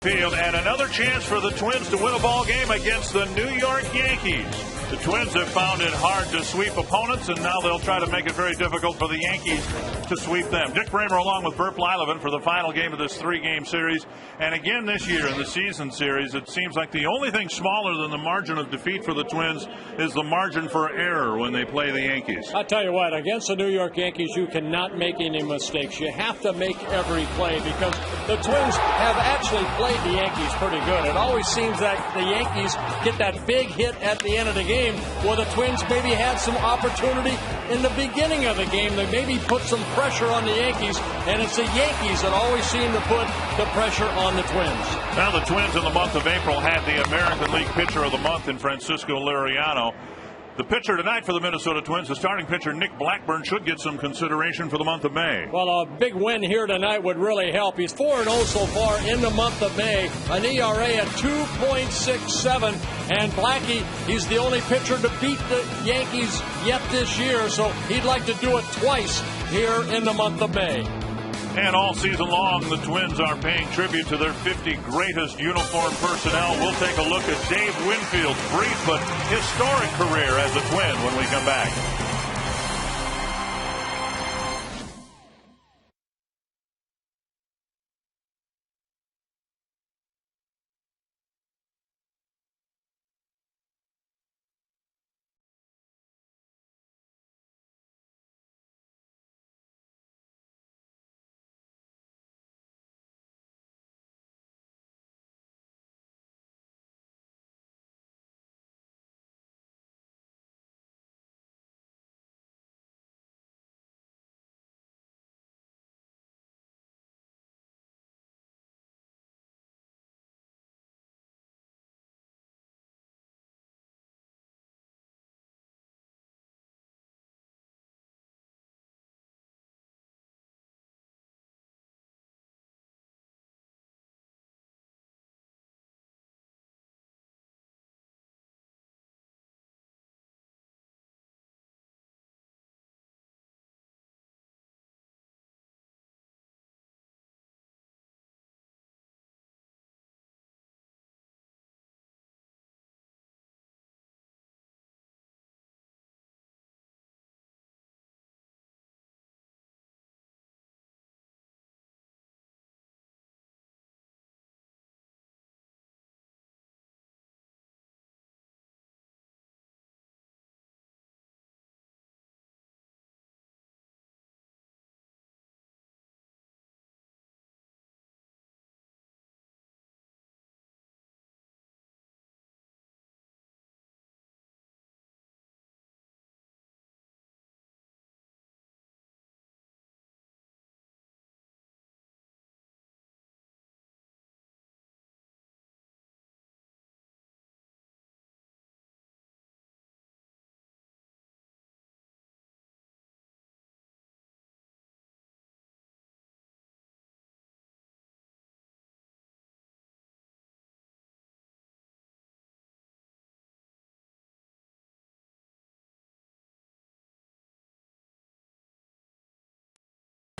Field, and another chance for the Twins to win a ball game against the New York Yankees. The Twins have found it hard to sweep opponents, and now they'll try to make it very difficult for the Yankees to sweep them. Dick Bramer along with Burt Blyleven for the final game of this three-game series. And again this year in the season series, it seems like the only thing smaller than the margin of defeat for the Twins is the margin for error when they play the Yankees. I'll tell you what, against the New York Yankees, you cannot make any mistakes. You have to make every play because the Twins have actually played the Yankees pretty good. It always seems that the Yankees get that big hit at the end of the game where the Twins maybe had some opportunity in the beginning of the game. They maybe put some pressure on the Yankees, and it's the Yankees that always seem to put the pressure on the Twins. Now the Twins in the month of April had the American League Pitcher of the Month in Francisco Liriano. The pitcher tonight for the Minnesota Twins, the starting pitcher Nick Blackburn, should get some consideration for the month of May. Well, a big win here tonight would really help. He's 4-0 so far in the month of May, an ERA at 2.67. And Blackie, he's the only pitcher to beat the Yankees yet this year, so he'd like to do it twice here in the month of May. And all season long, the Twins are paying tribute to their 50 greatest uniform personnel. We'll take a look at Dave Winfield's brief but historic career as a Twin when we come back.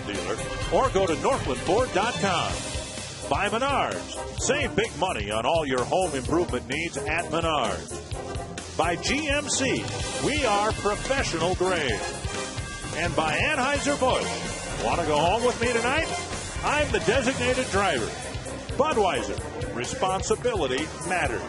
Dealer, or go to northlandford.com. By Menards, save big money on all your home improvement needs at Menards. By GMC, we are professional grade. And by Anheuser-Busch, want to go home with me tonight? I'm the designated driver. Budweiser, responsibility matters.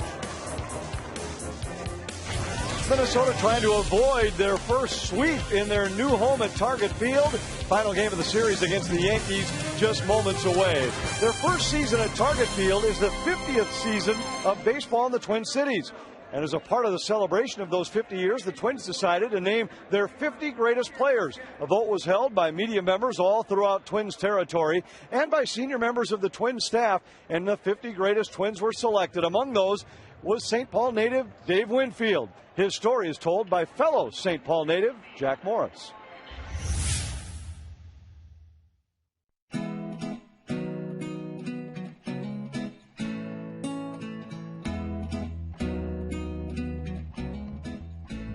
Minnesota trying to avoid their first sweep in their new home at Target Field. Final game of the series against the Yankees just moments away. Their first season at Target Field is the 50th season of baseball in the Twin Cities. And as a part of the celebration of those 50 years, the Twins decided to name their 50 greatest players. A vote was held by media members all throughout Twins territory and by senior members of the Twins staff, and the 50 greatest Twins were selected. Among those was St. Paul native Dave Winfield. His story is told by fellow St. Paul native Jack Morris.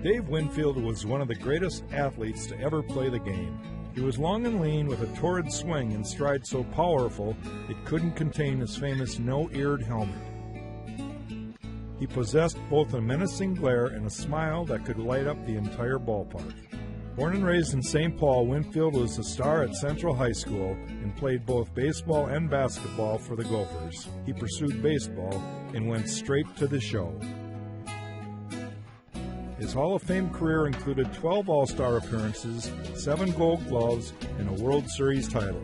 Dave Winfield was one of the greatest athletes to ever play the game. He was long and lean with a torrid swing and stride so powerful it couldn't contain his famous no-eared helmet. He possessed both a menacing glare and a smile that could light up the entire ballpark. Born and raised in St. Paul, Winfield was a star at Central High School and played both baseball and basketball for the Gophers. He pursued baseball and went straight to the show. His Hall of Fame career included 12 All-Star appearances, 7 Gold Gloves, and a World Series title.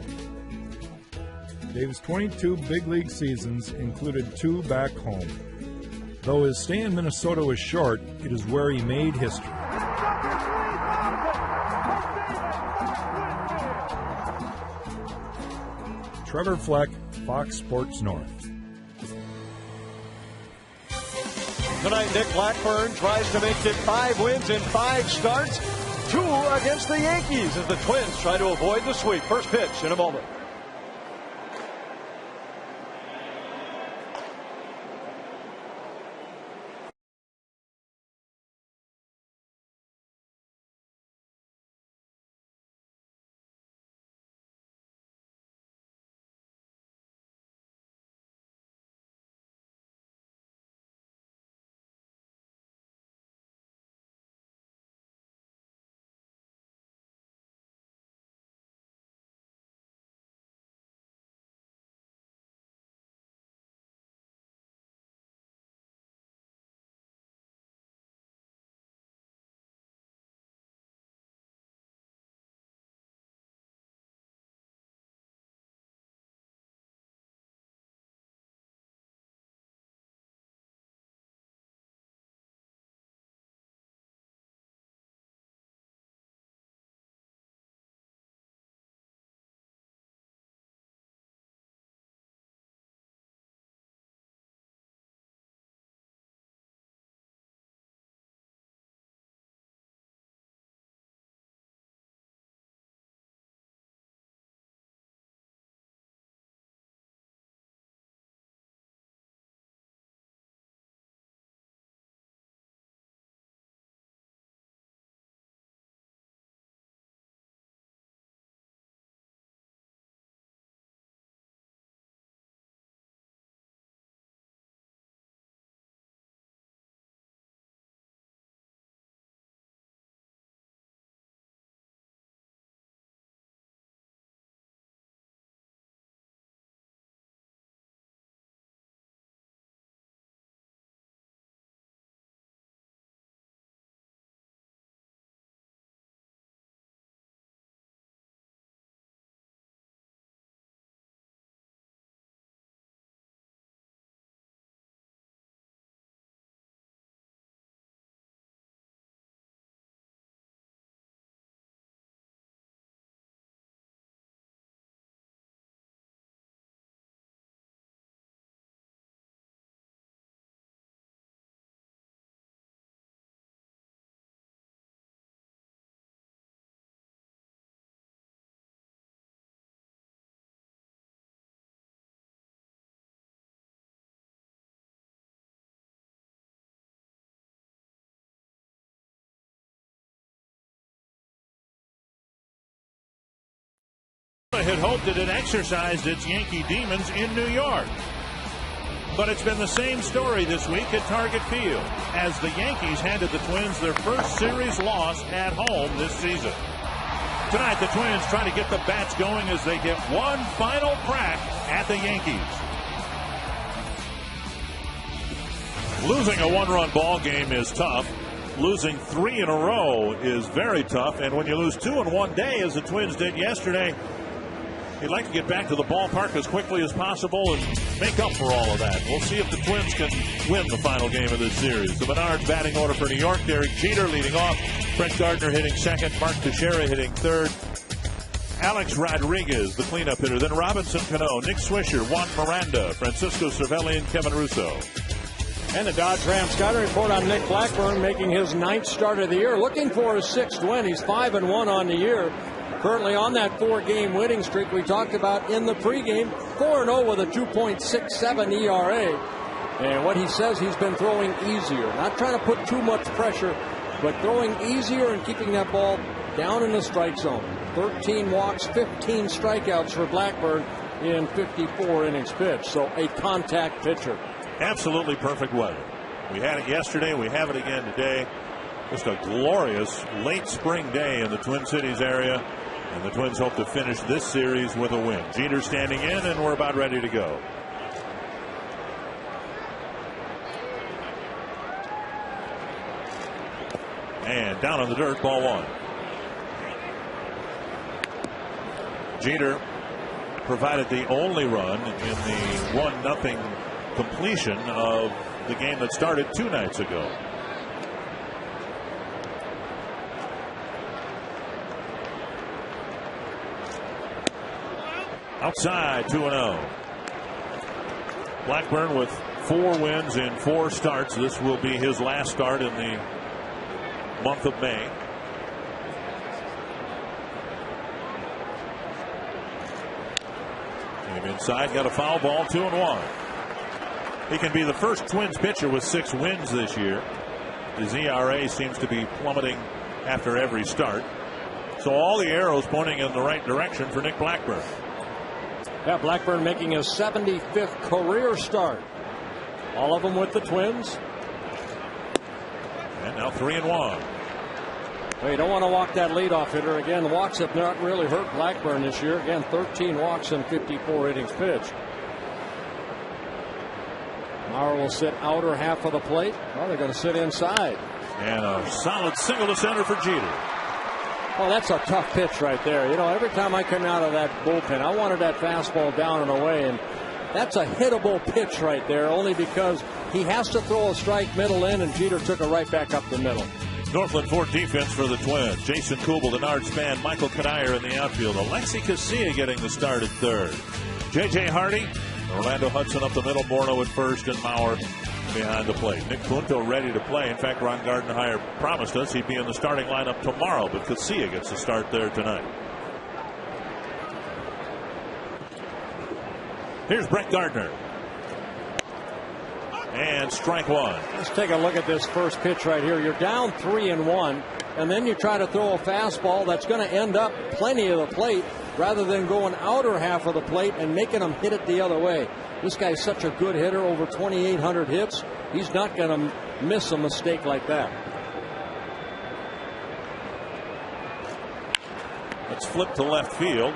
Dave's 22 big league seasons included 2 back home. Though his stay in Minnesota was short, it is where he made history. Trevor Fleck, Fox Sports North. Tonight, Nick Blackburn tries to make it 5 wins in 5 starts, 2 against the Yankees as the Twins try to avoid the sweep. First pitch in a moment. Had hoped it had exercised its Yankee demons in New York. But it's been the same story this week at Target Field as the Yankees handed the Twins their first series loss at home this season. Tonight, the Twins trying to get the bats going as they get one final crack at the Yankees. Losing a one-run ball game is tough. Losing 3 in a row is very tough. And when you lose 2 in one day, as the Twins did yesterday, you'd like to get back to the ballpark as quickly as possible and make up for all of that. We'll see if the Twins can win the final game of this series. The Menards batting order for New York. Derek Jeter leading off. Brett Gardner hitting second. Mark Teixeira hitting third. Alex Rodriguez, the cleanup hitter. Then Robinson Cano, Nick Swisher, Juan Miranda, Francisco Cervelli, and Kevin Russo. And the Dodge-Ram scouting report on Nick Blackburn making his 9th start of the year. Looking for his 6th win. He's 5-1 on the year. Currently on that 4-game winning streak we talked about in the pregame. 4-0 with a 2.67 ERA. And what he says, he's been throwing easier. Not trying to put too much pressure but throwing easier and keeping that ball down in the strike zone. 13 walks, 15 strikeouts for Blackburn in 54 innings pitched. So a contact pitcher. Absolutely perfect weather. We had it yesterday. We have it again today. Just a glorious late spring day in the Twin Cities area. And the Twins hope to finish this series with a win. Jeter standing in, and we're about ready to go. And down on the dirt, ball one. Jeter provided the only run in the 1-0 completion of the game that started 2 nights ago. Outside, 2-0. Blackburn with 4 wins in 4 starts. This will be his last start in the month of May. Came inside, got a foul ball, 2-1. He can be the first Twins pitcher with 6 wins this year. His ERA seems to be plummeting after every start. So all the arrows pointing in the right direction for Nick Blackburn. Yeah, Blackburn making his 75th career start. All of them with the Twins. And now 3-1. Well, you don't want to walk that leadoff hitter. Again, walks have not really hurt Blackburn this year. Again, 13 walks in 54 innings pitched. Maurer will sit outer half of the plate. Well, they're going to sit inside. And a solid single to center for Jeter. Well, that's a tough pitch right there. You know, every time I come out of that bullpen, I wanted that fastball down and away, and that's a hittable pitch right there, only because he has to throw a strike middle in, and Jeter took it right back up the middle. Northland Ford defense for the Twins. Jason Kubel, Denard Span, Michael Kanier in the outfield. Alexi Casilla getting the start at third. J.J. Hardy, Orlando Hudson up the middle, Borno at first, and Maurer behind the plate. Nick Punto ready to play. In fact, Ron Gardenhire promised us he'd be in the starting lineup tomorrow, but Casilla gets the start there tonight. Here's Brett Gardner. And strike one. Let's take a look at this first pitch right here. You're down 3-1, and then you try to throw a fastball that's going to end up plenty of the plate rather than going outer half of the plate and making them hit it the other way. This guy's such a good hitter, over 2,800 hits. He's not going to miss a mistake like that. Let's flip to left field.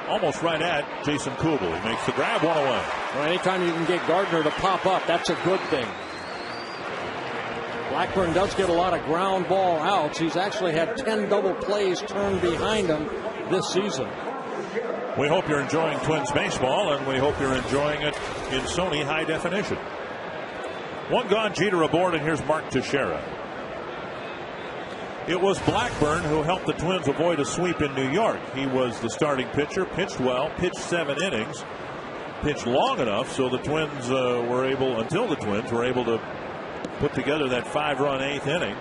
Almost right at Jason Kubel. He makes the grab, one away. Well, anytime you can get Gardner to pop up, that's a good thing. Blackburn does get a lot of ground ball outs. He's actually had 10 double plays turned behind him this season. We hope you're enjoying Twins baseball, and we hope you're enjoying it in Sony high definition. One gone, Jeter aboard, and here's Mark Teixeira. It was Blackburn who helped the Twins avoid a sweep in New York. He was the starting pitcher, pitched well, pitched 7 innings, pitched long enough so the Twins were able to put together that 5-run 8th inning.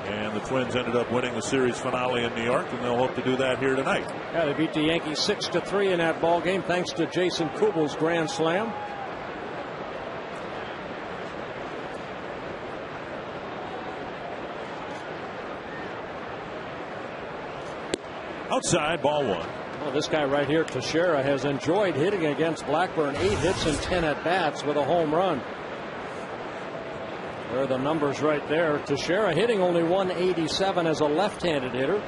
And the Twins ended up winning the series finale in New York, and they'll hope to do that here tonight. Yeah, they beat the Yankees 6-3 in that ball game thanks to Jason Kubel's grand slam. Outside, ball one. Well, this guy right here, Teixeira, has enjoyed hitting against Blackburn. 8 hits and 10 at-bats with a home run. There are the numbers right there. Teixeira hitting only 187 as a left-handed hitter.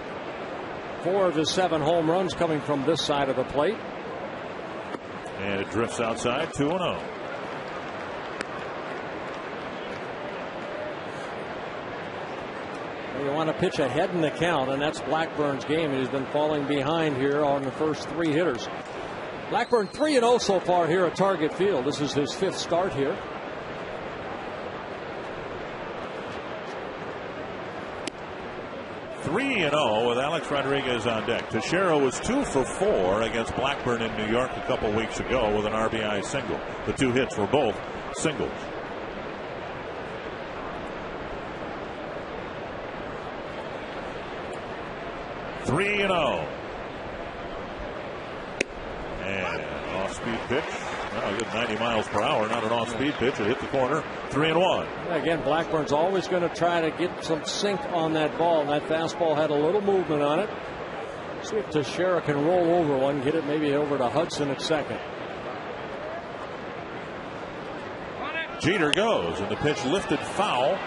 4 of his 7 home runs coming from this side of the plate. And it drifts outside, 2-0. You want to pitch ahead in the count, and that's Blackburn's game. He's been falling behind here on the first 3 hitters. Blackburn 3-0 so far here at Target Field. This is his 5th start here. (3-0) with Alex Rodriguez on deck. Teixeira was 2 for 4 against Blackburn in New York a couple weeks ago with an RBI single. The 2 hits were both singles. (3-0) and off-speed pitch Well, good 90 miles per hour, not an off-speed pitch. It hit the corner, 3-1. Again, Blackburn's always going to try to get some sink on that ball. And that fastball had a little movement on it. See if Teixeira can roll over one, get it maybe over to Hudson at second. Jeter goes, and the pitch lifted foul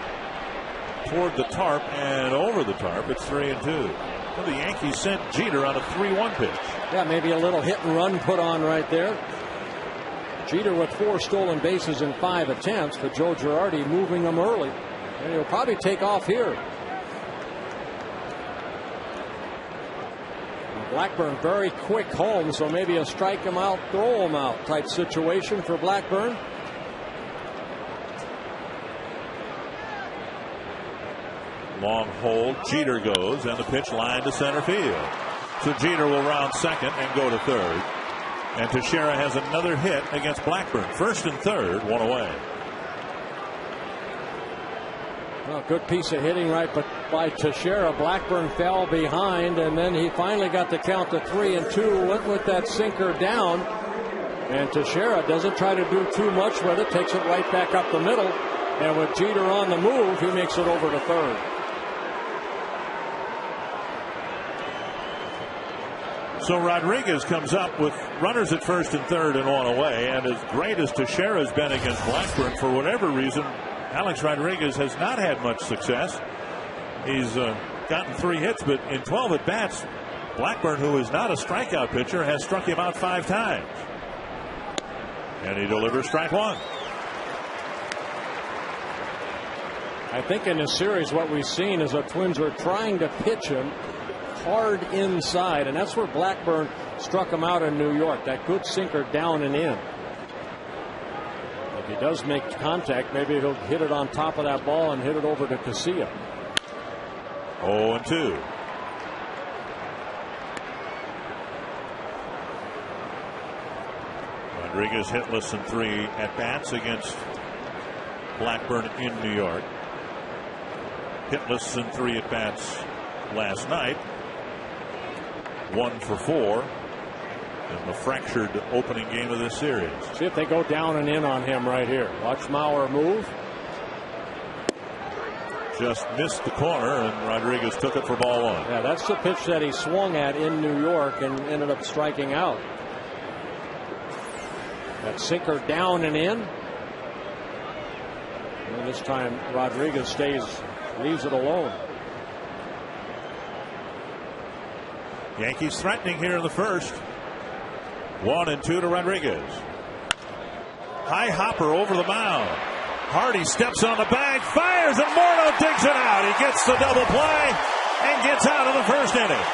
toward the tarp and over the tarp. It's 3-2. Well, the Yankees sent Jeter on a 3-1 pitch. Yeah, maybe a little hit and run put on right there. Jeter with 4 stolen bases in 5 attempts, but Joe Girardi moving them early. And he'll probably take off here. Blackburn very quick home, so maybe a strike him out, throw him out type situation for Blackburn. Long hold. Jeter goes, and the pitch line to center field. So Jeter will round second and go to third. And Teixeira has another hit against Blackburn. First and third, one away. Well, good piece of hitting right by Teixeira. Blackburn fell behind, and then he finally got the count to 3-2. Went with that sinker down. And Teixeira doesn't try to do too much with it. Takes it right back up the middle. And with Jeter on the move, he makes it over to third. So Rodriguez comes up with runners at first and third and one away. And as great as Teixeira has been against Blackburn, for whatever reason, Alex Rodriguez has not had much success. He's gotten 3 hits, but in 12 at bats, Blackburn, who is not a strikeout pitcher, has struck him out 5 times. And he delivers strike 1. I think in this series what we've seen is the Twins are trying to pitch him hard inside, and that's where Blackburn struck him out in New York. That good sinker down and in. If he does make contact, maybe he'll hit it on top of that ball and hit it over to Casilla. 0-2. Rodriguez hitless in 3 at bats against Blackburn in New York. Hitless in 3 at bats last night. 1 for 4 in the fractured opening game of this series. See if they go down and in on him right here. Watch Mauer move. Just missed the corner, and Rodriguez took it for ball 1. Yeah, that's the pitch that he swung at in New York and ended up striking out. That sinker down and in. And this time Rodriguez leaves it alone. Yankees threatening here in the first. 1-2 to Rodriguez. High hopper over the mound. Hardy steps on the bag, fires, and Morneau digs it out. He gets the double play and gets out of the first inning.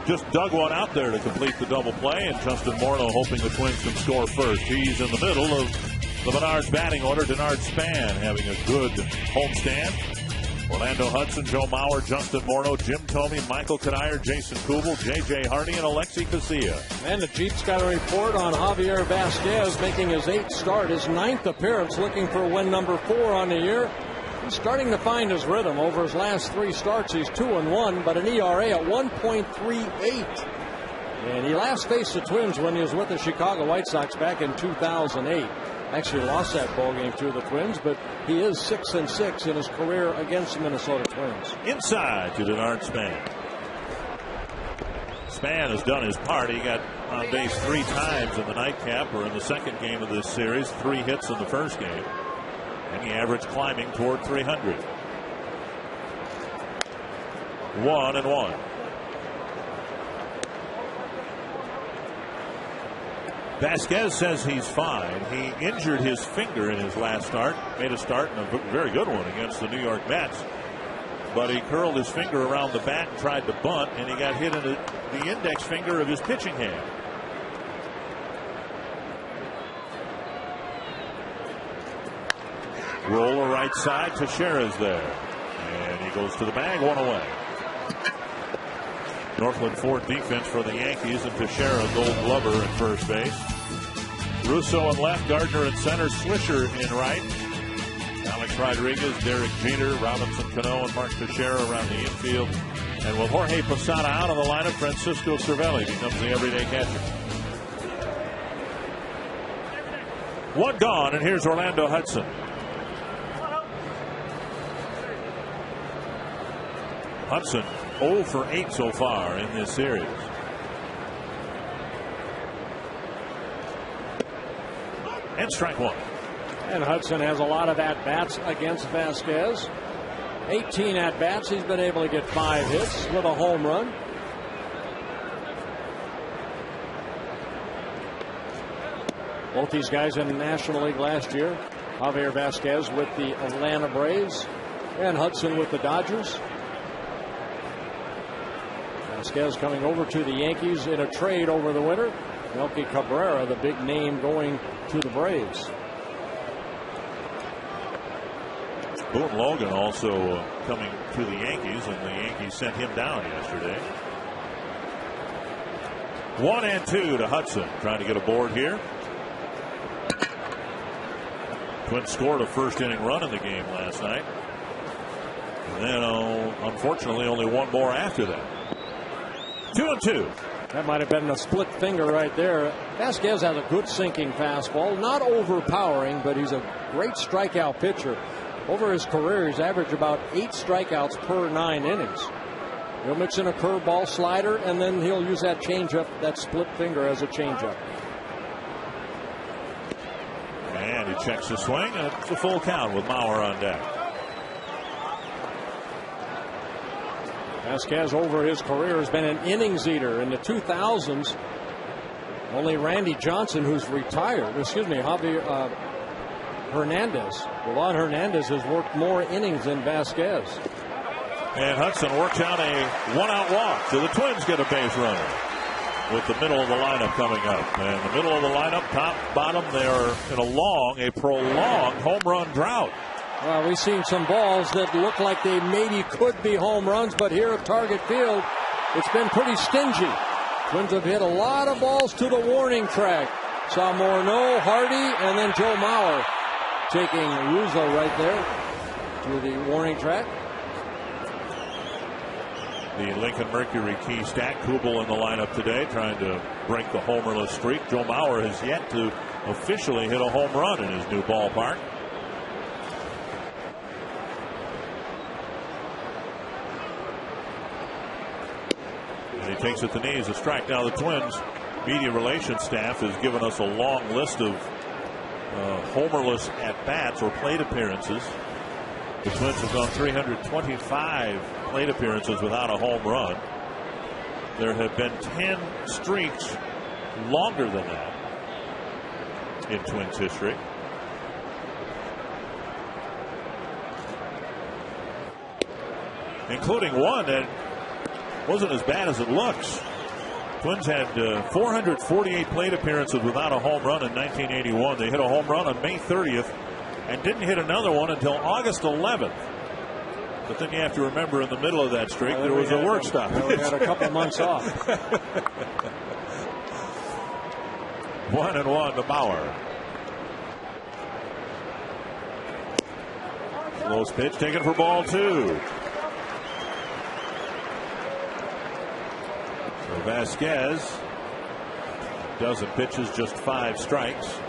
just dug one out there to complete the double play, and Justin Morneau hoping the Twins can score first. He's in the middle of the Menards batting order. Denard Span having a good homestand. Orlando Hudson, Joe Mauer, Justin Morneau, Jim Thome, Michael Kadire, Jason Kubel, J.J. Hardy, and Alexi Casilla. And the Jeeps got a report on Javier Vasquez making his 8th start, his 9th appearance, looking for win number 4 on the year. He's starting to find his rhythm. Over his last 3 starts, he's 2-1, but an ERA at 1.38. And he last faced the Twins when he was with the Chicago White Sox back in 2008. Actually lost that ball game to the Twins, but he is 6-6 in his career against the Minnesota Twins. Inside to Denard Span. Span has done his part. He got on base 3 times in the nightcap, or in the second game of this series. 3 hits in the first game, and the average climbing toward 300. 1-1. Vasquez says he's fine. He injured his finger in his last start. Made a start, and a very good one, against the New York Mets. But he curled his finger around the bat and tried to bunt, and he got hit in the index finger of his pitching hand. Roller right side. Teixeira's there. And he goes to the bag. 1 away. Northland Ford defense for the Yankees, and Teixeira, Gold Glover at first base. Russo in left, Gardner in center, Swisher in right. Alex Rodriguez, Derek Jeter, Robinson Cano, and Mark Teixeira around the infield. And with Jorge Posada out of the lineup, Francisco Cervelli becomes the everyday catcher. 1 gone, and here's Orlando Hudson. Hudson 0 for 8 so far in this series. And strike 1. And Hudson has a lot of at-bats against Vasquez. 18 at-bats. He's been able to get 5 hits with a home run. Both these guys in the National League last year. Javier Vasquez with the Atlanta Braves, and Hudson with the Dodgers. Vasquez coming over to the Yankees in a trade over the winter. Melky Cabrera, the big name, going to the Braves. Boone Logan also coming to the Yankees, and the Yankees sent him down yesterday. 1-2 to Hudson, trying to get a board here. Twins scored a first inning run in the game last night. And then, unfortunately, only 1 more after that. 2-2. That might have been a split finger right there. Vasquez has a good sinking fastball, not overpowering, but he's a great strikeout pitcher. Over his career, he's averaged about 8 strikeouts per 9 innings. He'll mix in a curveball, slider, and then he'll use that changeup, that split finger, as a changeup. And he checks the swing, and it's a full count with Mauer on deck. Vasquez over his career has been an innings eater. In the 2000s, only Randy Johnson, who's retired, Javier Hernandez. Juan Hernandez has worked more innings than Vasquez. And Hudson works out a 1-out walk, so the Twins get a base runner with the middle of the lineup coming up. And the middle of the lineup, top, bottom, they are in a prolonged home run drought. Well, we've seen some balls that look like they maybe could be home runs, but here at Target Field, it's been pretty stingy. Twins have hit a lot of balls to the warning track. Saw Morneau, Hardy, and then Joe Mauer taking Rizzo right there to the warning track. The Lincoln Mercury key stack. Kubel in the lineup today, trying to break the homerless streak. Joe Mauer has yet to officially hit a home run in his new ballpark. And he takes it to knees, a strike. Now the Twins media relations staff has given us a long list of homerless at-bats or plate appearances. The Twins have gone 325 plate appearances without a home run. There have been 10 streaks longer than that in Twins history. Including one that wasn't as bad as it looks. Twins had 448 plate appearances without a home run in 1981. They hit a home run on May 30th and didn't hit another one until August 11th. But then you have to remember, in the middle of that streak, there was a work stoppage. We had a couple months off. 1-1 to Bauer. Close pitch taken for ball 2. So Vasquez dozen pitches, just 5 strikes.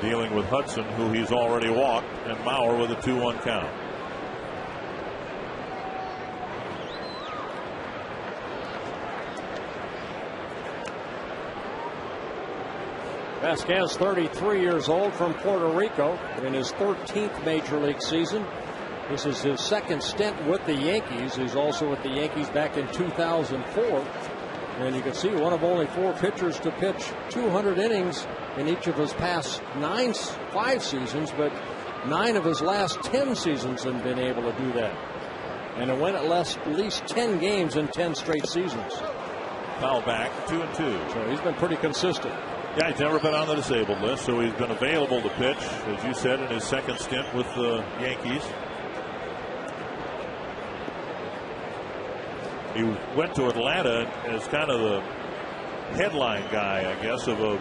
Dealing with Hudson, who he's already walked, and Mauer with a 2-1 count. Vasquez, 33 years old, from Puerto Rico, in his 13th major league season. This is his second stint with the Yankees. He's also with the Yankees back in 2004. And you can see one of only 4 pitchers to pitch 200 innings in each of his past 5 seasons, but 9 of his last 10 seasons have been able to do that. And it went at least 10 games in 10 straight seasons. Foul back, 2-2. So he's been pretty consistent. Yeah, he's never been on the disabled list, so he's been available to pitch, as you said, in his second stint with the Yankees. He went to Atlanta as kind of the headline guy, I guess, of a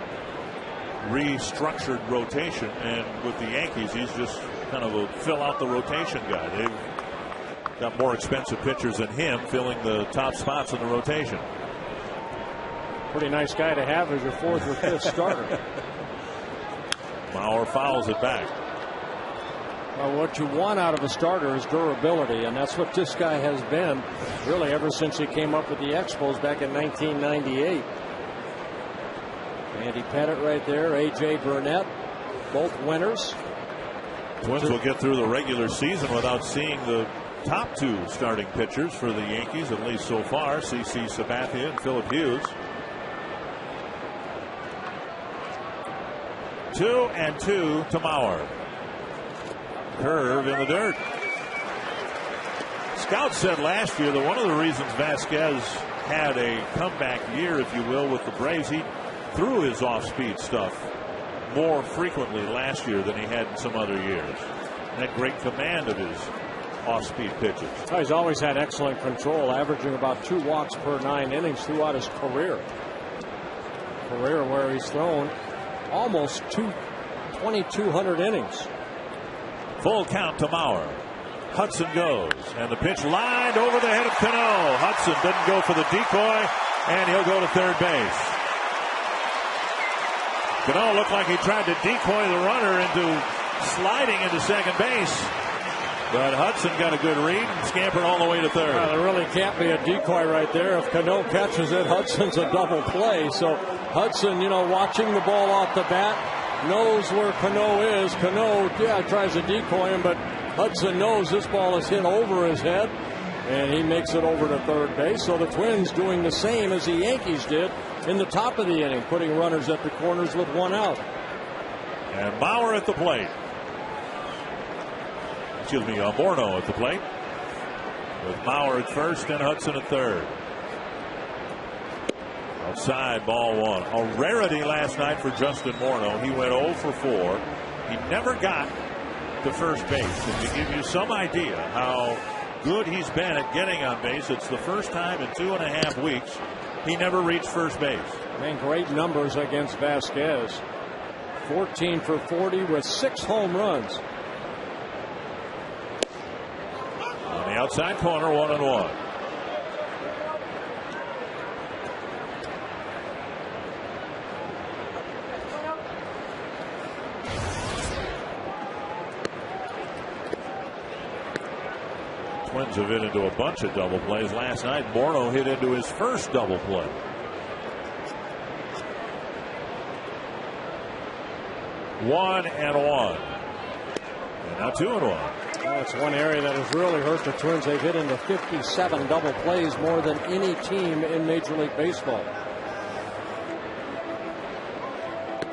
restructured rotation. And with the Yankees, he's just kind of a fill out the rotation guy. They've got more expensive pitchers than him filling the top spots in the rotation. Pretty nice guy to have as your 4th or 5th starter. Mauer fouls it back. Well, what you want out of a starter is durability, and that's what this guy has been really ever since he came up with the Expos back in 1998. Andy Pettit right there, A.J. Burnett, both winners. Twins will get through the regular season without seeing the top 2 starting pitchers for the Yankees, at least so far, C.C. Sabathia and Philip Hughes. 2-2 to Mauer. Curve in the dirt. Scouts said last year that one of the reasons Vasquez had a comeback year, if you will, with the Braves, he threw his off-speed stuff more frequently last year than he had in some other years. And had great command of his off-speed pitches. Oh, he's always had excellent control, averaging about 2 walks per 9 innings throughout his career. Where he's thrown almost 2,200 innings. Full count to Mauer. Hudson goes, and the pitch lined over the head of Cano. Hudson didn't go for the decoy, and he'll go to third base. Cano looked like he tried to decoy the runner into sliding into second base, but Hudson got a good read and scampered all the way to third. Well, there really can't be a decoy right there. If Cano catches it, Hudson's a double play. So Hudson, watching the ball off the bat, knows where Cano is. Cano, tries to decoy him, but Hudson knows this ball is hit over his head, and he makes it over to third base. So the Twins doing the same as the Yankees did in the top of the inning, putting runners at the corners with 1 out. And Mauer at the plate. Morneau at the plate. With Mauer at first and Hudson at third. Outside, ball 1. A rarity last night for Justin Morneau. He went 0 for 4. He never got to first base. And to give you some idea how good he's been at getting on base, it's the first time in 2.5 weeks he never reached first base. Man, great numbers against Vasquez. 14 for 40 with 6 home runs. On the outside corner, 1-1. Twins have hit into a bunch of double plays last night. Morneau hit into his first double play. 1-1. And now 2-1. That's one area that has really hurt the Twins. They've hit into 57 double plays, more than any team in Major League Baseball.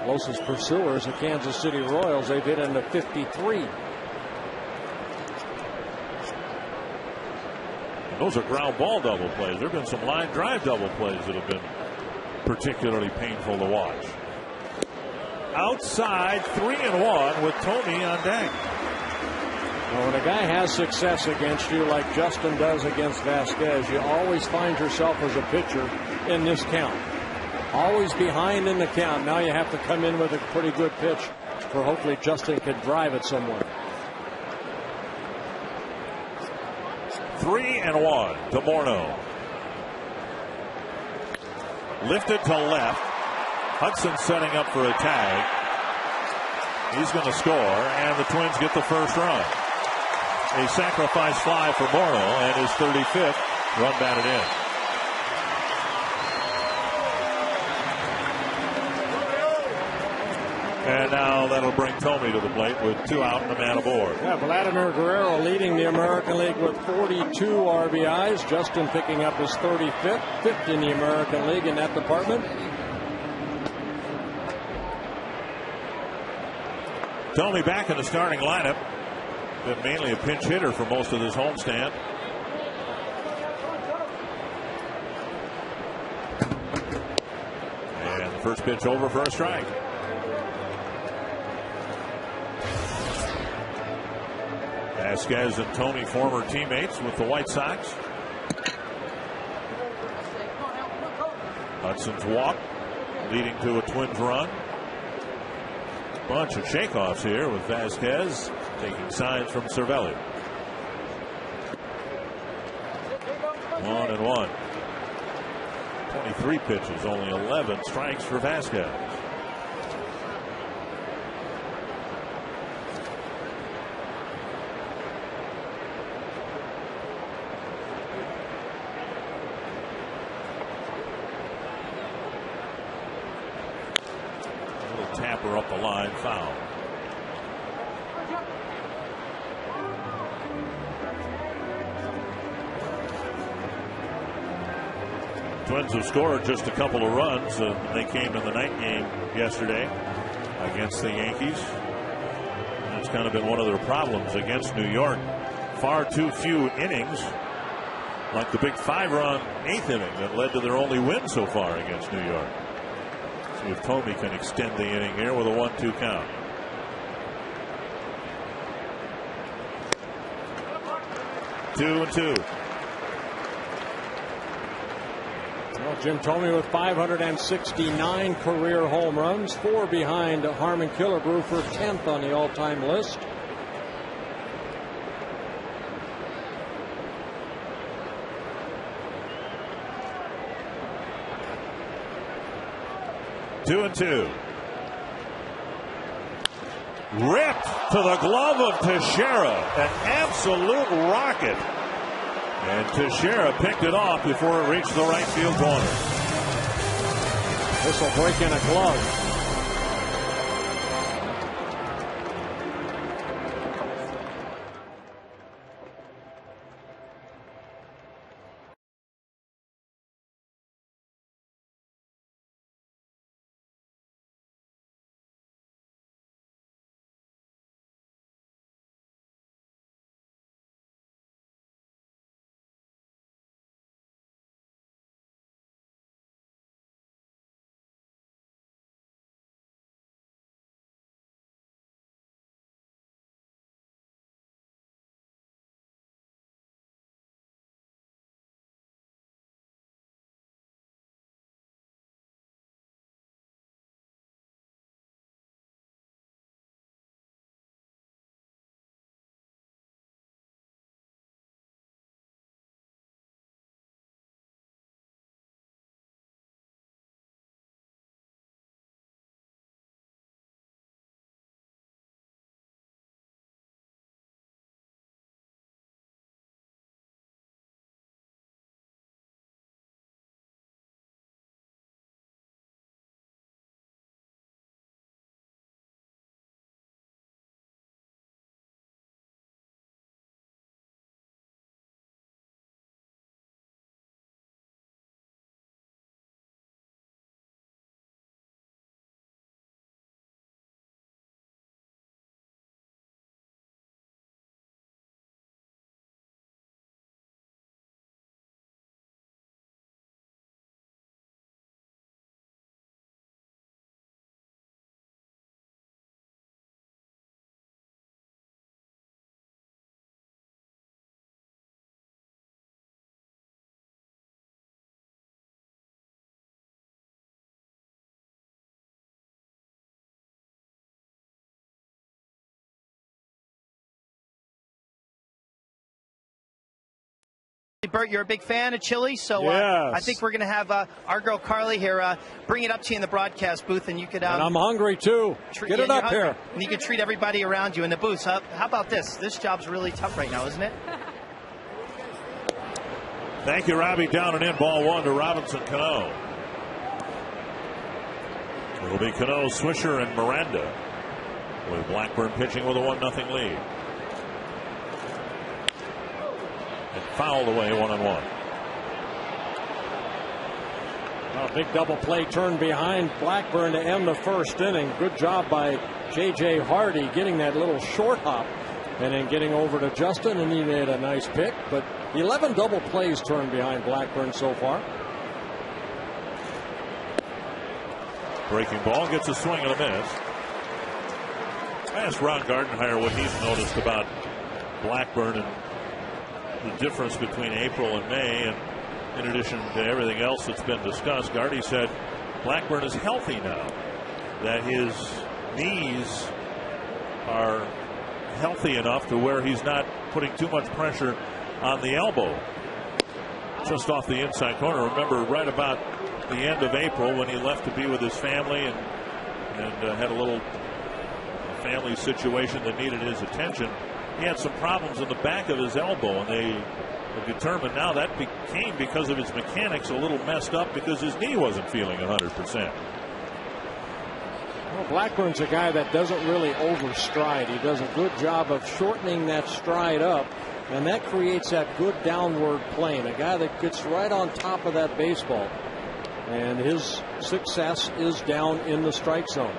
Closest pursuers, the Kansas City Royals, they've hit into 53. Those are ground ball double plays. There have been some line drive double plays that have been particularly painful to watch. Outside, 3-1 with Tomey on deck. Well, when a guy has success against you like Justin does against Vasquez, you always find yourself as a pitcher in this count. Always behind in the count. Now you have to come in with a pretty good pitch for hopefully Justin can drive it somewhere. 3-1 to Morneau. Lifted to left. Hudson setting up for a tag. He's going to score, and the Twins get the first run. A sacrifice fly for Morneau, and his 35th run batted in. And now that'll bring Tomey to the plate with 2 out and a man aboard. Yeah, Vladimir Guerrero leading the American League with 42 RBIs. Justin picking up his 35th, 5th in the American League in that department. Tomey back in the starting lineup. Been mainly a pinch hitter for most of this homestand. And the first pitch over for a strike. Vasquez and Tomey, former teammates with the White Sox. Hudson's walk leading to a Twins run. Bunch of shakeoffs here with Vasquez taking signs from Cervelli. 1-1. 23 pitches, only 11 strikes for Vasquez. Tapper up the line, foul. Twins have scored just a couple of runs. They came in the night game yesterday against the Yankees. That's kind of been one of their problems against New York. Far too few innings, like the big 5-run 8th inning that led to their only win so far against New York. If Tomey can extend the inning here with a 1-2 count. Two and two. Well, Jim Tomey with 569 career home runs, 4 behind Harmon Killebrew for 10th on the all-time list. Two and two. Ripped to the glove of Teixeira. An absolute rocket. And Teixeira picked it off before it reached the right field corner. This will break in a glove. Bert, you're a big fan of chili, so Yes. I think we're going to have our girl Carly here bring it up to you in the broadcast booth, and you could. And I'm hungry too. Get it up here. And you can treat everybody around you in the booth. How about this? This job's really tough right now, isn't it? Thank you, Robbie. Down and in, ball 1 to Robinson Cano. It'll be Cano, Swisher, and Miranda, with Blackburn pitching with a 1-0 lead. And fouled away 1-1. A big double play turn behind Blackburn to end the first inning. Good job by J.J. Hardy getting that little short hop and then getting over to Justin, and he made a nice pick. But 11 double plays turned behind Blackburn so far. Breaking ball, gets a swing and a miss. I asked Ron Gardenhire what he's noticed about Blackburn and the difference between April and May, and in addition to everything else that's been discussed, Gardy said Blackburn is healthy now, that his knees are healthy enough to where he's not putting too much pressure on the elbow. Just off the inside corner. Remember, right about the end of April when he left to be with his family and had a little family situation that needed his attention, he had some problems in the back of his elbow, and they have determined now that became, because of his mechanics, a little messed up because his knee wasn't feeling 100%. Well, Blackburn's a guy that doesn't really overstride. He does a good job of shortening that stride up, and that creates that good downward plane. A guy that gets right on top of that baseball, and his success is down in the strike zone.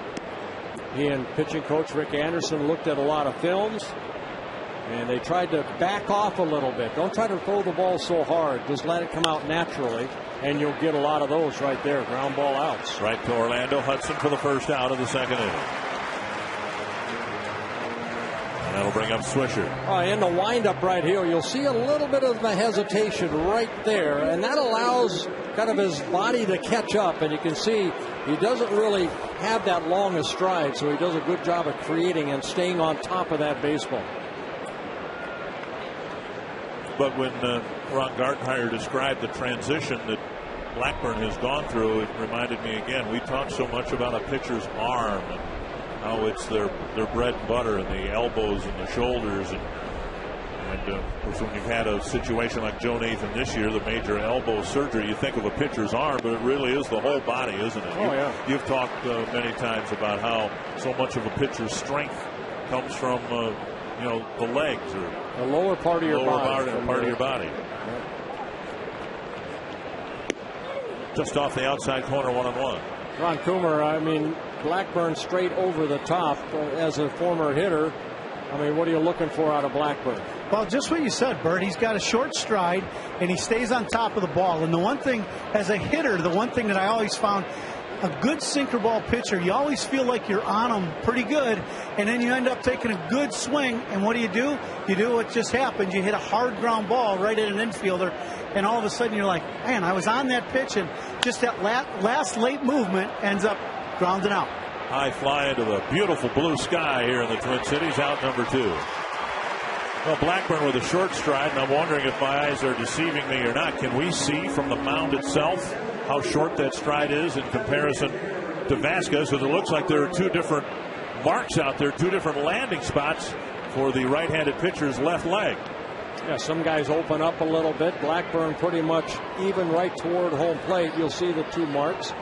He and pitching coach Rick Anderson looked at a lot of films, and they tried to back off a little bit. Don't try to throw the ball so hard. Just let it come out naturally, and you'll get a lot of those right there. Ground ball outs. Right to Orlando Hudson for the first out of the second inning. And that'll bring up Swisher. In the windup right here, you'll see a little bit of a hesitation right there, and that allows kind of his body to catch up, and you can see he doesn't really have that long a stride, so he does a good job of creating and staying on top of that baseball. But when Ron Gardenhire described the transition that Blackburn has gone through, it reminded me again, we talk so much about a pitcher's arm and how it's their bread and butter, and the elbows and the shoulders, and of course when you've had a situation like Joe Nathan this year, the major elbow surgery, you think of a pitcher's arm, but it really is the whole body, isn't it? Oh, yeah. You've talked many times about how so much of a pitcher's strength comes from the legs, or the lower part of your body. Part of your body. Just off the outside corner, 1-1. Ron Coomer, Blackburn straight over the top as a former hitter. What are you looking for out of Blackburn? Well, just what you said, Bert. He's got a short stride, and he stays on top of the ball. And the one thing, as a hitter, the one thing that I always found, a good sinker ball pitcher, you always feel like you're on him pretty good, and then you end up taking a good swing, and what do? You do what just happened. You hit a hard ground ball right at an infielder, and all of a sudden you're like, man, I was on that pitch, and just that last late movement ends up grounding out. High fly into the beautiful blue sky here in the Twin Cities, out number 2. Well, Blackburn with a short stride, and I'm wondering if my eyes are deceiving me or not. Can we see from the mound itself how short that stride is in comparison to Vasquez? Because it looks like there are two different marks out there, two different landing spots for the right-handed pitcher's left leg. Yeah, some guys open up a little bit. Blackburn pretty much even right toward home plate. You'll see the two marks.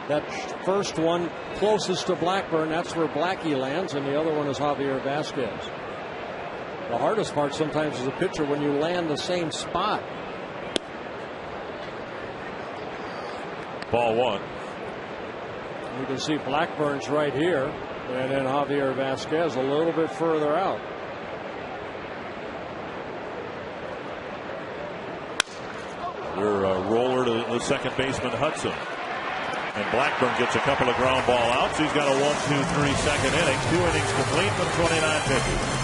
That first one closest to Blackburn, that's where Blackie lands, and the other one is Javier Vasquez. The hardest part sometimes as a pitcher when you land the same spot. Ball 1. You can see Blackburn's right here, and then Javier Vasquez a little bit further out. They're a roller to the second baseman Hudson. And Blackburn gets a couple of ground ball outs. He's got a 1-2-3 second inning. 2 innings complete with 29 pitches.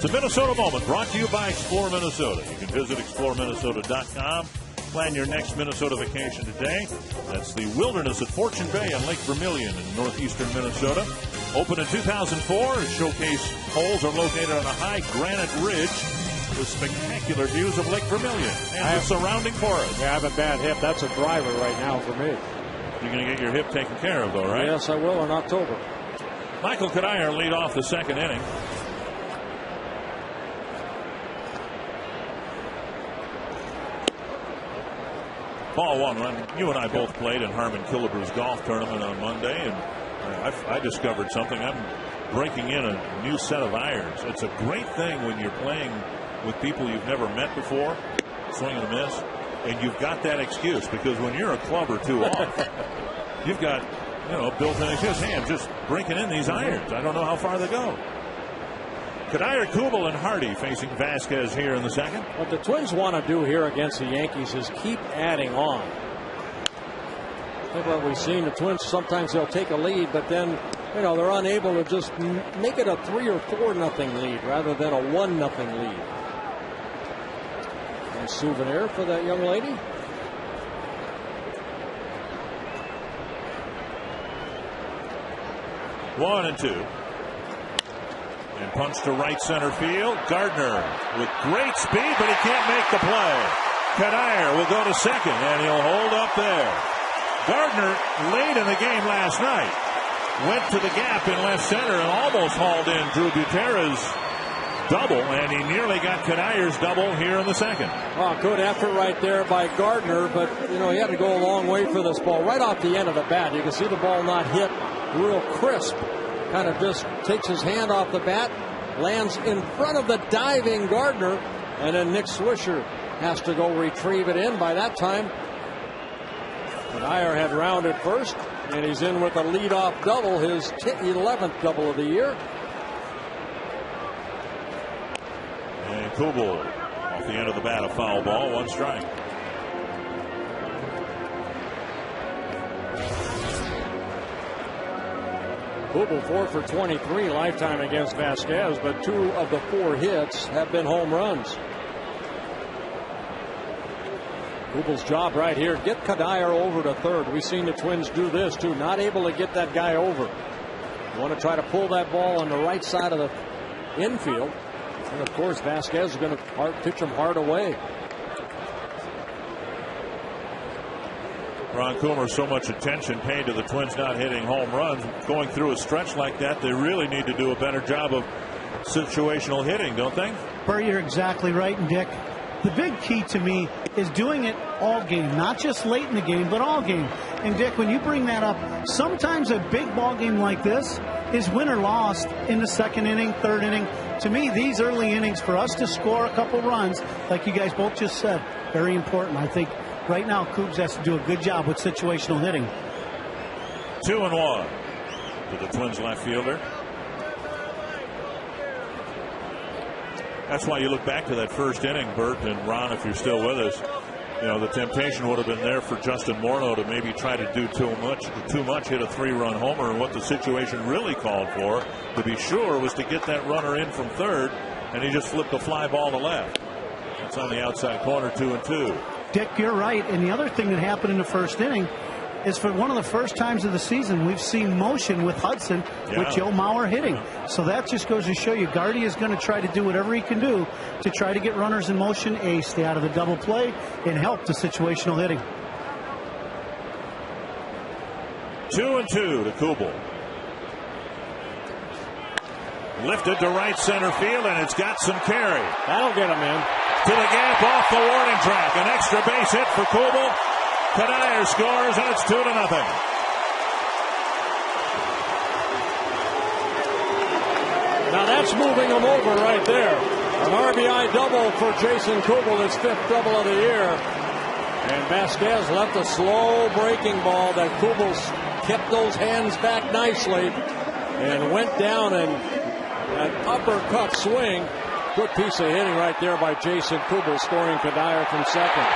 It's a Minnesota Moment brought to you by Explore Minnesota. You can visit exploreminnesota.com. Plan your next Minnesota vacation today. That's the Wilderness at Fortune Bay on Lake Vermilion in northeastern Minnesota. Opened in 2004, its showcase holes are located on a high granite ridge with spectacular views of Lake Vermilion and the surrounding forest. Yeah, I have a bad hip. That's a driver right now for me. You're going to get your hip taken care of, though, right? Yes, I will in October. Michael Kadire lead off the second inning. Ball one. You and I both played in Harmon Killebrew's golf tournament on Monday, and I discovered something. I'm breaking in a new set of irons. It's a great thing when you're playing with people you've never met before, swing and a miss, and you've got that excuse, because when you're a club or two off, you've got, built-in excuse. Hey, I'm just breaking in these irons. I don't know how far they go. Kadire, Kubel, and Hardy facing Vasquez here in the second. What the Twins want to do here against the Yankees is keep adding on. I think what we've seen, the Twins, sometimes they'll take a lead, but then, they're unable to just make it a 3 or 4-0 lead rather than a 1-0 lead. A souvenir for that young lady. One and two. And punch to right center field. Gardner with great speed, but he can't make the play. Kadire will go to second, and he'll hold up there. Gardner, late in the game last night, went to the gap in left center and almost hauled in Drew Buterra's double, and he nearly got Kadire's double here in the second. Oh, good effort right there by Gardner, but, he had to go a long way for this ball. Right off the end of the bat, you can see the ball not hit real crisp. Kind of just takes his hand off the bat, lands in front of the diving Gardner, and then Nick Swisher has to go retrieve it in. By that time, Kadire had rounded first, and he's in with a leadoff double, his 11th double of the year. And Kubel off the end of the bat, a foul ball, 1 strike. Kubel 4 for 23 lifetime against Vasquez, but 2 of the 4 hits have been home runs. Kubel's job right here, get Kadire over to third. We've seen the Twins do this too, not able to get that guy over. You want to try to pull that ball on the right side of the infield. And of course, Vasquez is going to pitch him hard away. Ron Coomer, so much attention paid to the Twins not hitting home runs. Going through a stretch like that, they really need to do a better job of situational hitting, don't they? Bert, you're exactly right. And Dick, the big key to me is doing it all game, not just late in the game, but all game. And Dick, when you bring that up, sometimes a big ball game like this is win or lost in the second inning, third inning. To me, these early innings, for us to score a couple runs, like you guys both just said, very important. I think right now, Cougs has to do a good job with situational hitting. 2-1 to the Twins left fielder. That's why you look back to that first inning, Bert and Ron, if you're still with us. The temptation would have been there for Justin Morneau to maybe try to do too much, hit a 3-run homer, and what the situation really called for, to be sure, was to get that runner in from third, and he just flipped the fly ball to left. It's on the outside corner, 2-2. Dick, you're right. And the other thing that happened in the first inning is, for one of the first times of the season, we've seen motion with Hudson, with Joe Mauer hitting. So that just goes to show you, Gardy is going to try to do whatever he can do to try to get runners in motion, stay out of the double play, and help the situational hitting. 2-2 to Kubel. Lifted to right center field, and it's got some carry. That'll get him in. To the gap off the warning track. An extra base hit for Kubel. Kadire scores, and it's 2-0. Now that's moving him over right there. An RBI double for Jason Kubel, his 5th double of the year. And Vasquez left a slow breaking ball that Kubel kept those hands back nicely and went down, and an uppercut swing. Good piece of hitting right there by Jason Kubel, scoring Kadire from second.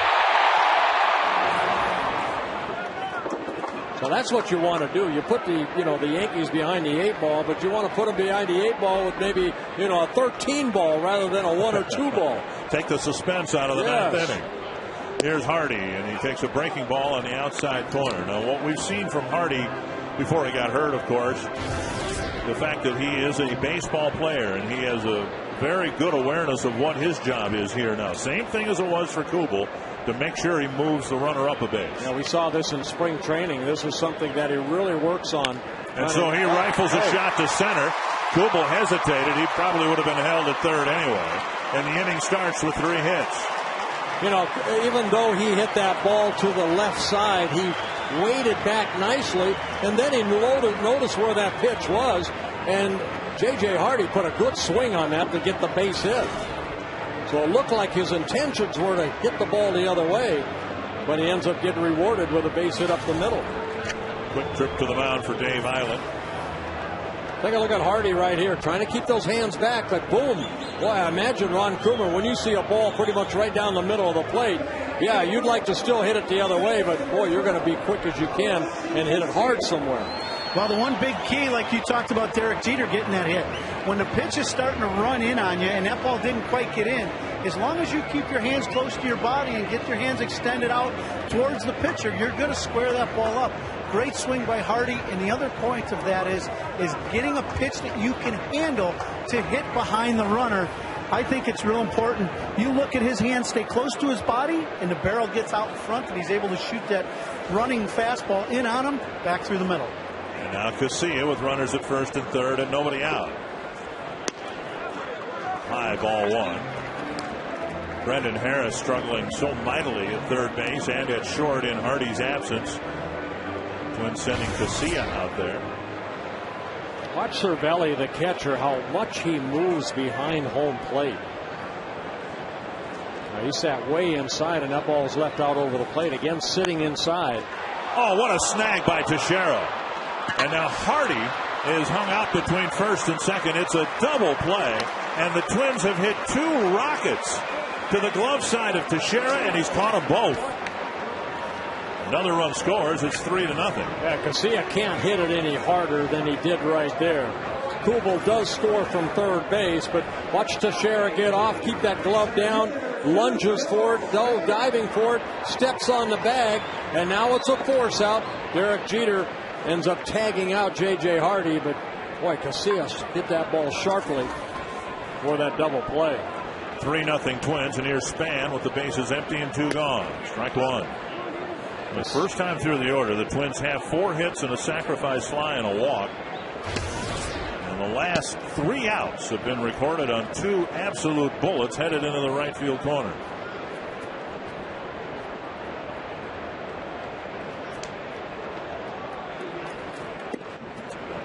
So that's what you want to do. You put the Yankees behind the 8 ball, but you want to put them behind the 8 ball with maybe, a 13 ball rather than a 1 or 2 ball. Take the suspense out of the 9th inning. Here's Hardy, and he takes a breaking ball on the outside corner. Now, what we've seen from Hardy before he got hurt, of course, the fact that he is a baseball player and he has a very good awareness of what his job is here now. Same thing as it was for Kubel, to make sure he moves the runner up a base. Yeah, we saw this in spring training. This is something that he really works on. And so he rifles a shot to center. Kubel hesitated. He probably would have been held at third anyway. And the inning starts with 3 hits. Even though he hit that ball to the left side, he waited back nicely, and then he noticed where that pitch was, and J.J. Hardy put a good swing on that to get the base hit. So it looked like his intentions were to hit the ball the other way, but he ends up getting rewarded with a base hit up the middle. Quick trip to the mound for Dave Island. Take a look at Hardy right here, trying to keep those hands back, but boom. Boy, I imagine Ron Coomer, when you see a ball pretty much right down the middle of the plate, yeah, you'd like to still hit it the other way, but boy, you're going to be quick as you can and hit it hard somewhere. Well, the one big key, like you talked about Derek Jeter getting that hit, when the pitch is starting to run in on you and that ball didn't quite get in, as long as you keep your hands close to your body and get your hands extended out towards the pitcher, you're going to square that ball up. Great swing by Hardy, and the other point of that is getting a pitch that you can handle to hit behind the runner. I think it's real important. You look at his hands, stay close to his body, and the barrel gets out in front, and he's able to shoot that running fastball in on him, back through the middle. And now Casilla with runners at first and third and nobody out. High ball 1. Brendan Harris struggling so mightily at third base and at short in Hardy's absence. Twins sending Casilla out there. Watch Cervelli, the catcher, how much he moves behind home plate. Now, he sat way inside, and that ball's left out over the plate. Again, sitting inside. Oh, what a snag by Teixeira. And now Hardy is hung out between first and second. It's a double play, and the Twins have hit 2 rockets to the glove side of Teixeira, and he's caught them both. Another run scores. It's 3-0. Yeah, Casilla can't hit it any harder than he did right there. Kubel does score from third base, but watch Teixeira get off, keep that glove down, lunges for it, diving for it, steps on the bag, and now it's a force out. Derek Jeter ends up tagging out J.J. Hardy, but boy, Casilla hit that ball sharply for that double play. 3-0 Twins, and here's Span with the bases empty and 2 gone. Strike 1. The first time through the order, the Twins have 4 hits and a sacrifice fly and a walk. And the last 3 outs have been recorded on 2 absolute bullets headed into the right field corner.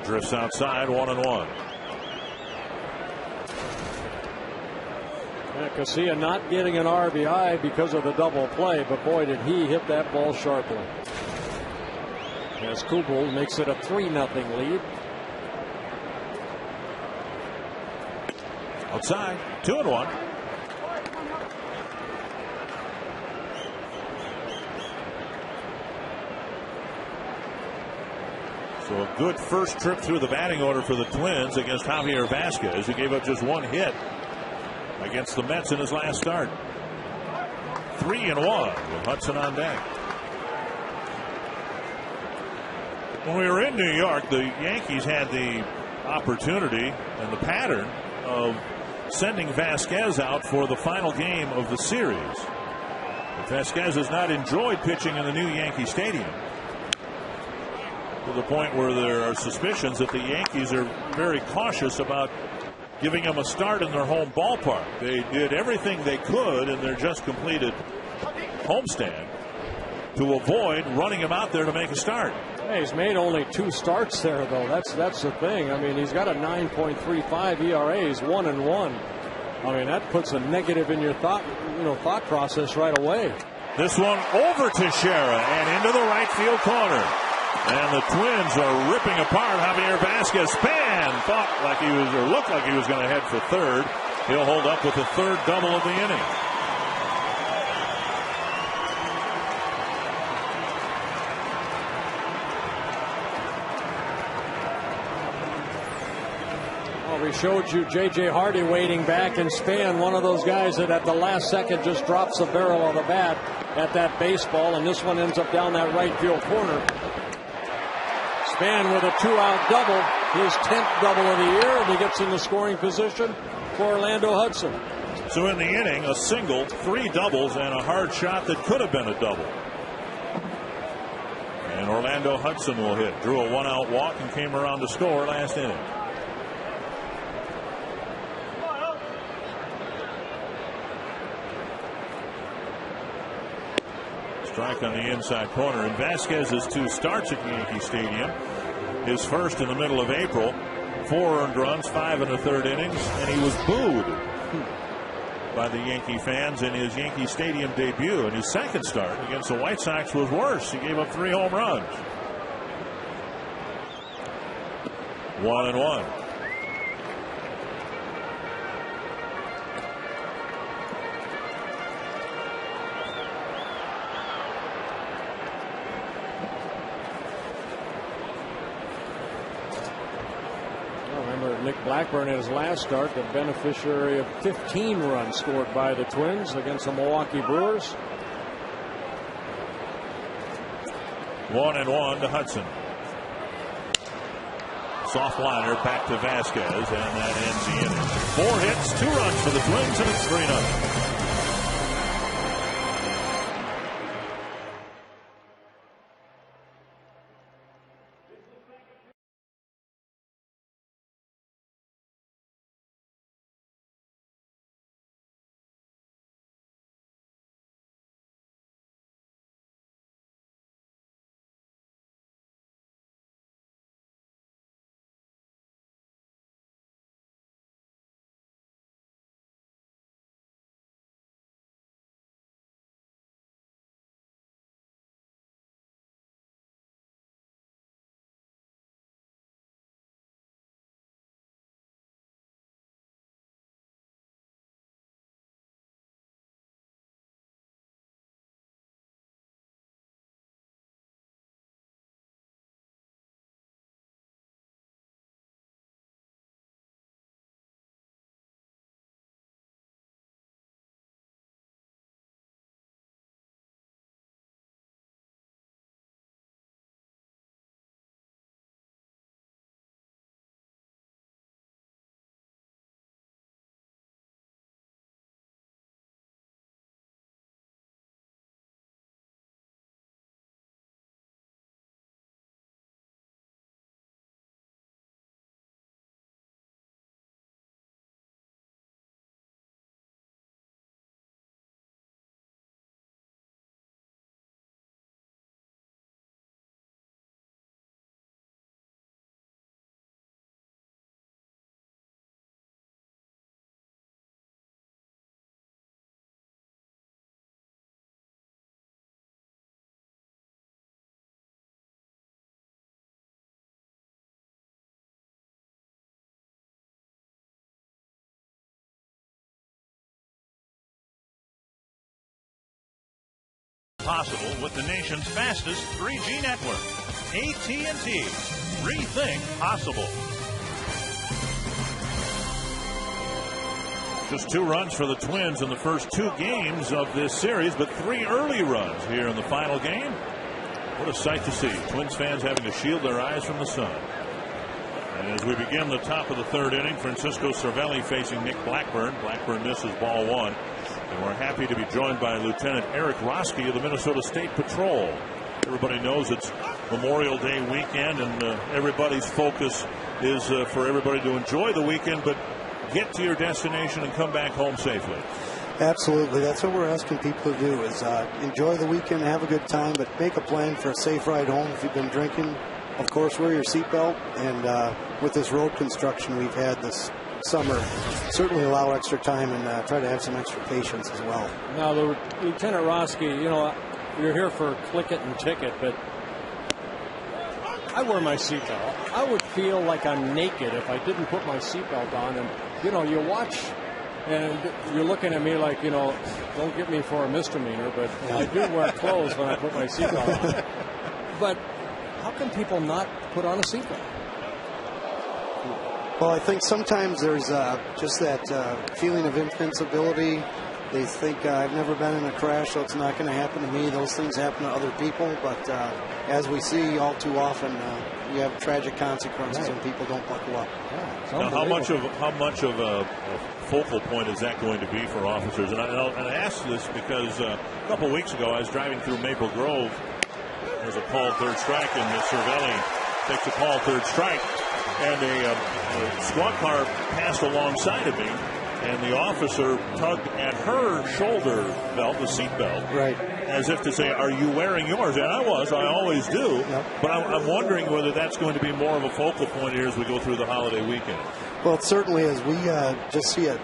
Drifts outside, 1-1. Casilla not getting an RBI because of the double play, but boy, did he hit that ball sharply. As Kubel makes it a 3-0 lead. Outside, 2-1. So a good first trip through the batting order for the Twins against Javier Vasquez, who gave up just 1 hit against the Mets in his last start. 3-1 with Hudson on deck. When we were in New York, the Yankees had the opportunity and the pattern of sending Vasquez out for the final game of the series. But Vasquez has not enjoyed pitching in the new Yankee Stadium, to the point where there are suspicions that the Yankees are very cautious about giving him a start in their home ballpark. They did everything they could in their just completed homestand to avoid running him out there to make a start. Hey, he's made only 2 starts there, though. That's the thing. I mean, he's got a 9.35 ERA. He's 1-1. I mean, that puts a negative in your thought process right away. This one over Teixeira and into the right field corner. And the Twins are ripping apart Javier Vasquez. Span looked like he was going to head for third. He'll hold up with the 3rd double of the inning. We showed you J.J. Hardy waiting back, and Spann, one of those guys that at the last second just drops the barrel of the bat at that baseball, and this one ends up down that right field corner. Spann with a 2-out double, his 10th double of the year, and he gets in the scoring position for Orlando Hudson. So in the inning, a single, 3 doubles, and a hard shot that could have been a double. And Orlando Hudson will hit. Drew a 1-out walk and came around to score last inning. Strike on the inside corner. And Vasquez's 2 starts at Yankee Stadium. His first in the middle of April. 4 earned runs, 5 in the 3rd innings, and he was booed by the Yankee fans in his Yankee Stadium debut. And his second start against the White Sox was worse. He gave up 3 home runs. 1-1. Nick Blackburn in his last start, the beneficiary of 15 runs scored by the Twins against the Milwaukee Brewers. 1-1 to Hudson. Soft liner back to Vasquez, and that ends the inning. 4 hits, 2 runs for the Twins, and it's 3-0. Possible with the nation's fastest 3G network. AT&T. Rethink possible. Just 2 runs for the Twins in the first 2 games of this series, but 3 early runs here in the final game. What a sight to see. Twins fans having to shield their eyes from the sun. And as we begin the top of the 3rd inning, Francisco Cervelli facing Nick Blackburn. Blackburn misses ball 1. And we're happy to be joined by Lieutenant Eric Roski of the Minnesota State Patrol. Everybody knows it's Memorial Day weekend, and everybody's focus is for everybody to enjoy the weekend, but get to your destination and come back home safely. Absolutely. That's what we're asking people to do, is enjoy the weekend, have a good time, but make a plan for a safe ride home. If you've been drinking, of course, wear your seatbelt. And with this road construction we've had this summer, certainly allow extra time and try to have some extra patience as well. Now, Lieutenant Roski, you know, you're here for click it and ticket, but I wear my seatbelt. I would feel like I'm naked if I didn't put my seatbelt on. And, you know, you watch and you're looking at me like, you know, don't get me for a misdemeanor, but I do wear clothes when I put my seatbelt on. But how can people not put on a seatbelt? Well, I think sometimes there's just that feeling of invincibility. They think I've never been in a crash, so it's not going to happen to me. Those things happen to other people, but as we see all too often, you have tragic consequences when people don't buckle up. Now, how much of a focal point is that going to be for officers? And I asked this because a couple of weeks ago I was driving through Maple Grove. There's a called third strike, and the Cervelli takes a called third strike, and a squad car passed alongside of me. And the officer tugged at her shoulder belt, the seat belt, right, as if to say, "Are you wearing yours?" And I was. I always do. Yep. But I'm wondering whether that's going to be more of a focal point here as we go through the holiday weekend. Well, it certainly is. We just see a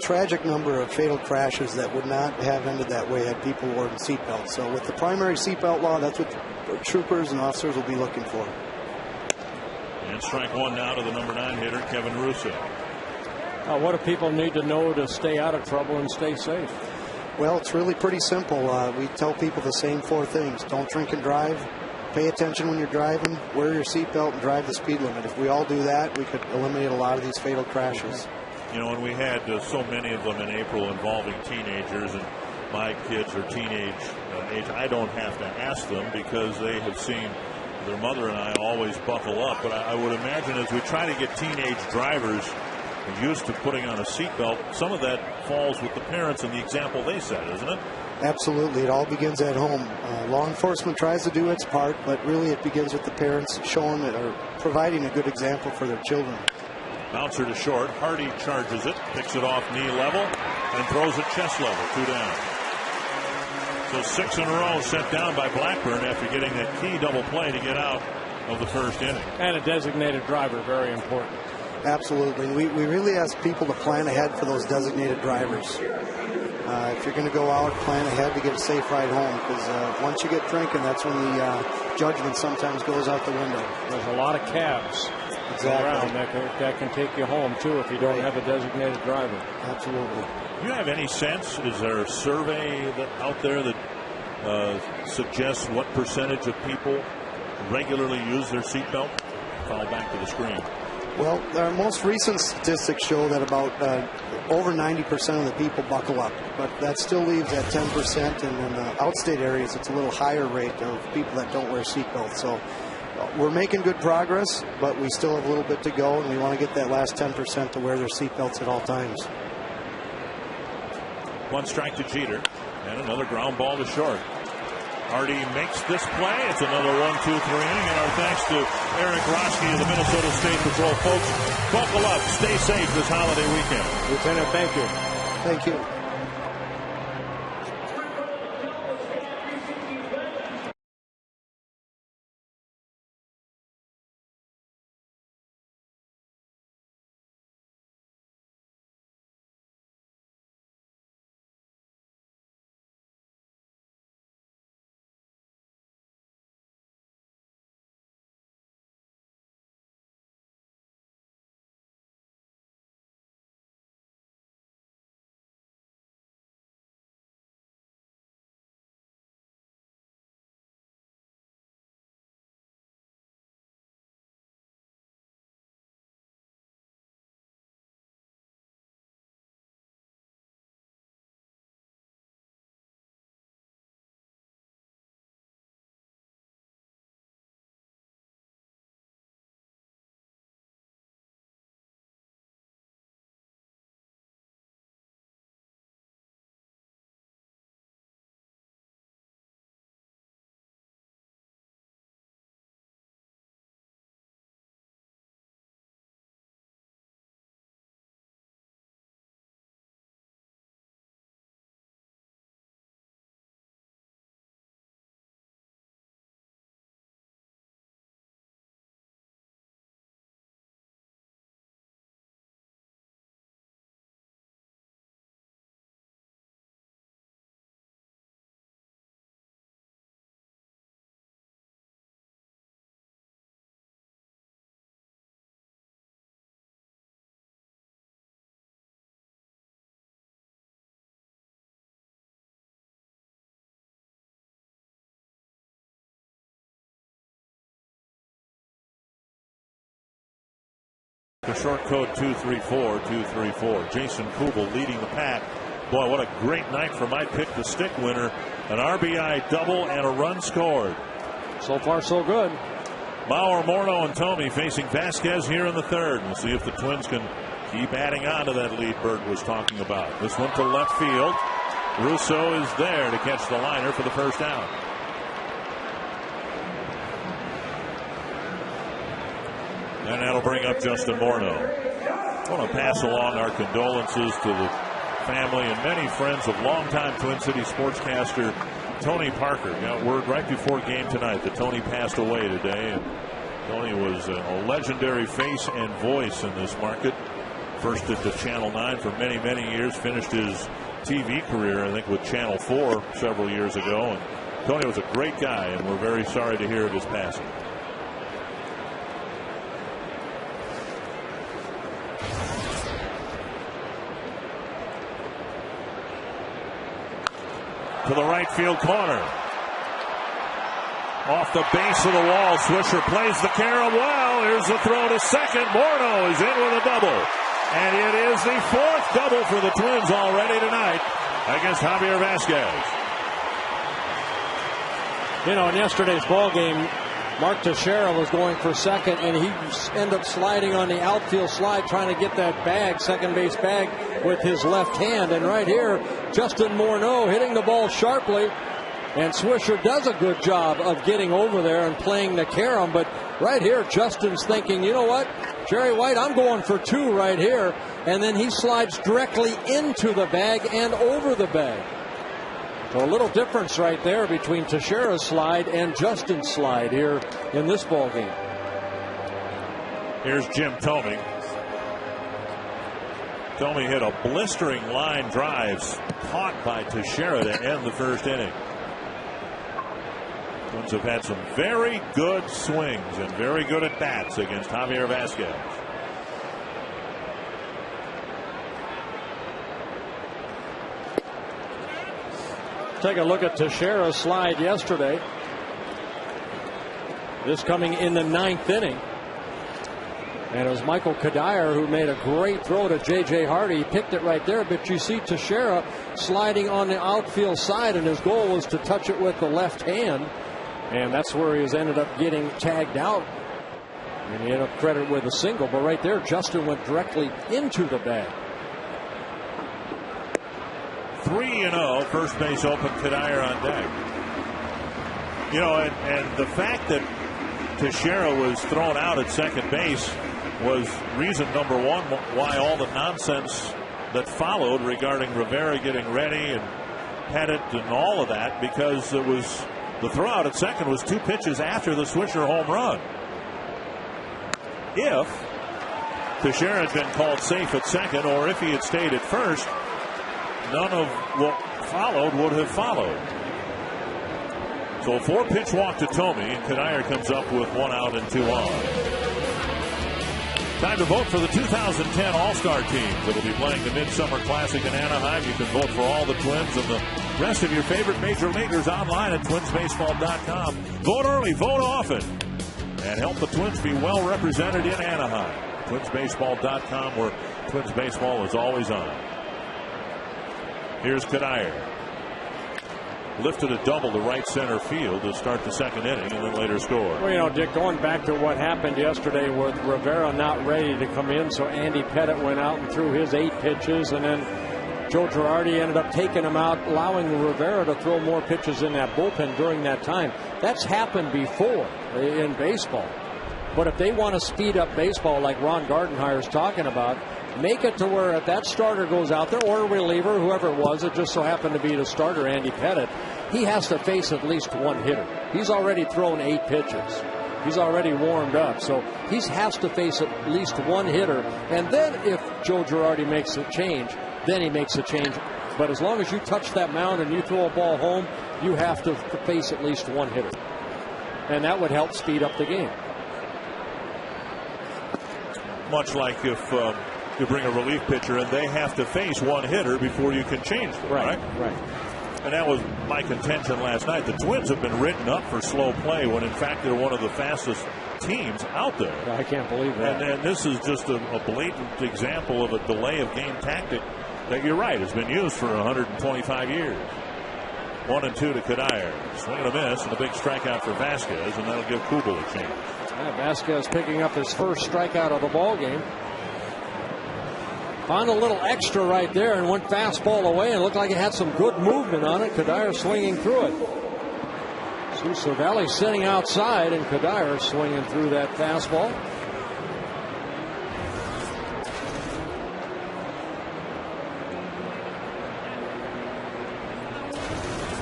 tragic number of fatal crashes that would not have ended that way had people worn seatbelts. So with the primary seatbelt law, that's what troopers and officers will be looking for. And strike one now to the number 9 hitter, Kevin Russo. What do people need to know to stay out of trouble and stay safe? Well, it's really pretty simple. We tell people the same 4 things. Don't drink and drive. Pay attention when you're driving. Wear your seatbelt and drive the speed limit. If we all do that, we could eliminate a lot of these fatal crashes. You know, and we had so many of them in April involving teenagers, and my kids are teenage age. I don't have to ask them because they have seen their mother and I always buckle up. But I would imagine as we try to get teenage drivers used to putting on a seatbelt, some of that falls with the parents and the example they set, isn't it? Absolutely. It all begins at home. Law enforcement tries to do its part, but really it begins with the parents showing it or providing a good example for their children. Bouncer to short. Hardy charges it, picks it off knee level, and throws it chest level. 2 down. So 6 in a row set down by Blackburn after getting that key double play to get out of the first inning. And a designated driver, very important. Absolutely. We really ask people to plan ahead for those designated drivers. If you're going to go out, plan ahead to get a safe ride home, because once you get drinking, that's when the judgment sometimes goes out the window. There's a lot of cabs around that can take you home, too, if you don't have a designated driver. Absolutely. Do you have any sense, is there a survey out there that suggests what percentage of people regularly use their seatbelt? Fall back to the screen. Well, our most recent statistics show that about over 90% of the people buckle up, but that still leaves that 10%, and in outstate areas it's a little higher rate of people that don't wear seatbelts. So we're making good progress, but we still have a little bit to go, and we want to get that last 10% to wear their seatbelts at all times. 1 strike to Jeter, and another ground ball to short. Hardy makes this play. It's another 1-2-3 inning, and our thanks to Eric Roski of the Minnesota State Patrol. Folks, buckle up, stay safe this holiday weekend. Lieutenant, thank you. Thank you. The short code 234-234. Jason Kubel leading the pack. Boy, what a great night for my pick the stick winner. An RBI double and a run scored. So far, so good. Bauer, Morneau, and Thome facing Vasquez here in the third. We'll see if the Twins can keep adding on to that lead Bird was talking about. This one to left field. Russo is there to catch the liner for the first out. And that'll bring up Justin Morneau. I want to pass along our condolences to the family and many friends of longtime Twin City sportscaster Tony Parker. Got word right before game tonight that Tony passed away today. And Tony was a legendary face and voice in this market. First at the Channel 9 for many, many years. Finished his TV career, I think, with Channel 4 several years ago. And Tony was a great guy, and we're very sorry to hear of his passing. To the right field corner. Off the base of the wall. Swisher plays the carom well. Here's the throw to second. Morneau is in with a double. And it is the fourth double for the Twins already tonight against Javier Vasquez. You know, in yesterday's ball game, Mark Teixeira was going for second, and he ended up sliding on the outfield slide, trying to get that bag, second base bag, with his left hand. And right here, Justin Morneau hitting the ball sharply, and Swisher does a good job of getting over there and playing the carom. But right here, Justin's thinking, you know what, Jerry White, I'm going for two right here. And then he slides directly into the bag and over the bag. So a little difference right there between Teixeira's slide and Justin's slide here in this ball game. Here's Jim Thome. Thome hit a blistering line drive caught by Teixeira to end the first inning. Twins have had some very good swings and very good at bats against Javier Vasquez. Take a look at Teixeira's slide yesterday. This coming in the ninth inning. And it was Michael Kadire who made a great throw to J.J. Hardy. He picked it right there, but you see Teixeira sliding on the outfield side, and his goal was to touch it with the left hand. And that's where he ended up getting tagged out. And he ended up credited with a single, but right there, Justin went directly into the bag. 3-0, first base open, Kadire on deck. You know, and the fact that Teixeira was thrown out at second base was reason number one why all the nonsense that followed regarding Rivera getting ready and Pettit and all of that, because it was the throw out at second was two pitches after the Swisher home run. If Teixeira had been called safe at second, or if he had stayed at first, none of what followed would have followed. So a 4-pitch walk to Thome, and Kadire comes up with 1 out and 2 on. Time to vote for the 2010 All-Star teams that will be playing the Midsummer Classic in Anaheim. You can vote for all the Twins and the rest of your favorite major leaguers online at twinsbaseball.com. Vote early, vote often, and help the Twins be well represented in Anaheim. Twinsbaseball.com, where Twins baseball is always on. Here's Kadire. Lifted a double to right center field to start the second inning and then later scored. Well, you know, Dick, going back to what happened yesterday with Rivera not ready to come in, so Andy Pettit went out and threw his 8 pitches, and then Joe Girardi ended up taking him out, allowing Rivera to throw more pitches in that bullpen during that time. That's happened before in baseball. But if they want to speed up baseball like Ron Gardenhire is talking about, make it to where if that starter goes out there, or a reliever, whoever it was, it just so happened to be the starter, Andy Pettit, he has to face at least one hitter. He's already thrown 8 pitches. He's already warmed up, so he has to face at least one hitter. And then if Joe Girardi makes a change, then he makes a change. But as long as you touch that mound and you throw a ball home, you have to face at least one hitter. And that would help speed up the game. Much like if you bring a relief pitcher and they have to face one hitter before you can change them, right? Right. And that was my contention last night. The Twins have been written up for slow play when in fact they're one of the fastest teams out there. I can't believe that. And this is just a blatant example of a delay of game tactic that, you're right, has been used for 125 years. 1-2 to Kadire. Swing and a miss, and a big strikeout for Vasquez, and that'll give Kubel a chance. Vasquez picking up his first strikeout of the ball game. Found a little extra right there and went fastball away, and looked like it had some good movement on it. Kadire swinging through it. Cervelli sitting outside, and Kadire swinging through that fastball.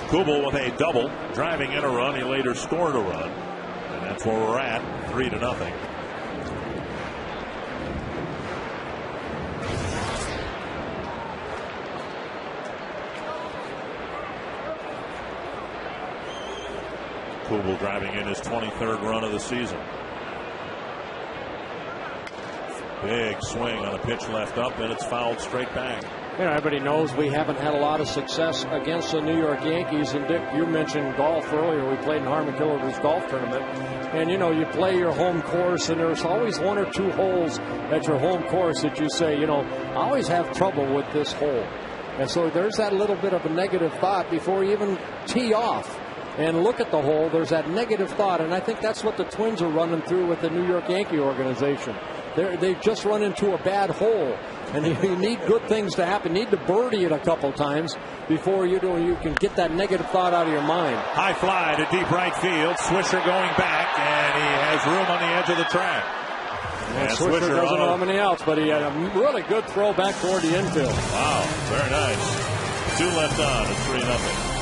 Kubel with a double, driving in a run. He later scored a run, and that's where we're at, 3-0. Kubel driving in his 23rd run of the season. Big swing on a pitch left up, and it's fouled straight back. You know, everybody knows we haven't had a lot of success against the New York Yankees. And Dick, you mentioned golf earlier. We played in Harmon Killer's golf tournament. And, you know, you play your home course, and there's always 1 or 2 holes at your home course that you say, you know, I always have trouble with this hole. And so there's that little bit of a negative thought before you even tee off and look at the hole. There's that negative thought. And I think that's what the Twins are running through with the New York Yankee organization. They've just run into a bad hole, and you need good things to happen. You need to birdie it a couple times before you can get that negative thought out of your mind. High fly to deep right field. Swisher going back, and he has room on the edge of the track. And Swisher doesn't know how many outs, but he had a really good throw back toward the infield. Wow, very nice. 2 left on. It's 3-0.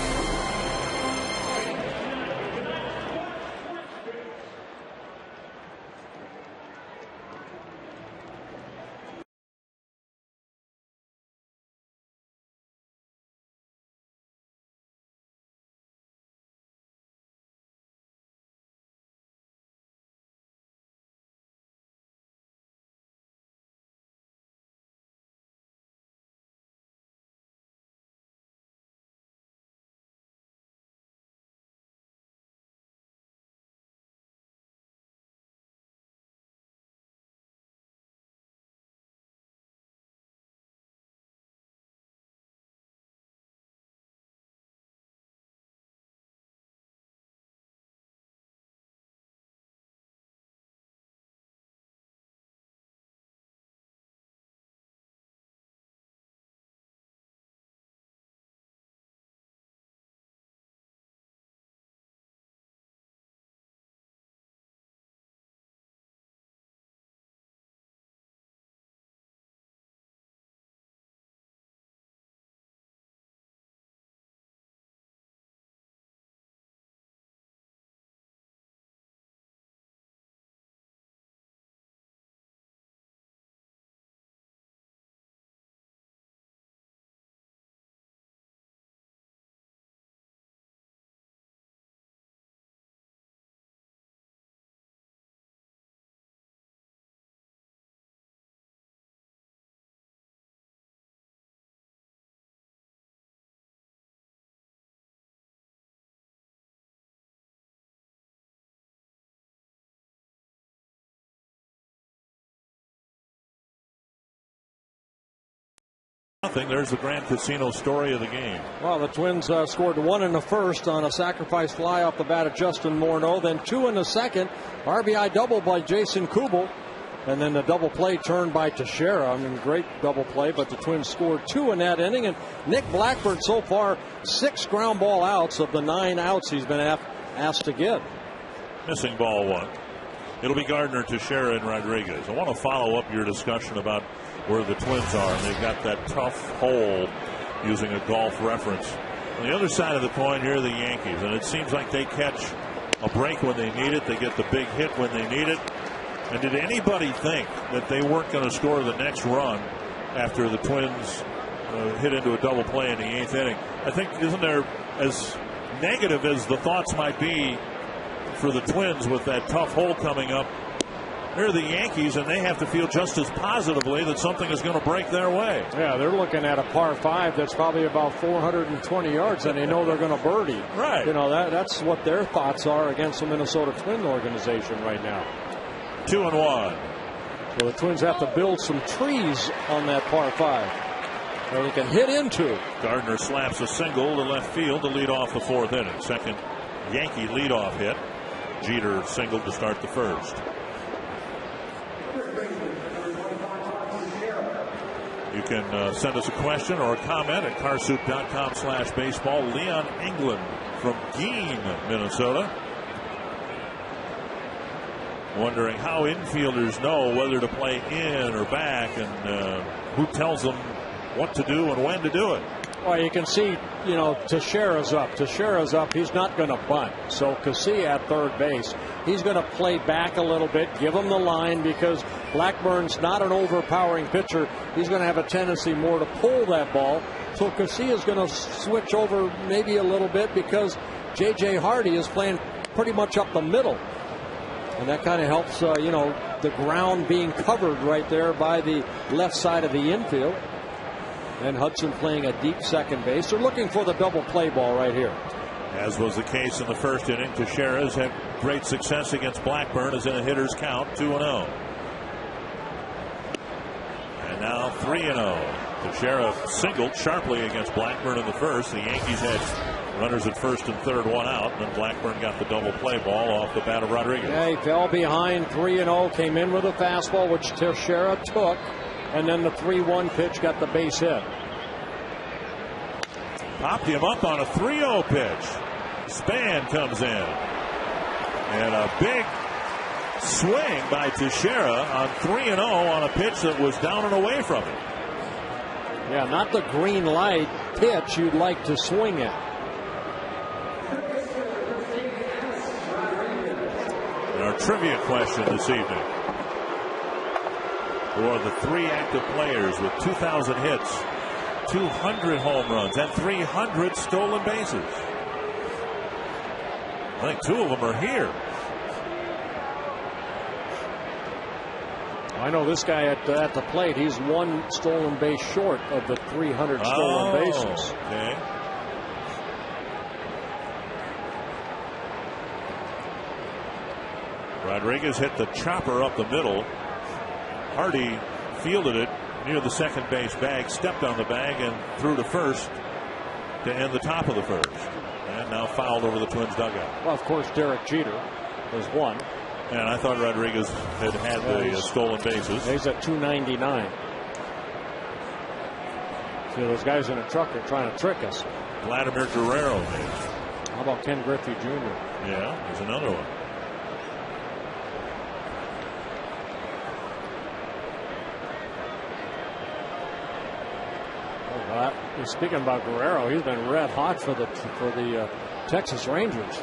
There's the Grand Casino story of the game. Well, the Twins scored 1 in the first on a sacrifice fly off the bat of Justin Morneau, then 2 in the second. RBI double by Jason Kubel, and then the double play turned by Teixeira. I mean, great double play, but the Twins scored 2 in that inning. And Nick Blackburn so far 6 ground ball outs of the 9 outs he's been asked to get. Missing ball 1. It'll be Gardner, Teixeira, and Rodriguez. I want to follow up your discussion about where the Twins are, and they've got that tough hole, using a golf reference. On the other side of the coin, here are the Yankees, and it seems like they catch a break when they need it. They get the big hit when they need it. And did anybody think that they weren't going to score the next run after the Twins hit into a double play in the 8th inning? I think, isn't there, as negative as the thoughts might be for the Twins with that tough hole coming up, They're the Yankees, and they have to feel just as positively that something is going to break their way. Yeah, they're looking at a par 5 that's probably about 420 yards, and they know they're going to birdie. Right. You know, that's what their thoughts are against the Minnesota Twin organization right now. 2-1. So the Twins have to build some trees on that par 5 that they can hit into. Gardner slaps a single to left field to lead off the 4th inning. Second Yankee leadoff hit. Jeter singled to start the first. You can send us a question or a comment at carsoup.com/baseball. Leon England from Keene, Minnesota, wondering how infielders know whether to play in or back, and who tells them what to do and when to do it. Well, you can see, you know, Teixeira's up. He's not going to bunt. So Casilla at third base. He's going to play back a little bit, give him the line, because Blackburn's not an overpowering pitcher. He's going to have a tendency more to pull that ball. So Casilla's going to switch over maybe a little bit because J.J. Hardy is playing pretty much up the middle. And that kind of helps, you know, the ground being covered right there by the left side of the infield. And Hudson playing a deep second base. They're looking for the double play ball right here. As was the case in the first inning, Teixeira has had great success against Blackburn as in a hitter's count, 2-0. And now 3-0. Teixeira singled sharply against Blackburn in the first. The Yankees had runners at first and third, one out, and then Blackburn got the double play ball off the bat of Rodriguez. Yeah, he fell behind 3-0, came in with a fastball, which Teixeira took. And then the 3-1 pitch got the base hit. Popped him up on a 3-0 pitch. Span comes in. And a big swing by Teixeira on 3-0 on a pitch that was down and away from him. Yeah, not the green light pitch you'd like to swing at. And our trivia question this evening: who are the 3 active players with 2,000 hits, 200 home runs, and 300 stolen bases? I think 2 of them are here. I know this guy at the plate. He's 1 stolen base short of the 300 stolen bases. Okay. Rodriguez hit the chopper up the middle. Hardy fielded it near the second base bag, stepped on the bag, and threw to first to end the top of the first. And now fouled over the Twins dugout. Well, of course, Derek Jeter was 1. And I thought Rodriguez had the stolen bases. He's at 299. See, those guys in a truck are trying to trick us. Vladimir Guerrero. How about Ken Griffey Jr.? Yeah, there's another one. Speaking about Guerrero, he's been red hot for the Texas Rangers.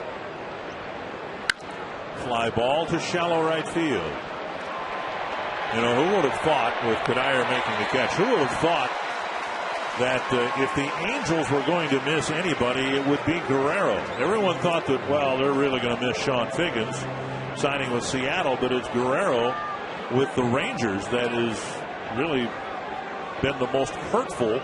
Fly ball to shallow right field. You know, who would have thought, with Cuddyer making the catch, who would have thought that if the Angels were going to miss anybody, it would be Guerrero? Everyone thought that, well, they're really going to miss Sean Figgins signing with Seattle, but it's Guerrero with the Rangers that has really been the most hurtful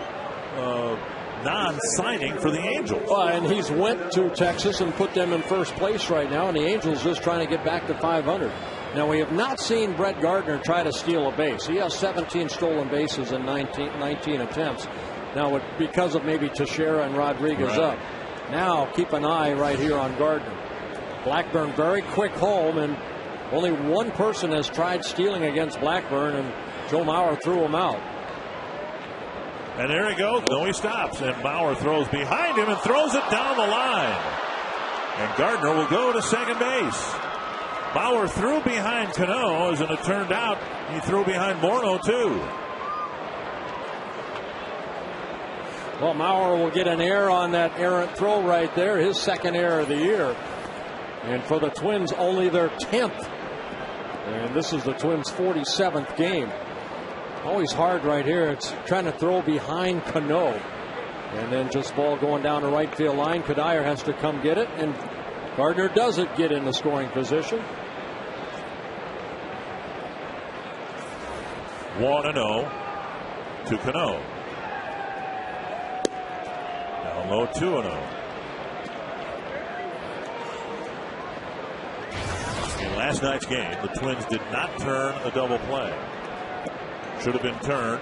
non-signing for the Angels. And he's went to Texas and put them in first place right now, and the Angels just trying to get back to 500. Now, we have not seen Brett Gardner try to steal a base. He has 17 stolen bases in 19 attempts. Now, because of maybe Teixeira and Rodriguez right up. Now, keep an eye right here on Gardner. Blackburn very quick home, and only one person has tried stealing against Blackburn, and Joe Mauer threw him out. And there he goes. No, he stops. And Mauer throws behind him and throws it down the line. And Gardner will go to second base. Mauer threw behind Cano, as it turned out, he threw behind Morneau, too. Well, Mauer will get an error on that errant throw right there, his second error of the year. And for the Twins, only their 10th. And this is the Twins' 47th game. Always hard right here. It's trying to throw behind Cano. And then just ball going down the right field line. Cuddyer has to come get it. And Gardner doesn't get in the scoring position. 1-0 to Cano. Down low, 2-0. In last night's game, the Twins did not turn a double play. Should have been turned.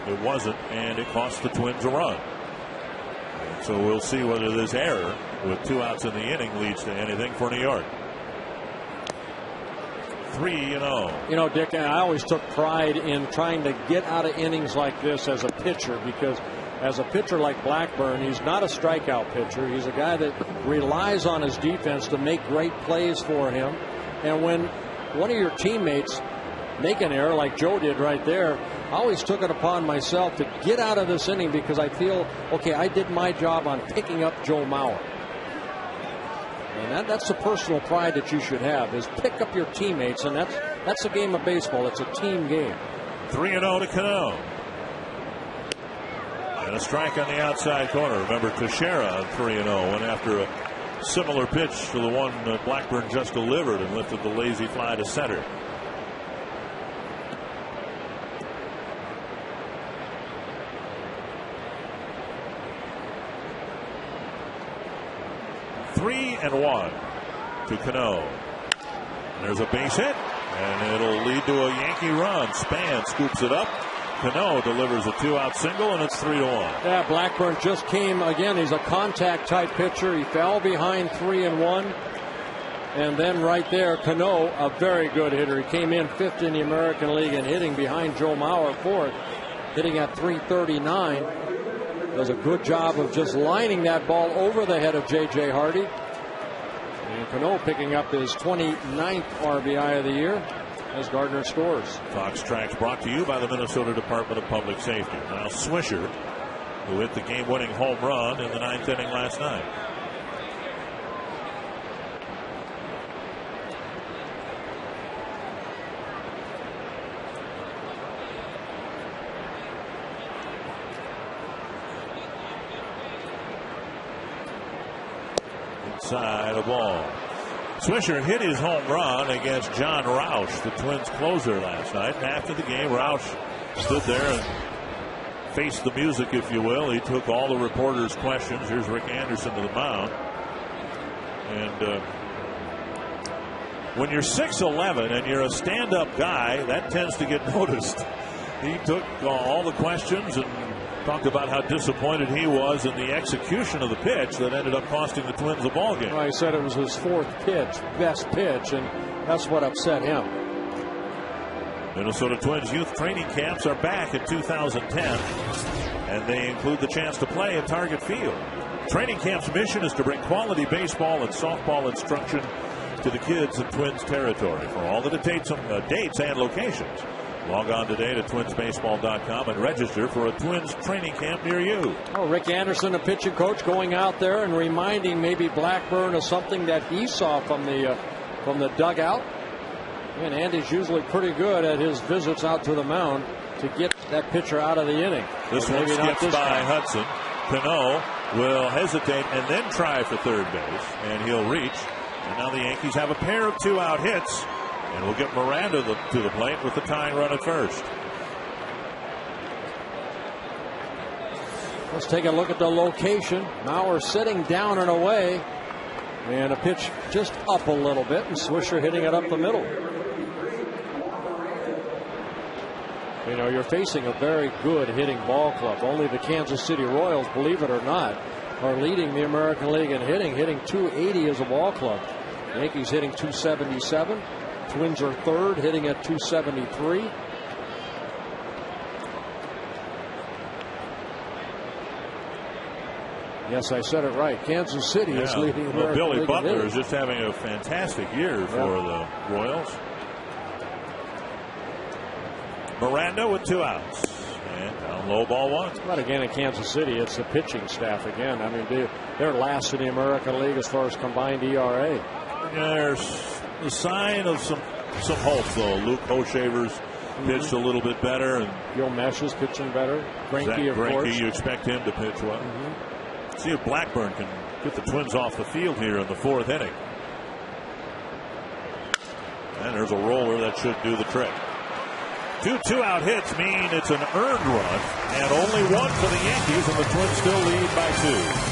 It wasn't, and it cost the Twins a run. And so we'll see whether this error with 2 outs in the inning leads to anything for New York. 3-0. You know, Dick, I always took pride in trying to get out of innings like this as a pitcher, because as a pitcher like Blackburn, he's not a strikeout pitcher. He's a guy that relies on his defense to make great plays for him. And when one of your teammates make an error like Joe did right there, I always took it upon myself to get out of this inning, because I feel, okay, I did my job on picking up Joe Mauer. And that's the personal pride that you should have, is pick up your teammates, and that's a game of baseball. It's a team game. 3-0 to Cano. And a strike on the outside corner. Remember, Teixeira on 3-0 went after a similar pitch to the one that Blackburn just delivered and lifted the lazy fly to center. And 1 to Cano. There's a base hit, and it'll lead to a Yankee run. Span scoops it up. Cano delivers a 2-out single, and it's 3-1. Yeah, Blackburn just came again. He's a contact type pitcher. He fell behind 3-1, and then right there, Cano, a very good hitter. He came in 5th in the American League and hitting behind Joe Mauer 4th, hitting at 339. Does a good job of just lining that ball over the head of J.J. Hardy. And Cano picking up his 29th RBI of the year as Gardner scores. Fox Tracks brought to you by the Minnesota Department of Public Safety. Now Swisher, who hit the game-winning home run in the 9th inning last night. Inside a ball. Swisher hit his home run against John Roush, the Twins closer, last night. And after the game, Roush stood there and faced the music, if you will. He took all the reporters' questions. Here's Rick Anderson to the mound. And when you're 6'11" and you're a stand-up guy, that tends to get noticed. He took all the questions and talked about how disappointed he was in the execution of the pitch that ended up costing the Twins the ball game. Well, he said it was his 4th pitch, best pitch, and that's what upset him. Minnesota Twins youth training camps are back in 2010, and they include the chance to play at Target Field. Training camp's mission is to bring quality baseball and softball instruction to the kids in Twins territory. For all the dates and locations, log on today to twinsbaseball.com and register for a Twins training camp near you. Oh, Rick Anderson, a pitching coach, going out there and reminding maybe Blackburn of something that he saw from the dugout. And Andy's usually pretty good at his visits out to the mound to get that pitcher out of the inning. This one skips by Hudson. Cano will hesitate and then try for third base, and he'll reach. And now the Yankees have a pair of 2-out hits. And we'll get Miranda to the plate with the tying run at first. Let's take a look at the location. Mauer sitting down and away. And a pitch just up a little bit. And Swisher hitting it up the middle. You know, you're facing a very good hitting ball club. Only the Kansas City Royals, believe it or not, are leading the American League in hitting 280 as a ball club. Yankees hitting 277. Twins are 3rd, hitting at 273. Yes, I said it right. Kansas City is leading. Well, Billy Butler is just having a fantastic year for the Royals. Miranda with 2 outs. And down low, ball 1. But again, in Kansas City, it's the pitching staff again. I mean, they're last in the American League as far as combined ERA. There's a sign of some hope, though. Luke Hochevar's pitched a little bit better, and Gil Mesh is pitching better. Greinke, of course. You expect him to pitch well. See if Blackburn can get the Twins off the field here in the 4th inning. And there's a roller that should do the trick. 2 2-out hits mean it's an earned run, and only one for the Yankees, and the Twins still lead by 2.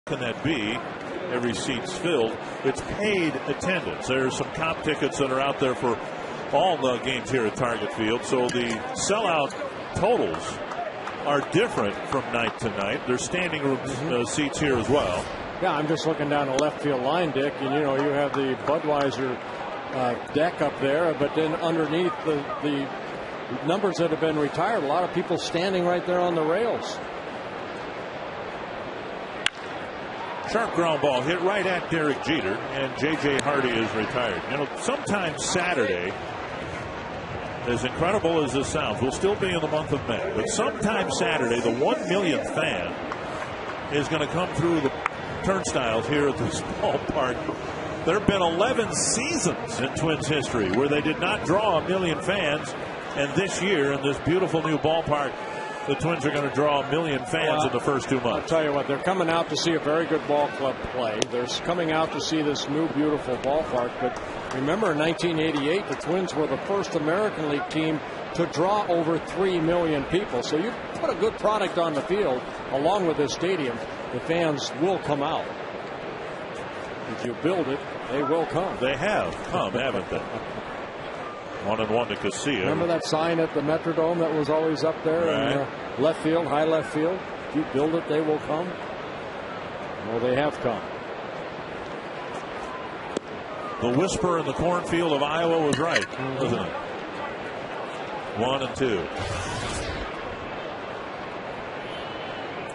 Can that be? Every seat's filled. It's paid attendance. There's some comp tickets that are out there for all the games here at Target Field. So the sellout totals are different from night to night. There's standing room seats here as well. Yeah, I'm just looking down the left field line, Dick, and you know you have the Budweiser deck up there, but then underneath the numbers that have been retired, a lot of people standing right there on the rails. Sharp ground ball hit right at Derek Jeter, and J.J. Hardy is retired. You know, sometimes Saturday, as incredible as this sounds, we'll still be in the month of May, but sometime Saturday, the 1 millionth fan is going to come through the turnstiles here at this ballpark. There have been 11 seasons in Twins history where they did not draw 1 million fans, and this year in this beautiful new ballpark, the Twins are going to draw 1 million fans in the first 2 months. I'll tell you what, they're coming out to see a very good ball club play. They're coming out to see this new beautiful ballpark. But remember, in 1988, the Twins were the first American League team to draw over 3 million people. So you put a good product on the field along with this stadium, the fans will come out. If you build it, they will come. They have come, haven't they? 1-1 to Casilla. Remember that sign at the Metrodome that was always up there in left field, high left field? If you build it, they will come. Well, they have come. The whisper in the cornfield of Iowa was right, wasn't it? 1-2.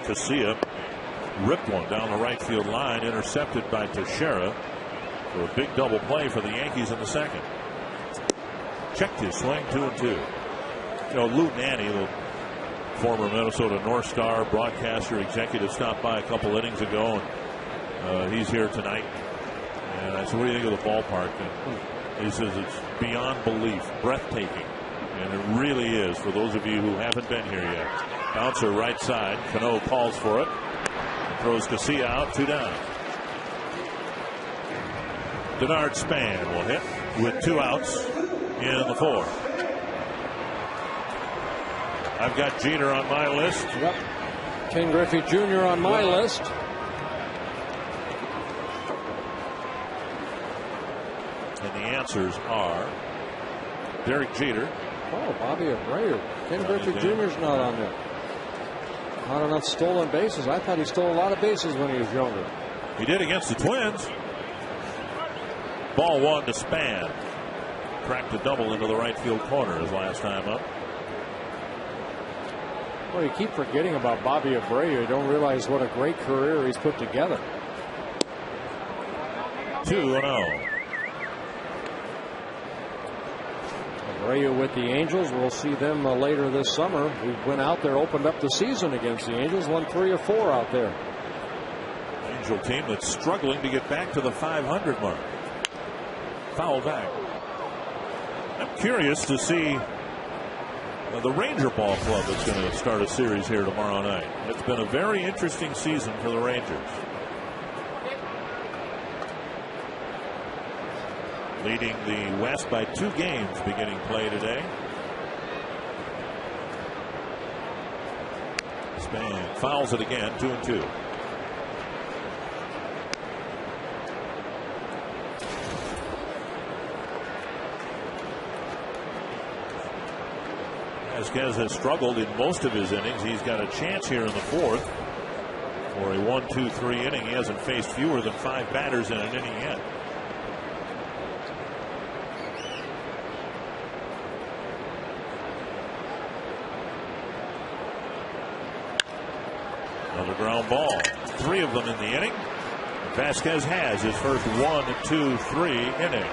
Casilla ripped one down the right field line, intercepted by Teixeira for a big double play for the Yankees in the second. Checked his swing, 2-2. You know, Lou Nanne, the former Minnesota North Star broadcaster executive, stopped by a couple innings ago, and he's here tonight. And I said, what do you think of the ballpark? And he says it's beyond belief, breathtaking. And it really is for those of you who haven't been here yet. Bouncer right side. Cano calls for it. Throws Casilla out, 2 down. Denard Span will hit with 2 outs in the 4th. I've got Jeter on my list. Yep. Ken Griffey Jr. on my list. And the answers are Derek Jeter. Oh, Bobby Abreu. Ken Griffey Jr.'s not on there. Not enough stolen bases. I thought he stole a lot of bases when he was younger. He did against the Twins. Ball 1 to Span. cracked a double into the right field corner his last time up. Well, you keep forgetting about Bobby Abreu. You don't realize what a great career he's put together. 2-0. Abreu with the Angels. We'll see them later this summer. We went out there, opened up the season against the Angels, won 3 or 4 out there. Angel team that's struggling to get back to the 500 mark. Foul back. I'm curious to see the Ranger ball club that's going to start a series here tomorrow night. It's been a very interesting season for the Rangers. Leading the West by 2 games beginning play today. Span fouls it again, 2-2. Vasquez has struggled in most of his innings. He's got a chance here in the 4th for a 1-2-3 inning. He hasn't faced fewer than 5 batters in an inning yet. Another ground ball. 3 of them in the inning. Vasquez has his first 1-2-3 inning.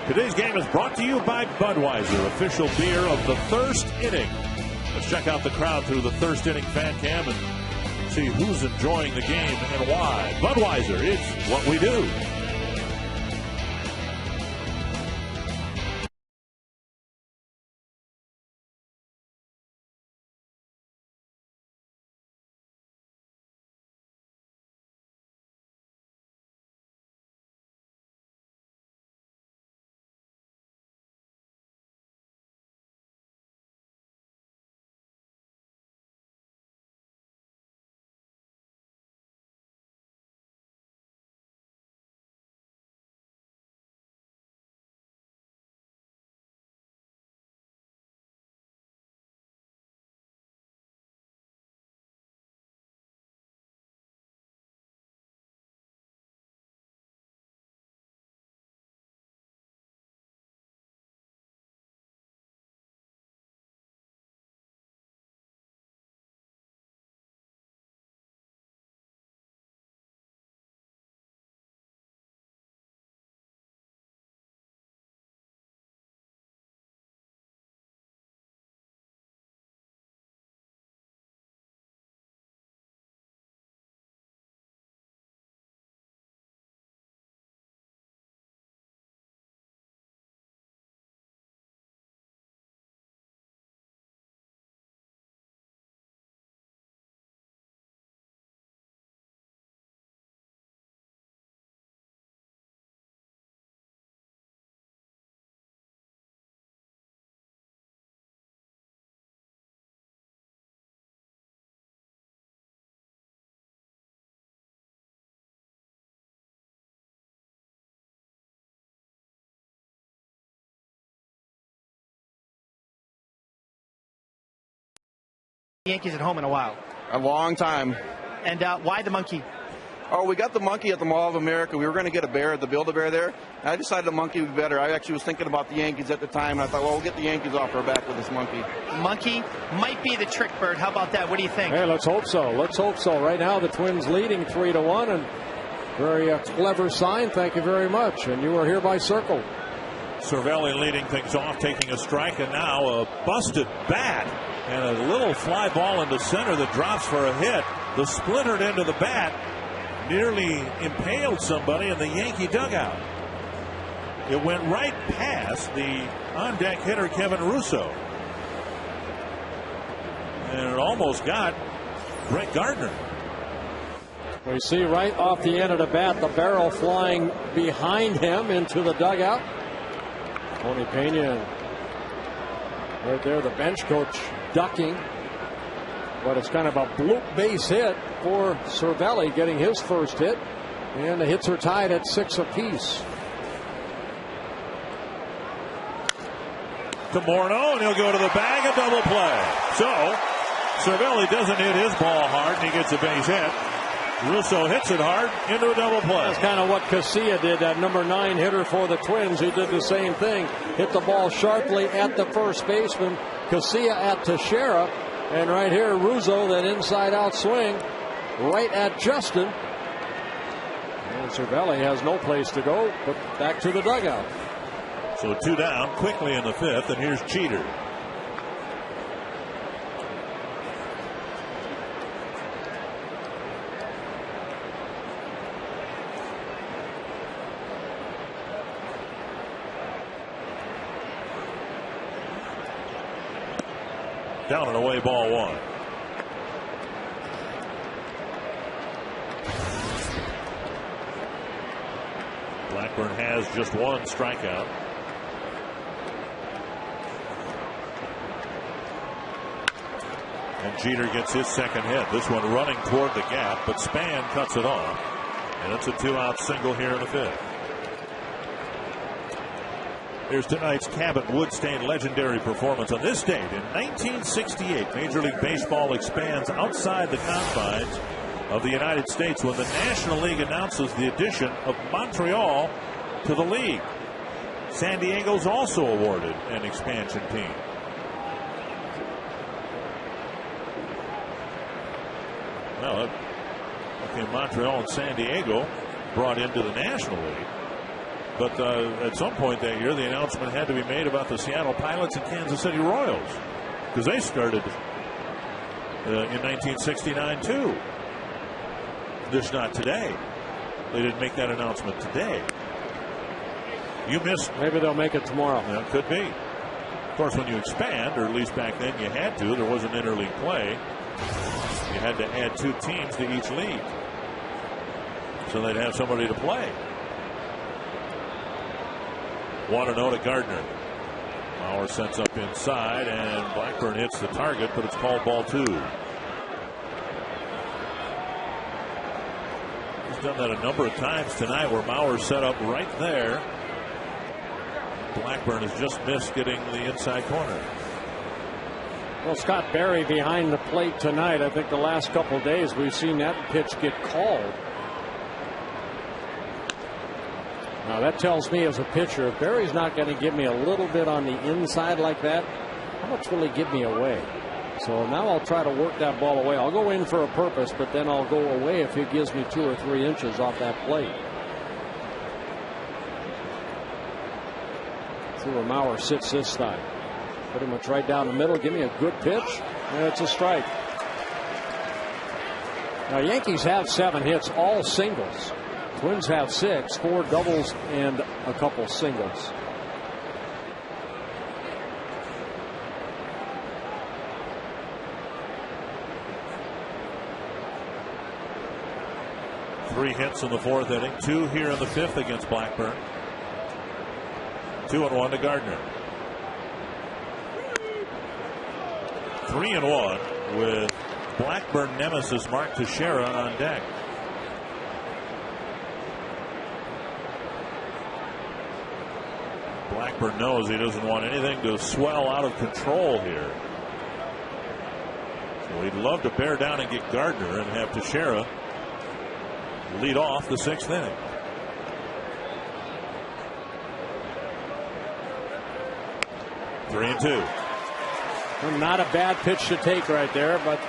Today's game is brought to you by Budweiser, official beer of the Thirst Inning. Let's check out the crowd through the Thirst Inning fan cam and see who's enjoying the game and why. Budweiser, it's what we do. Yankees at home in a while. A long time. And why the monkey? Oh, we got the monkey at the Mall of America. We were going to get a bear, the Build-A-Bear there. I decided the monkey would be better. I actually was thinking about the Yankees at the time, and I thought, well, we'll get the Yankees off our back with this monkey. Monkey might be the trick bird. How about that? What do you think? Hey, let's hope so. Let's hope so. Right now, the Twins leading 3-1, and very clever sign. Thank you very much. And you are hereby circled. Cervelli leading things off, taking a strike, and now a busted bat. And a little fly ball into center that drops for a hit. The splintered end of the bat nearly impaled somebody in the Yankee dugout. It went right past the on-deck hitter, Kevin Russo. And it almost got Brett Gardner. We see right off the end of the bat, the barrel flying behind him into the dugout. Tony Pena right there, the bench coach ducking. But it's kind of a bloop base hit for Cervelli, getting his first hit. And the hits are tied at 6 apiece. To Morneau, and he'll go to the bag, a double play. So Cervelli doesn't hit his ball hard, and he gets a base hit. Russo hits it hard into a double play. That's kind of what Casilla did, that number 9 hitter for the Twins. He did the same thing. Hit the ball sharply at the first baseman. Casilla at Teixeira. And right here, Russo, that inside-out swing right at Justin. And Cervelli has no place to go, but back to the dugout. So 2 down quickly in the 5th, and here's Jeter. Down and away, ball 1. Blackburn has just 1 strikeout. And Jeter gets his second hit. This one running toward the gap, but Span cuts it off. And it's a 2-out single here in the 5th. Here's tonight's Cabot Woodstein legendary performance. On this date in 1968, Major League Baseball expands outside the confines of the United States when the National League announces the addition of Montreal to the league. San Diego's also awarded an expansion team. Well, okay, Montreal and San Diego brought into the National League. But at some point that year, the announcement had to be made about the Seattle Pilots and Kansas City Royals, because they started in 1969 too. Just not today. They didn't make that announcement today. You missed. Maybe they'll make it tomorrow. Yeah, could be. Of course, when you expand, or at least back then you had to, there was an interleague play. You had to add 2 teams to each league, so they'd have somebody to play. 1-0 to Gardner. Mauer sends up inside, and Blackburn hits the target, but it's called ball 2. He's done that a number of times tonight where Mauer set up right there. Blackburn has just missed getting the inside corner. Well, Scott Berry behind the plate tonight. I think the last couple of days we've seen that pitch get called. Now that tells me as a pitcher, if Berry's not going to give me a little bit on the inside like that, how much will he give me away? So now I'll try to work that ball away. I'll go in for a purpose, but then I'll go away if he gives me 2 or 3 inches off that plate. See where Mauer sits this time. Pretty much right down the middle. Give me a good pitch, and it's a strike. Now, Yankees have 7 hits, all singles. Twins have 6, 4 doubles, and a couple singles. Three hits in the 4th inning, 2 here in the 5th against Blackburn. 2-1 to Gardner. 3-1 with Blackburn nemesis Mark Teixeira on deck. Blackburn knows he doesn't want anything to swell out of control here. So he'd love to bear down and get Gardner and have Teixeira lead off the 6th inning. Three and 2. Well, not a bad pitch to take right there, but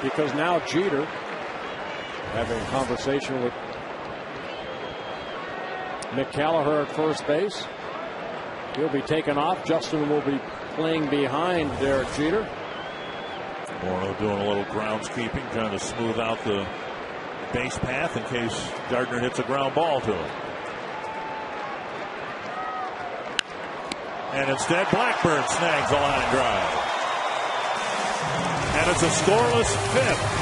because now Jeter having a conversation with Mick Callagher at first base. He'll be taken off. Justin will be playing behind Derek Jeter. Morrow doing a little groundskeeping, trying to smooth out the base path in case Gardner hits a ground ball to him. And instead, Blackburn snags a line drive. And it's a scoreless 5th.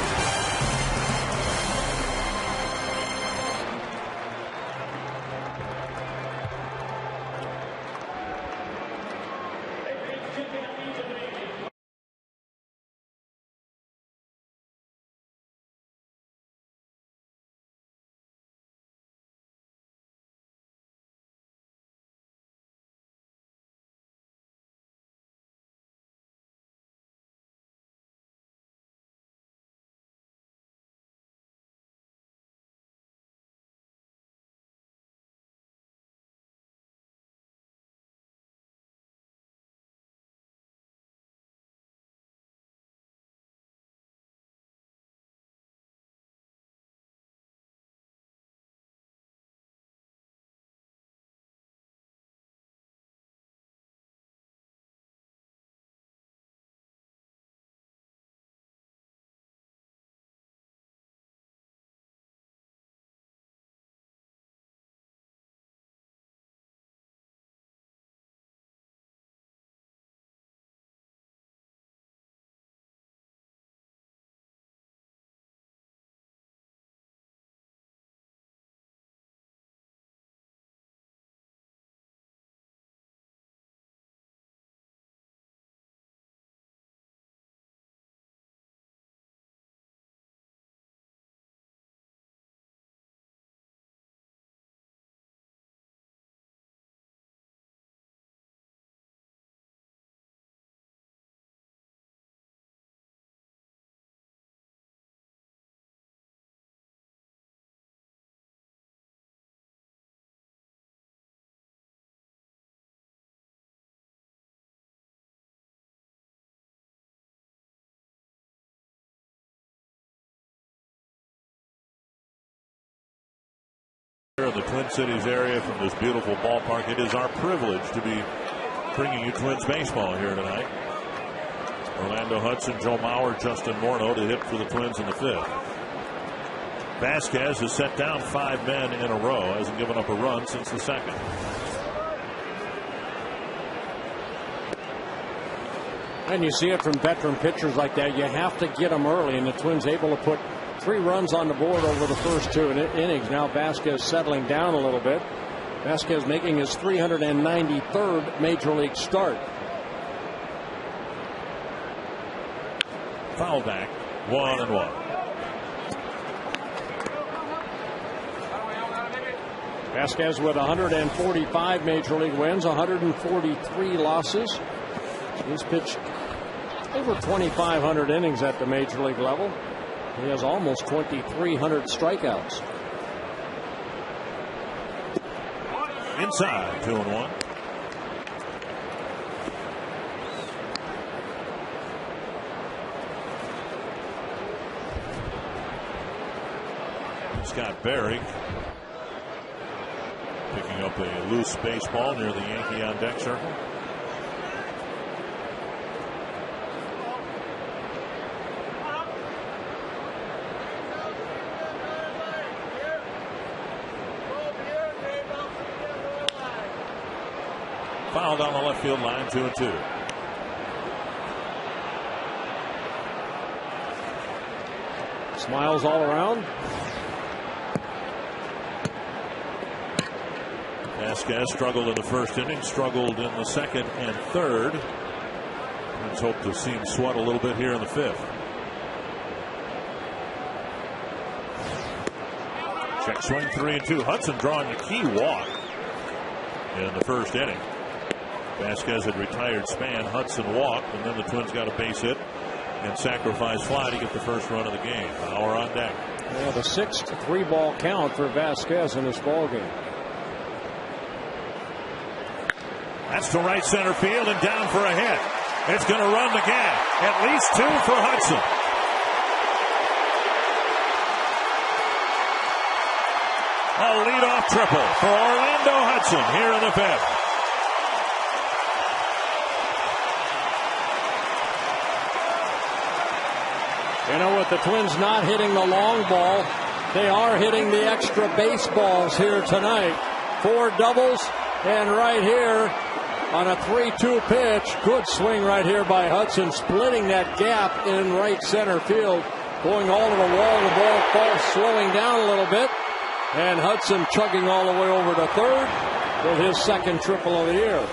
in the Twin Cities area from this beautiful ballpark. It is our privilege to be bringing you Twins baseball here tonight. Orlando Hudson, Joe Mauer, Justin Morneau to hit for the Twins in the 5th. Vasquez has set down 5 men in a row, hasn't given up a run since the 2nd. And you see it from veteran pitchers like that. You have to get them early, and the Twins able to put 3 runs on the board over the first 2 innings. Now Vasquez settling down a little bit. Vasquez making his 393rd Major League start. Foul back, 1-1. Vasquez with 145 Major League wins, 143 losses. He's pitched over 2,500 innings at the Major League level. He has almost 2,300 strikeouts. Inside, 2-1. Scott Berry picking up a loose baseball near the Yankee on deck circle. Fouled on the left field line, 2-2. Smiles all around. Vasquez struggled in the first inning, struggled in the 2nd and 3rd. Let's hope to see him sweat a little bit here in the 5th. Check swing, 3-2. Hudson drawing the key walk in the first inning. Vasquez had retired Span. Hudson walked, and then the Twins got a base hit and sacrifice fly to get the first run of the game. Bauer on deck. Yeah, the 6th 3-ball count for Vasquez in this ball game. That's to right center field and down for a hit. It's going to run the gap. At least 2 for Hudson. A leadoff triple for Orlando Hudson here in the 5th. You know, with the Twins not hitting the long ball, they are hitting the extra baseballs here tonight. 4 doubles, and right here on a 3-2 pitch, good swing right here by Hudson, splitting that gap in right center field, going all to the wall. The ball falls slowing down a little bit, and Hudson chugging all the way over to 3rd with his 2nd triple of the year.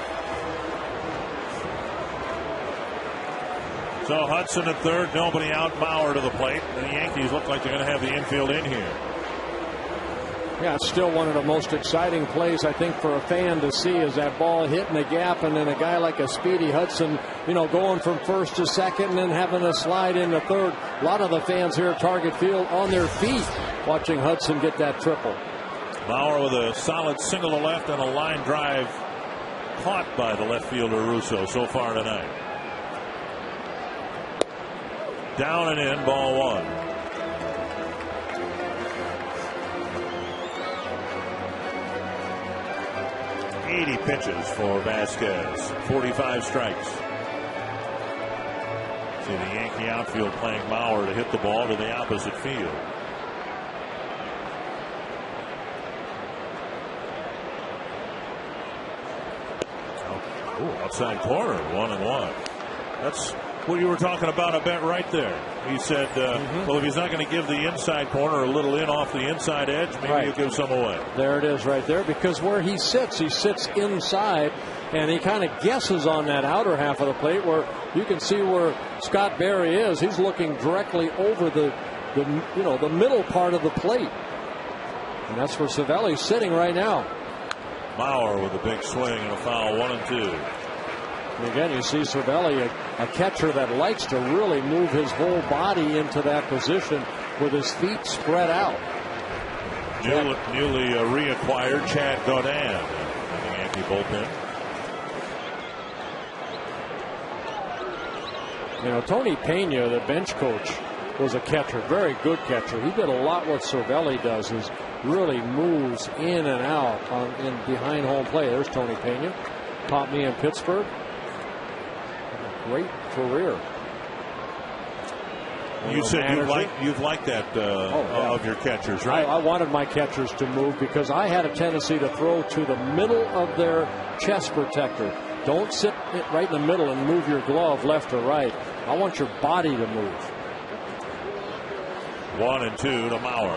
So Hudson at 3rd, nobody out. Mauer to the plate. And the Yankees look like they're going to have the infield in here. Yeah, it's still one of the most exciting plays, I think, for a fan to see, is that ball hitting the gap, and then a guy like a Speedy Hudson, you know, going from 1st to 2nd and then having a slide into 3rd. A lot of the fans here at Target Field on their feet watching Hudson get that triple. Mauer with a solid single to left and a line drive caught by the left fielder Russo so far tonight. Down and in, ball 1. .80 pitches for Vasquez, 45 strikes. See the Yankee outfield playing Mauer to hit the ball to the opposite field. Oh, outside corner, 1-1. That's what you were talking about, I bet, right there. He said, well, if he's not going to give the inside corner a little in off the inside edge, maybe he'll give some away. There it is right there, because where he sits inside, and he kind of guesses on that outer half of the plate, where you can see where Scott Berry is. He's looking directly over the middle part of the plate. And that's where Cervelli's sitting right now. Mauer with a big swing and a foul, 1-2. And again, you see Cervelli, a catcher that likes to really move his whole body into that position with his feet spread out. Newly reacquired Chad Gaudin in the Yankee bullpen. You know, Tony Pena, the bench coach, was a catcher, very good catcher. He did a lot what Cervelli does, is really moves in and out in behind home play. There's Tony Pena. Caught me in Pittsburgh. A great career. You said you've liked that of your catchers, right? I wanted my catchers to move because I had a tendency to throw to the middle of their chest protector. Don't sit right in the middle and move your glove left or right. I want your body to move. 1-2 to Mauer.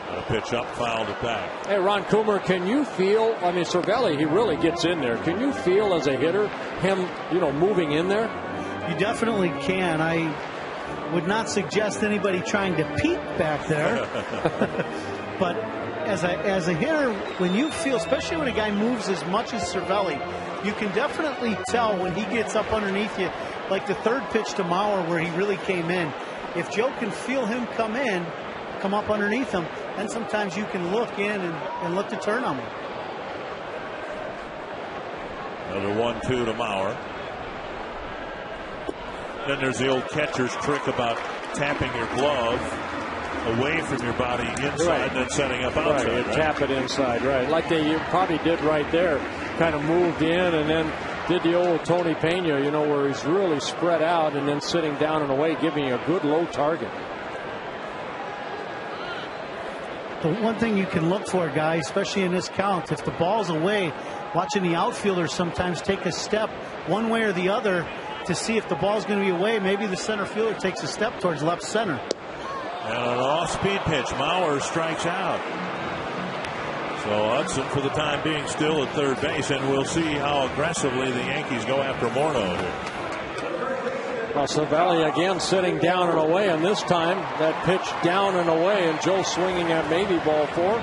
Got a pitch up, fouled it back. Hey, Ron Coomer, can you feel? I mean, Cervelli, he really gets in there. Can you feel as a hitter him, moving in there? You definitely can. I would not suggest anybody trying to peek back there. But as a hitter, when you feel, especially when a guy moves as much as Cervelli, you can definitely tell when he gets up underneath you, like the third pitch to Mauer where he really came in. If Joe can feel him come up underneath him, then sometimes you can look in and look to turn on him. Another 1-2 to Mauer. Then there's the old catcher's trick about tapping your glove away from your body inside and then setting up outside. Right, you tap it inside, right. Like you probably did right there. Kind of moved in and then did the old Tony Pena, where he's really spread out and then sitting down and away, giving you a good low target. The one thing you can look for, guys, especially in this count, if the ball's away, watching the outfielders sometimes take a step one way or the other to see if the ball's going to be away. Maybe the center fielder takes a step towards left center. And an off-speed pitch. Mauer strikes out. So Hudson, for the time being, still at third base, and we'll see how aggressively the Yankees go after Morneau here. Well, Cervelli again sitting down and away, and this time that pitch down and away, and Joe swinging at maybe ball 4.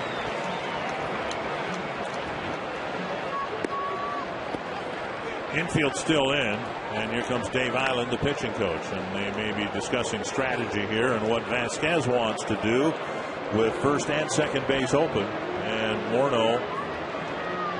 Infield still in, and here comes Dave Island, the pitching coach, and they may be discussing strategy here and what Vasquez wants to do with first and second base open, and Morneau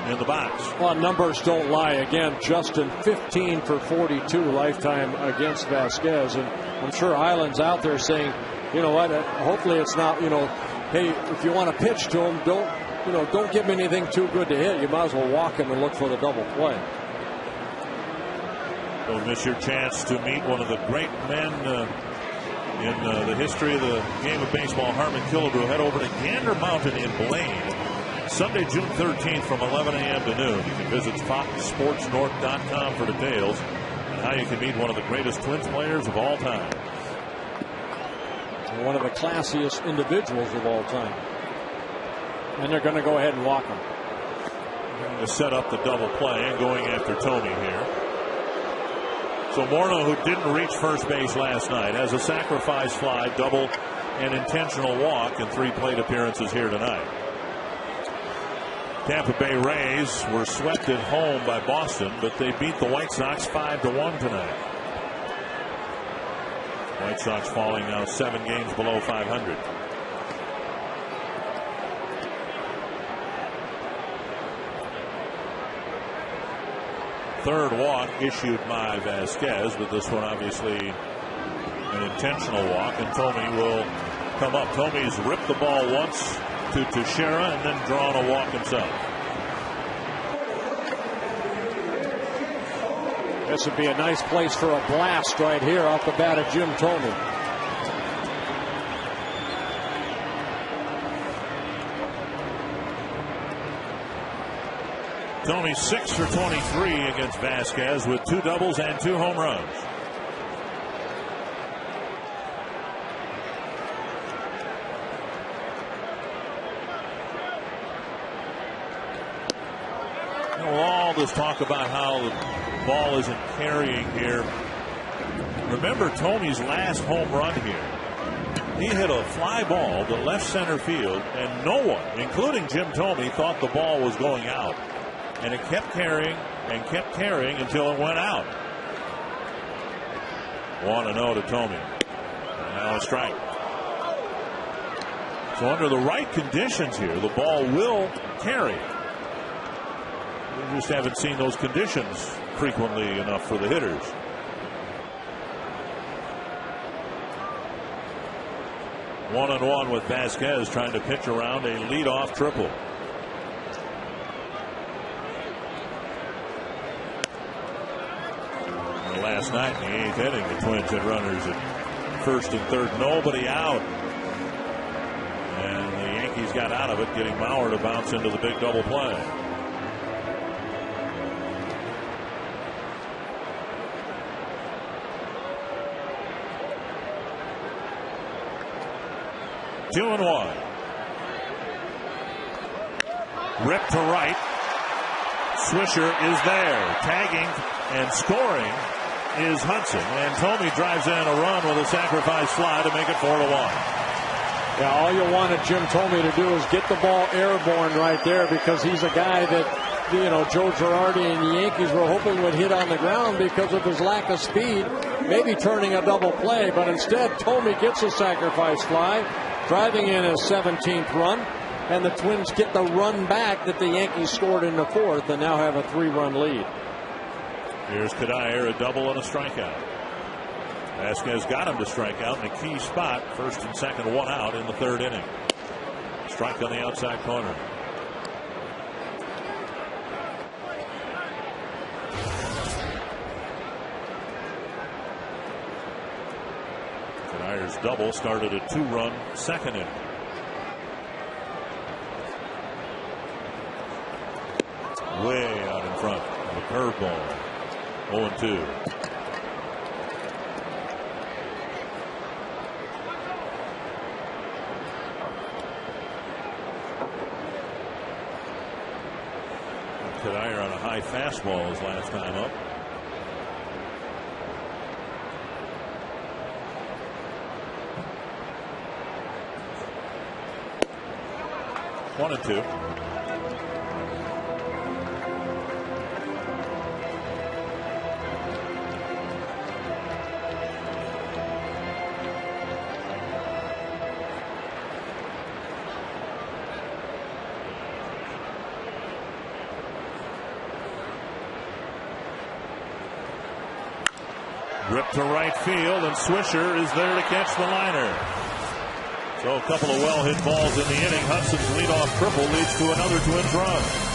in the box. Well, numbers don't lie. Again, Justin 15 for 42 lifetime against Vasquez, and I'm sure Island's out there saying, you know what, hopefully it's not, hey, if you want to pitch to him, don't give him anything too good to hit. You might as well walk him and look for the double play. Don't miss your chance to meet one of the great men in the history of the game of baseball, Harmon Killebrew. Head over to Gander Mountain in Blaine, Sunday, June 13th from 11 a.m. to noon. You can visit foxsportsnorth.com for details on how you can meet one of the greatest Twins players of all time. One of the classiest individuals of all time. And they're going to go ahead and walk him. To set up the double play and going after Tony here. So Morneau, who didn't reach first base last night, has a sacrifice fly, double, and intentional walk in 3 plate appearances here tonight. Tampa Bay Rays were swept at home by Boston, but they beat the White Sox 5-1 tonight. White Sox falling now 7 games below 500. Third walk issued by Vasquez, but this one obviously an intentional walk, and Tomey will come up. Tomey's ripped the ball once to Teixeira and then drawn a walk himself. This would be a nice place for a blast right here off the bat of Jim Tomey. Tomey 6 for 23 against Vasquez with 2 doubles and 2 home runs. All this talk about how the ball isn't carrying here. Remember Tomey's last home run here. He hit a fly ball to left center field, and no one, including Jim Tomey, thought the ball was going out. And it kept carrying and kept carrying until it went out. 1-0 to Tomey. And now a strike. So under the right conditions here, the ball will carry. We just haven't seen those conditions frequently enough for the hitters. 1-1 with Vasquez trying to pitch around a leadoff triple. Last night in the 8th inning, the Twins had runners at first and third, nobody out. And the Yankees got out of it, getting Mauer to bounce into the big double play. Two and one. Rip to right. Swisher is there. Tagging and scoring is Hudson, and Thome drives in a run with a sacrifice fly to make it 4-1. Yeah, all you wanted Jim Thome to do is get the ball airborne right there, because he's a guy that, you know, Joe Girardi and the Yankees were hoping would hit on the ground because of his lack of speed, maybe turning a double play, but instead Thome gets a sacrifice fly, driving in his 17th run, and the Twins get the run back that the Yankees scored in the 4th and now have a 3-run lead. Here's Kadair, a double and a strikeout. Vasquez got him to strike out in a key spot. First and second, one out in the 3rd inning. Strike on the outside corner. Kadair's double started a 2-run second inning. Way out in front of a curveball. 0-2. Kadair on a high fastball his last time up. One and two. Rip to right field, and Swisher is there to catch the liner. So a couple of well-hit balls in the inning. Hudson's leadoff triple leads to another Twins run.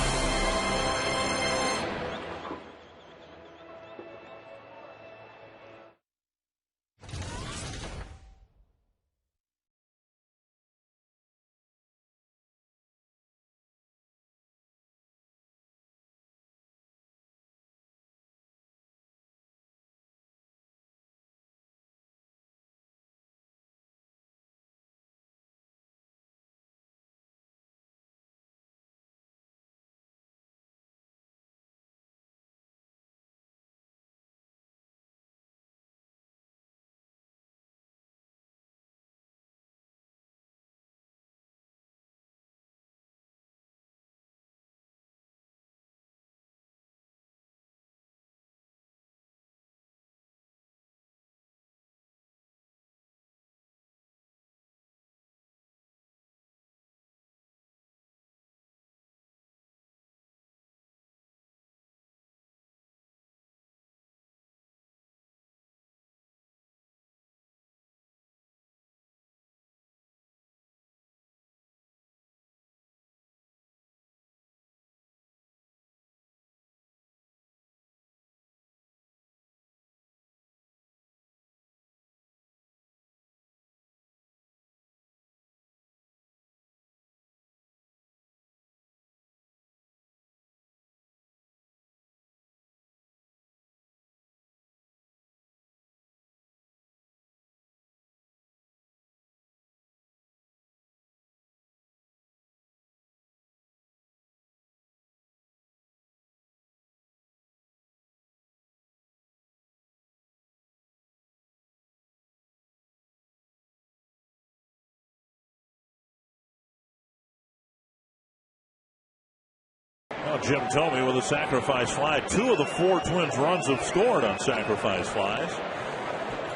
Well, Jim Thome with a sacrifice fly. 2 of the 4 Twins runs have scored on sacrifice flies.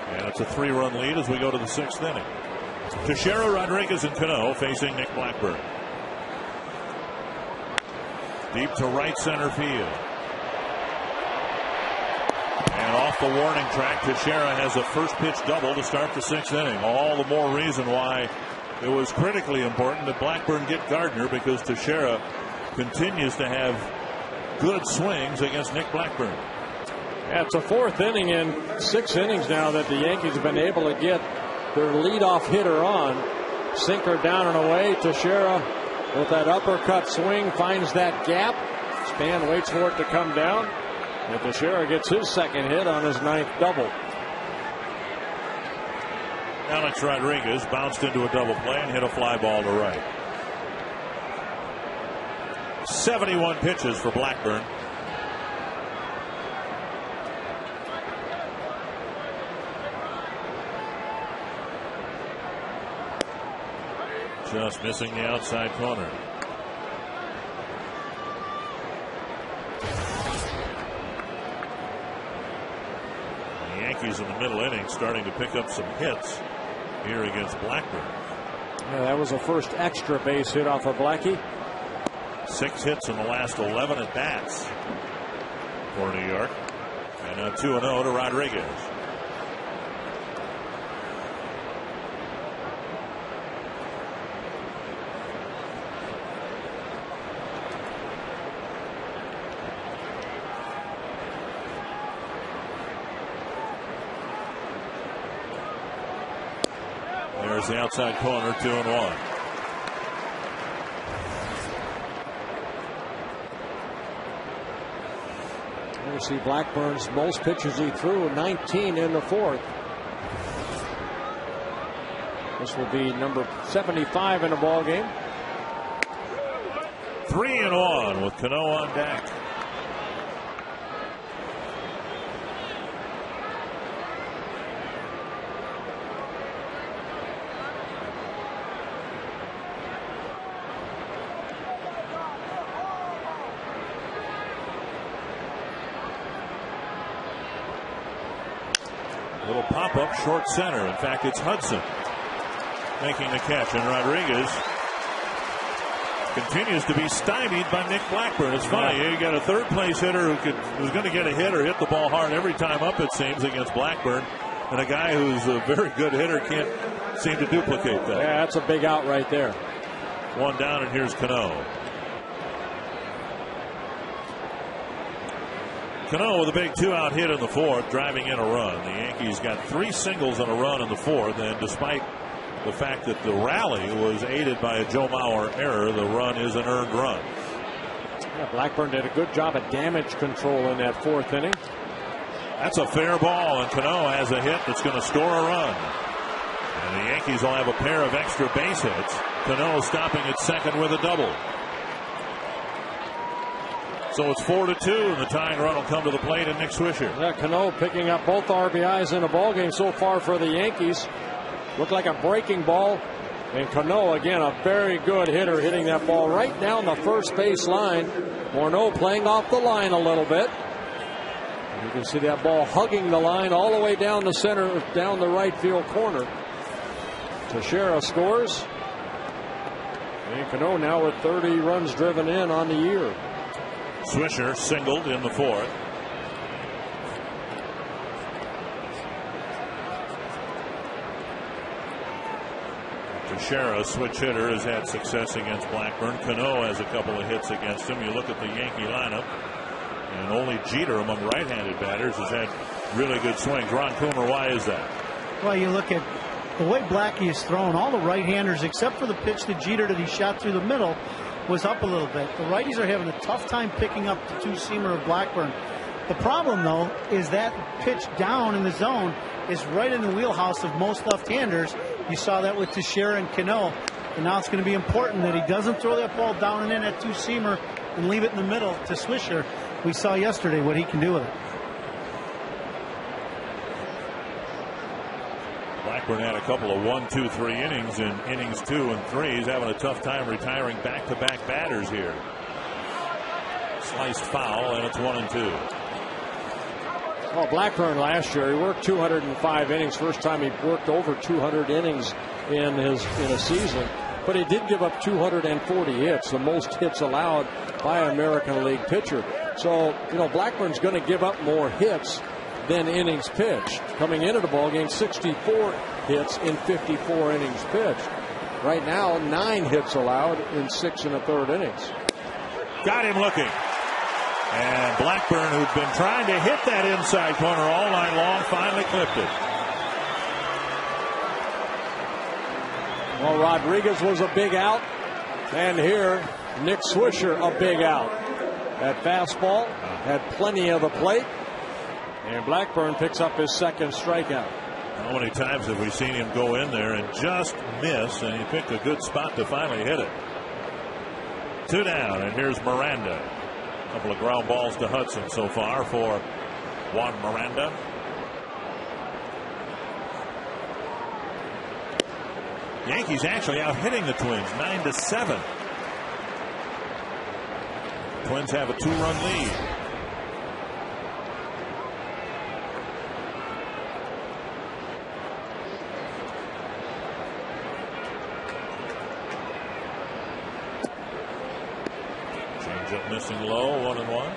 And it's a 3-run lead as we go to the 6th inning. Teixeira, Rodriguez, and Cano facing Nick Blackburn. Deep to right center field. And off the warning track, Teixeira has a first pitch double to start the 6th inning. All the more reason why it was critically important that Blackburn get Gardner because Teixeira continues to have good swings against Nick Blackburn. Yeah, it's a fourth inning in 6 innings now that the Yankees have been able to get their leadoff hitter on. Sinker down and away. Teixeira with that uppercut swing finds that gap. Span waits for it to come down. And Teixeira gets his second hit on his 9th double. Alex Rodriguez bounced into a double play and hit a fly ball to right. 71 pitches for Blackburn. Just missing the outside corner. The Yankees in the middle inning starting to pick up some hits here against Blackburn. Yeah, that was the first extra base hit off of Blackie. 6 hits in the last 11 at bats for New York. And a 2-0 to Rodriguez. There's the outside corner, 2-1. You see Blackburn's most pitches he threw, 19 in the 4th. This will be number 75 in the ball game. 3-1 with Cano on deck. Little pop-up short center. In fact, it's Hudson making the catch, and Rodriguez continues to be stymied by Nick Blackburn. It's funny, you got a third-place hitter who's going to get a hit or hit the ball hard every time up, it seems, against Blackburn, and a guy who's a very good hitter can't seem to duplicate that. Yeah, that's a big out right there. 1 down, and here's Cano. Cano with a big 2-out hit in the 4th, driving in a run. The Yankees got 3 singles and a run in the 4th, and despite the fact that the rally was aided by a Joe Mauer error, the run is an earned run. Yeah, Blackburn did a good job of damage control in that 4th inning. That's a fair ball, and Cano has a hit that's going to score a run. And the Yankees will have a pair of extra base hits. Cano stopping at second with a double. So it's 4-2, and the tying run will come to the plate, and Nick Swisher. Yeah, Cano picking up both RBIs in the ball game so far for the Yankees. Looked like a breaking ball, and Cano again a very good hitter, hitting that ball right down the first base line. Morneau playing off the line a little bit. You can see that ball hugging the line all the way down the center, down the right field corner. Teixeira scores, and Cano now with 30 runs driven in on the year. Swisher singled in the 4th. Teixeira, switch hitter, has had success against Blackburn. Cano has a couple of hits against him. You look at the Yankee lineup, and only Jeter among right-handed batters has had really good swings. Ron Coomer, why is that? Well, you look at the way Blackie is thrown, all the right-handers, except for the pitch to Jeter that he shot through the middle, was up a little bit. The righties are having a tough time picking up the 2-seamer of Blackburn. The problem, though, is that pitch down in the zone is right in the wheelhouse of most left-handers. You saw that with Teixeira and Cano. And now it's going to be important that he doesn't throw that ball down and in at 2-seamer and leave it in the middle to Swisher. We saw yesterday what he can do with it. Blackburn had a couple of 1, 2, 3 innings in innings 2 and 3. He's having a tough time retiring back-to-back batters here. Sliced foul, and it's 1-2. Well, Blackburn last year, he worked 205 innings. First time he worked over 200 innings in a season. But he did give up 240 hits, the most hits allowed by an American League pitcher. So, Blackburn's going to give up more hits than innings pitched. Coming into the ballgame, 64 hits in 54 innings pitched. Right now, 9 hits allowed in 6 1/3 innings. Got him looking. And Blackburn, who'd been trying to hit that inside corner all night long, finally clipped it. Well, Rodriguez was a big out. And here, Nick Swisher, a big out. That fastball had plenty of the plate. And Blackburn picks up his 2nd strikeout. How many times have we seen him go in there and just miss, and he picked a good spot to finally hit it. 2 down, and here's Miranda. A couple of ground balls to Hudson so far for Juan Miranda. Yankees actually out hitting the Twins 9-7. Twins have a 2-run lead. Changeup missing low, 1-1.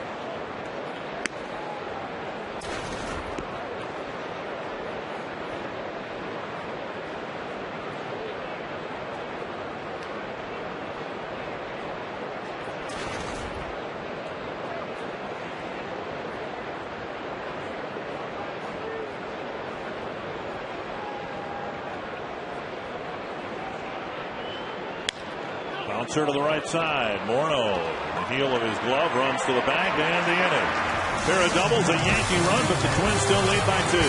Bouncer to the right side. Morneau, the heel of his glove, runs to the bag to end the inning. Pair of doubles, a Yankee run, but the Twins still lead by 2.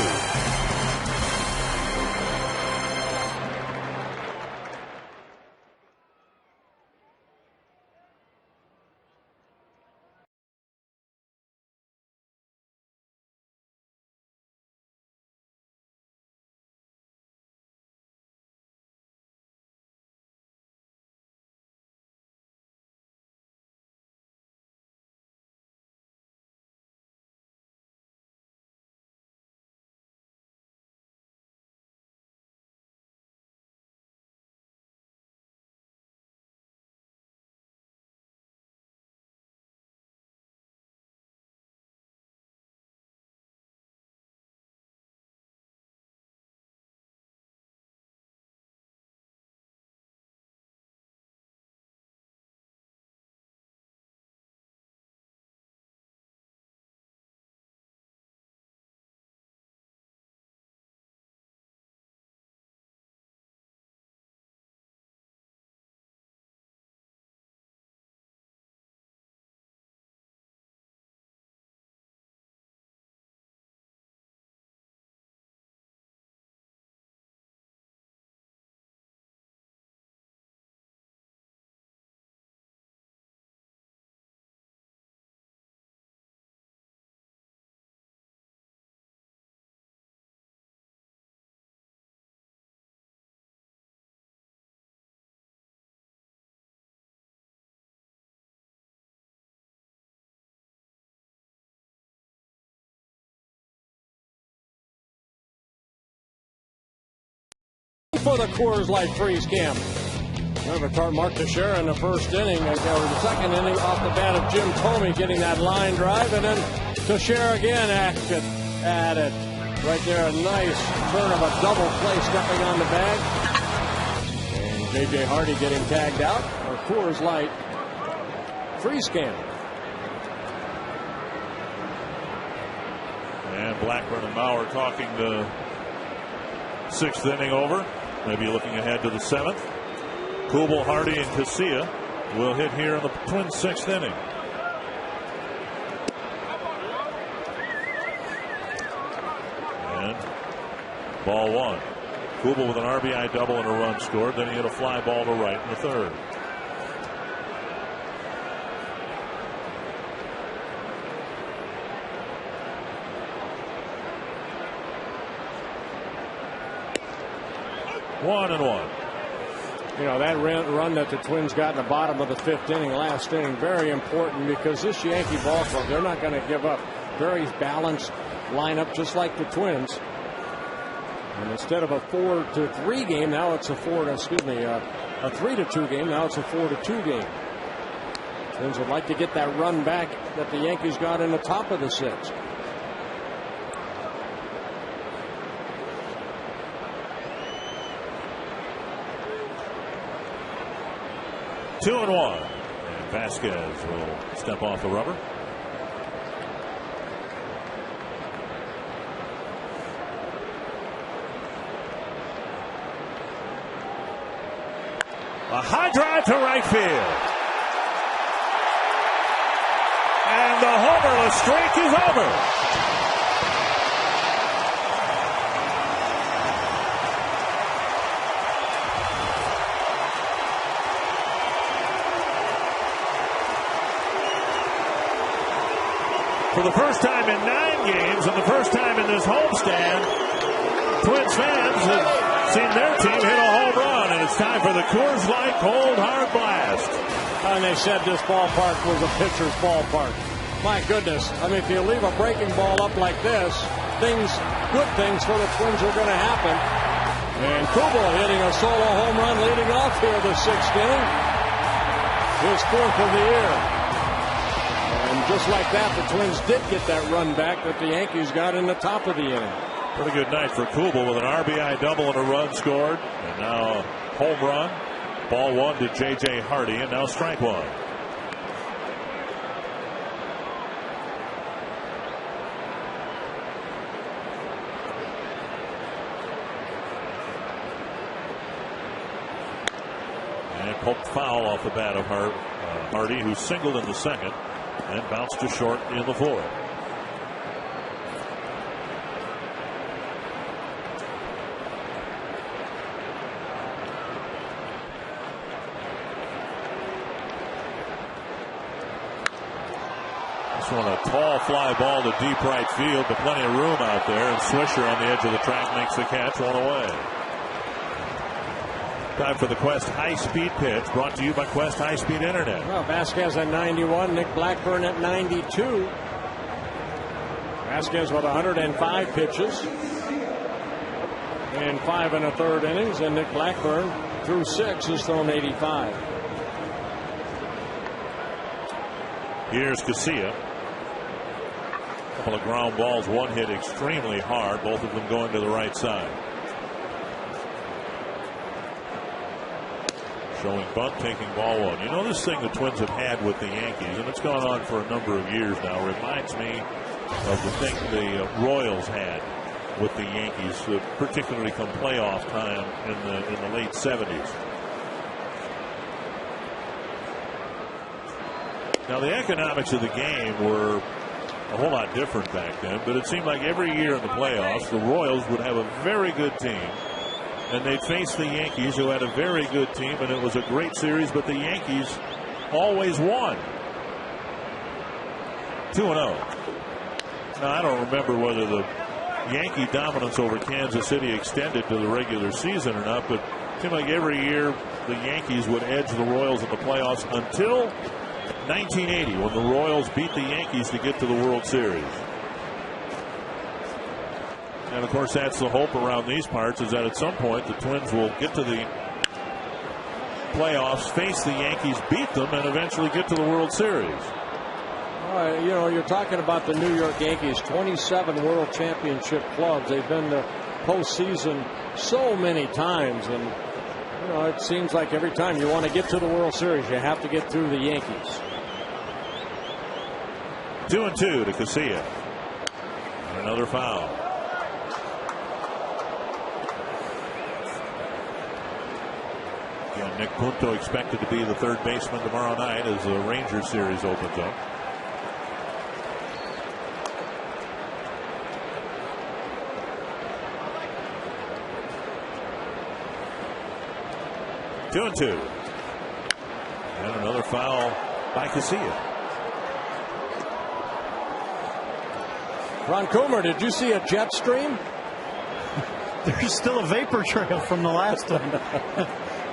For the Coors Light freeze camp. Remember, Mark Teixeira in the first inning, or the second inning, off the bat of Jim Thome getting that line drive, and then Teixeira again acted at it. Right there, a nice turn of a double play stepping on the bag. And J.J. Hardy getting tagged out. Or Coors Light freeze camp. And Blackburn and Bauer talking the 6th inning over. Maybe looking ahead to the 7th. Kubel, Hardy, and Casilla will hit here in the Twins' 6th inning. And ball 1. Kubel with an RBI double and a run scored. Then he hit a fly ball to right in the 3rd. One and one. You know, that run that the Twins got in the bottom of the 5th inning, last inning, very important, because this Yankee ball club, they're not going to give up. Very balanced lineup, just like the Twins. And instead of a 4-3 game, now it's a 3-2 game. Now it's a 4-2 game. Twins would like to get that run back that the Yankees got in the top of the 6th. 2-1. And Vasquez will step off the rubber. A high drive to right field. And the homerless streak is over. For the first time in 9 games and the first time in this homestand, Twins fans have seen their team hit a home run, and it's time for the Coors Light Cold Hard Blast. And they said this ballpark was a pitcher's ballpark. My goodness. I mean, if you leave a breaking ball up like this, good things for the Twins are going to happen. And Kubel hitting a solo home run leading off here the 6th inning. His 4th of the year. And just like that, the Twins did get that run back that the Yankees got in the top of the inning. Pretty good night for Kubel with an RBI double and a run scored. And now a home run. Ball 1 to J.J. Hardy, and now strike 1. And poked foul off the bat of Hardy, who singled in the 2nd and bounced to short in the 4th. A tall fly ball to deep right field, but plenty of room out there, and Swisher on the edge of the track makes the catch, 1 away. Time for the Quest high-speed pitch, brought to you by Quest high-speed internet. Well, Vasquez at 91, Nick Blackburn at 92. Vasquez with 105 pitches in 5 1/3 innings, and Nick Blackburn through 6 has thrown 85. Here's Casilla. Couple of ground balls, one hit extremely hard, both of them going to the right side. Showing bunt, taking ball 1. You know, this thing the Twins have had with the Yankees, and it's gone on for a number of years now, reminds me of the thing the Royals had with the Yankees, particularly come playoff time in the late 70s. Now, the economics of the game were a whole lot different back then, but it seemed like every year in the playoffs, the Royals would have a very good team, and they'd face the Yankees, who had a very good team, and it was a great series, but the Yankees always won. 2-0. Now, I don't remember whether the Yankee dominance over Kansas City extended to the regular season or not, but it seemed like every year the Yankees would edge the Royals in the playoffs until 1980, when the Royals beat the Yankees to get to the World Series. And of course, that's the hope around these parts, is that at some point the Twins will get to the playoffs, face the Yankees, beat them, and eventually get to the World Series. You know, you're talking about the New York Yankees, 27 World Championship clubs. They've been to postseason so many times, and you know, it seems like every time you want to get to the World Series, you have to get through the Yankees. 2-2 to Casilla. And another foul. Again, Nick Punto expected to be the third baseman tomorrow night as the Rangers series opens up. 2-2. And another foul by Casilla. Ron Coomer, did you see a jet stream? There's still a vapor trail from the last one.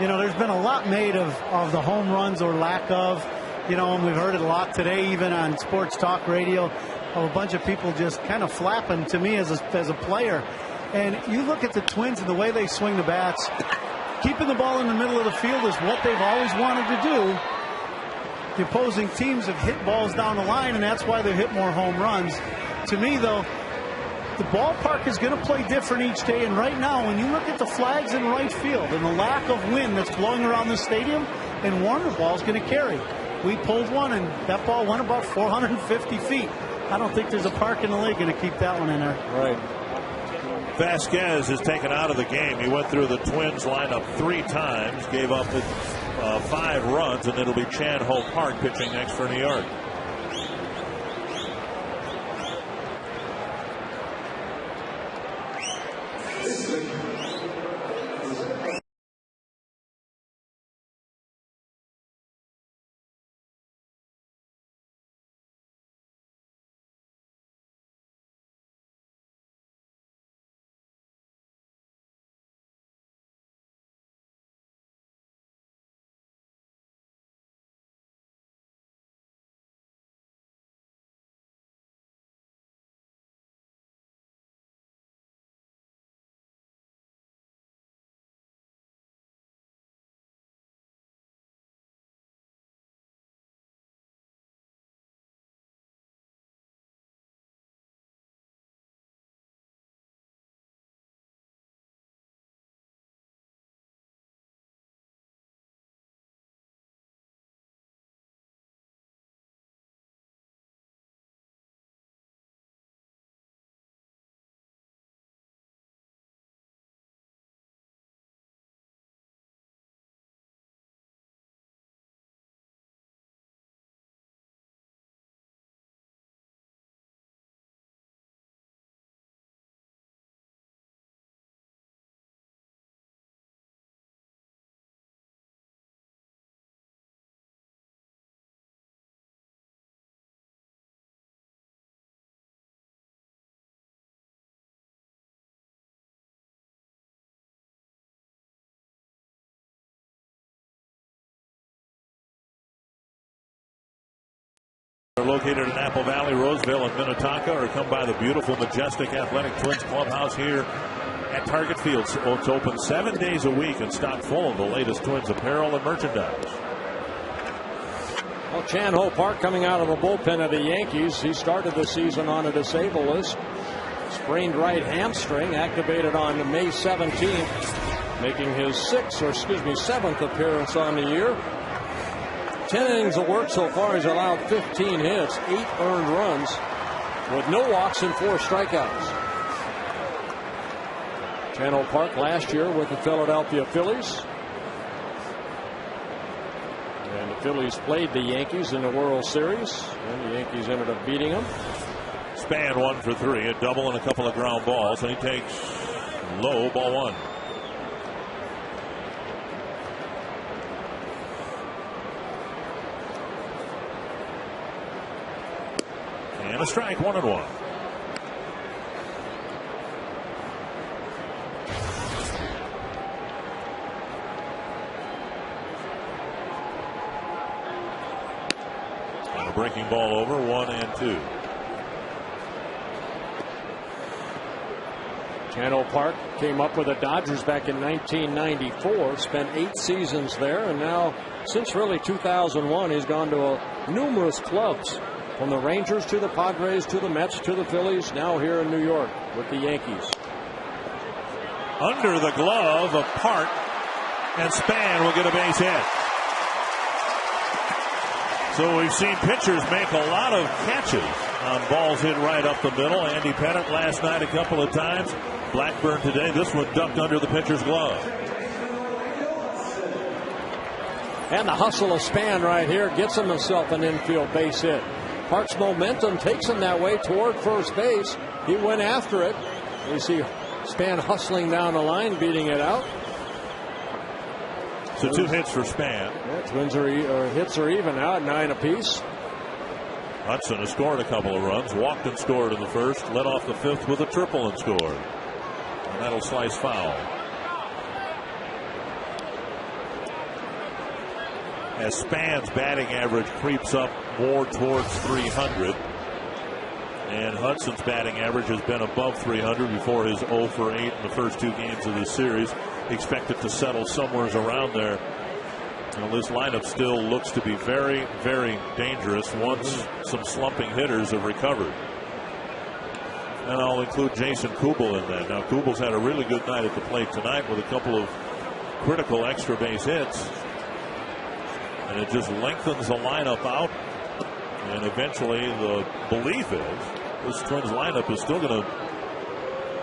You know, there's been a lot made of the home runs or lack of. You know, and we've heard it a lot today, even on sports talk radio, of a bunch of people just kind of flapping to me as a player. And you look at the Twins and the way they swing the bats, keeping the ball in the middle of the field is what they've always wanted to do. The opposing teams have hit balls down the line, and that's why they've hit more home runs. To me, though, the ballpark is going to play different each day. And right now, when you look at the flags in right field and the lack of wind that's blowing around the stadium, and Warner ball's going to carry. We pulled one, and that ball went about 450 feet. I don't think there's a park in the league going to keep that one in there. Right. Vasquez is taken out of the game. He went through the Twins lineup 3 times, gave up 5 runs, and it'll be Chan Ho Park pitching next for New York. They're located in Apple Valley, Roseville, and Minnetonka, or come by the beautiful, majestic Athletic Twins clubhouse here at Target Field. It's open 7 days a week and stocked full of the latest Twins apparel and merchandise. Well, Chan Ho Park coming out of the bullpen of the Yankees. He started the season on a disabled list. Sprained right hamstring, activated on May 17th, making his 7th appearance on the year. 10 innings of work so far. He's allowed 15 hits, 8 earned runs, with no walks and 4 strikeouts. Chan Ho Park last year with the Philadelphia Phillies. And the Phillies played the Yankees in the World Series, and the Yankees ended up beating them. Span 1 for 3, a double and a couple of ground balls, and he takes low, ball 1. And a strike, 1-1. And a breaking ball over, 1-2. Chan Ho Park came up with the Dodgers back in 1994, spent 8 seasons there, and now since really 2001 he's gone to numerous clubs, from the Rangers to the Padres to the Mets to the Phillies, now here in New York with the Yankees. Under the glove of Park, and Span will get a base hit. So we've seen pitchers make a lot of catches on balls hit right up the middle. Andy Pettitte last night a couple of times. Blackburn today. This one ducked under the pitcher's glove. And the hustle of Span right here gets himself an infield base hit. Park's momentum takes him that way toward first base. He went after it. You see Span hustling down the line, beating it out. So 2 hits for Span. Yeah, Twins hits are even now at 9 apiece. Hudson has scored a couple of runs, walked and scored in the first, led off the 5th with a triple and scored. And that'll slice foul. As Span's batting average creeps up more towards 300, and Hudson's batting average has been above 300 before his 0 for 8 in the first 2 games of this series. Expected to settle somewhere around there. Well, this lineup still looks to be very, very dangerous once some slumping hitters have recovered. And I'll include Jason Kubel in that. Now, Kubel's had a really good night at the plate tonight with a couple of critical extra base hits. And it just lengthens the lineup out. And eventually the belief is this Twins lineup is still going to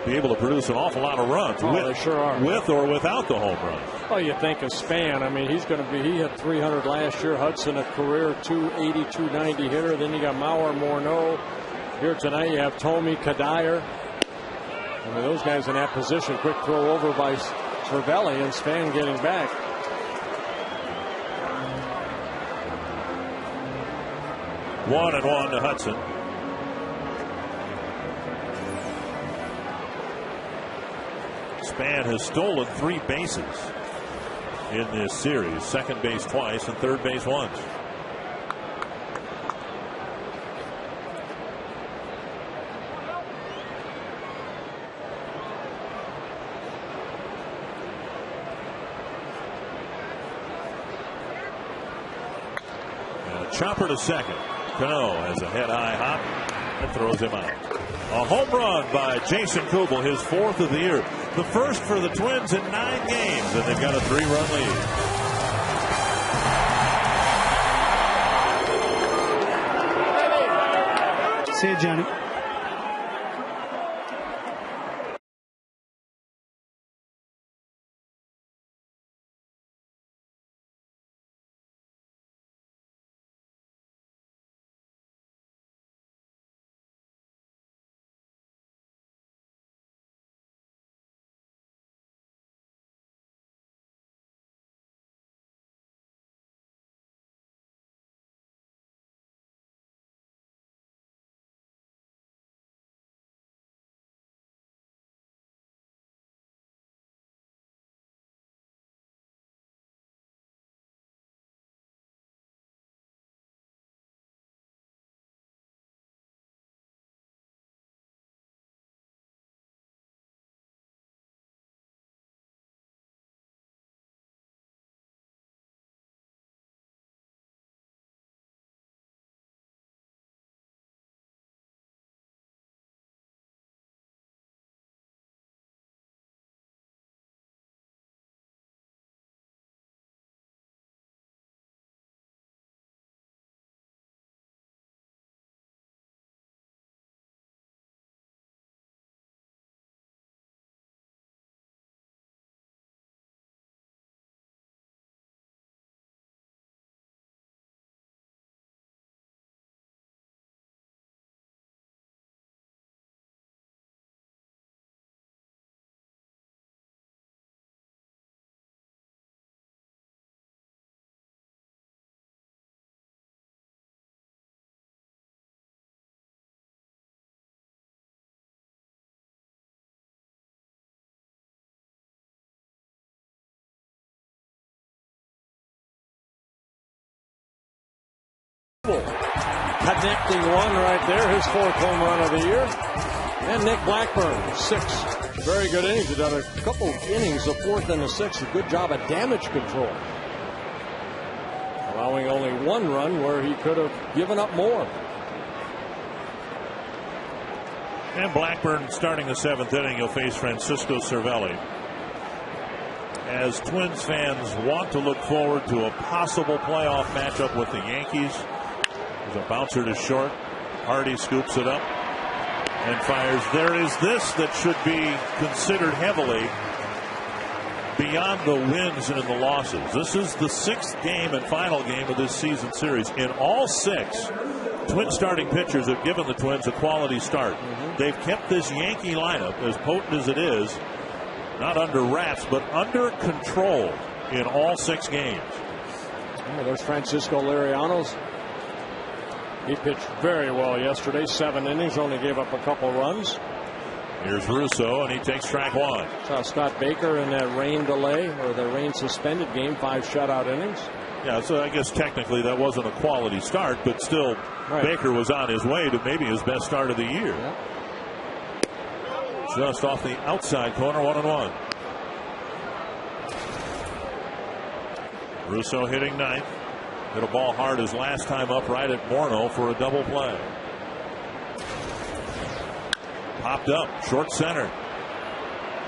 be able to produce an awful lot of runs. They sure are. With or without the home run. Well, you think of Span. I mean, he hit 300 last year. Hudson, a career 280, 290 hitter. Then you got Mauer, Morneau. Here tonight you have Tomey, Kadire. I mean, those guys in that position. Quick throw over by Cervelli, and Span getting back. One and one to Hudson. Span has stolen 3 bases in this series. Second base twice and third base once. And a chopper to second. Cano has a head-high hop and throws him out. A home run by Jason Kubel, his 4th of the year. The first for the Twins in 9 games, and they've got a 3-run lead. See you, Johnny. Connecting one right there, his 4th home run of the year. And Nick Blackburn, 6 very good innings. He's done a couple innings, the 4th and the 6th. A good job of damage control. Allowing only 1 run where he could have given up more. And Blackburn starting the 7th inning. He'll face Francisco Cervelli. As Twins fans want to look forward to a possible playoff matchup with the Yankees. There's a bouncer to short. Hardy scoops it up and fires. There is this that should be considered heavily beyond the wins and the losses. This is the 6th game and final game of this season series. In all 6, Twins starting pitchers have given the Twins a quality start. They've kept this Yankee lineup, as potent as it is, not under wraps, but under control in all 6 games. Oh, there's Francisco Liriano's. He pitched very well yesterday. 7 innings, only gave up a couple runs. Here's Russo, and he takes strike 1. Saw Scott Baker in that rain delay, or the rain suspended game, 5 shutout innings. Yeah, so I guess technically that wasn't a quality start, but still, right. Baker was on his way to maybe his best start of the year. Yeah. Just off the outside corner, 1-1. Russo hitting 9th. Hit a ball hard his last time up right at Morneau for a double play. Popped up, short center.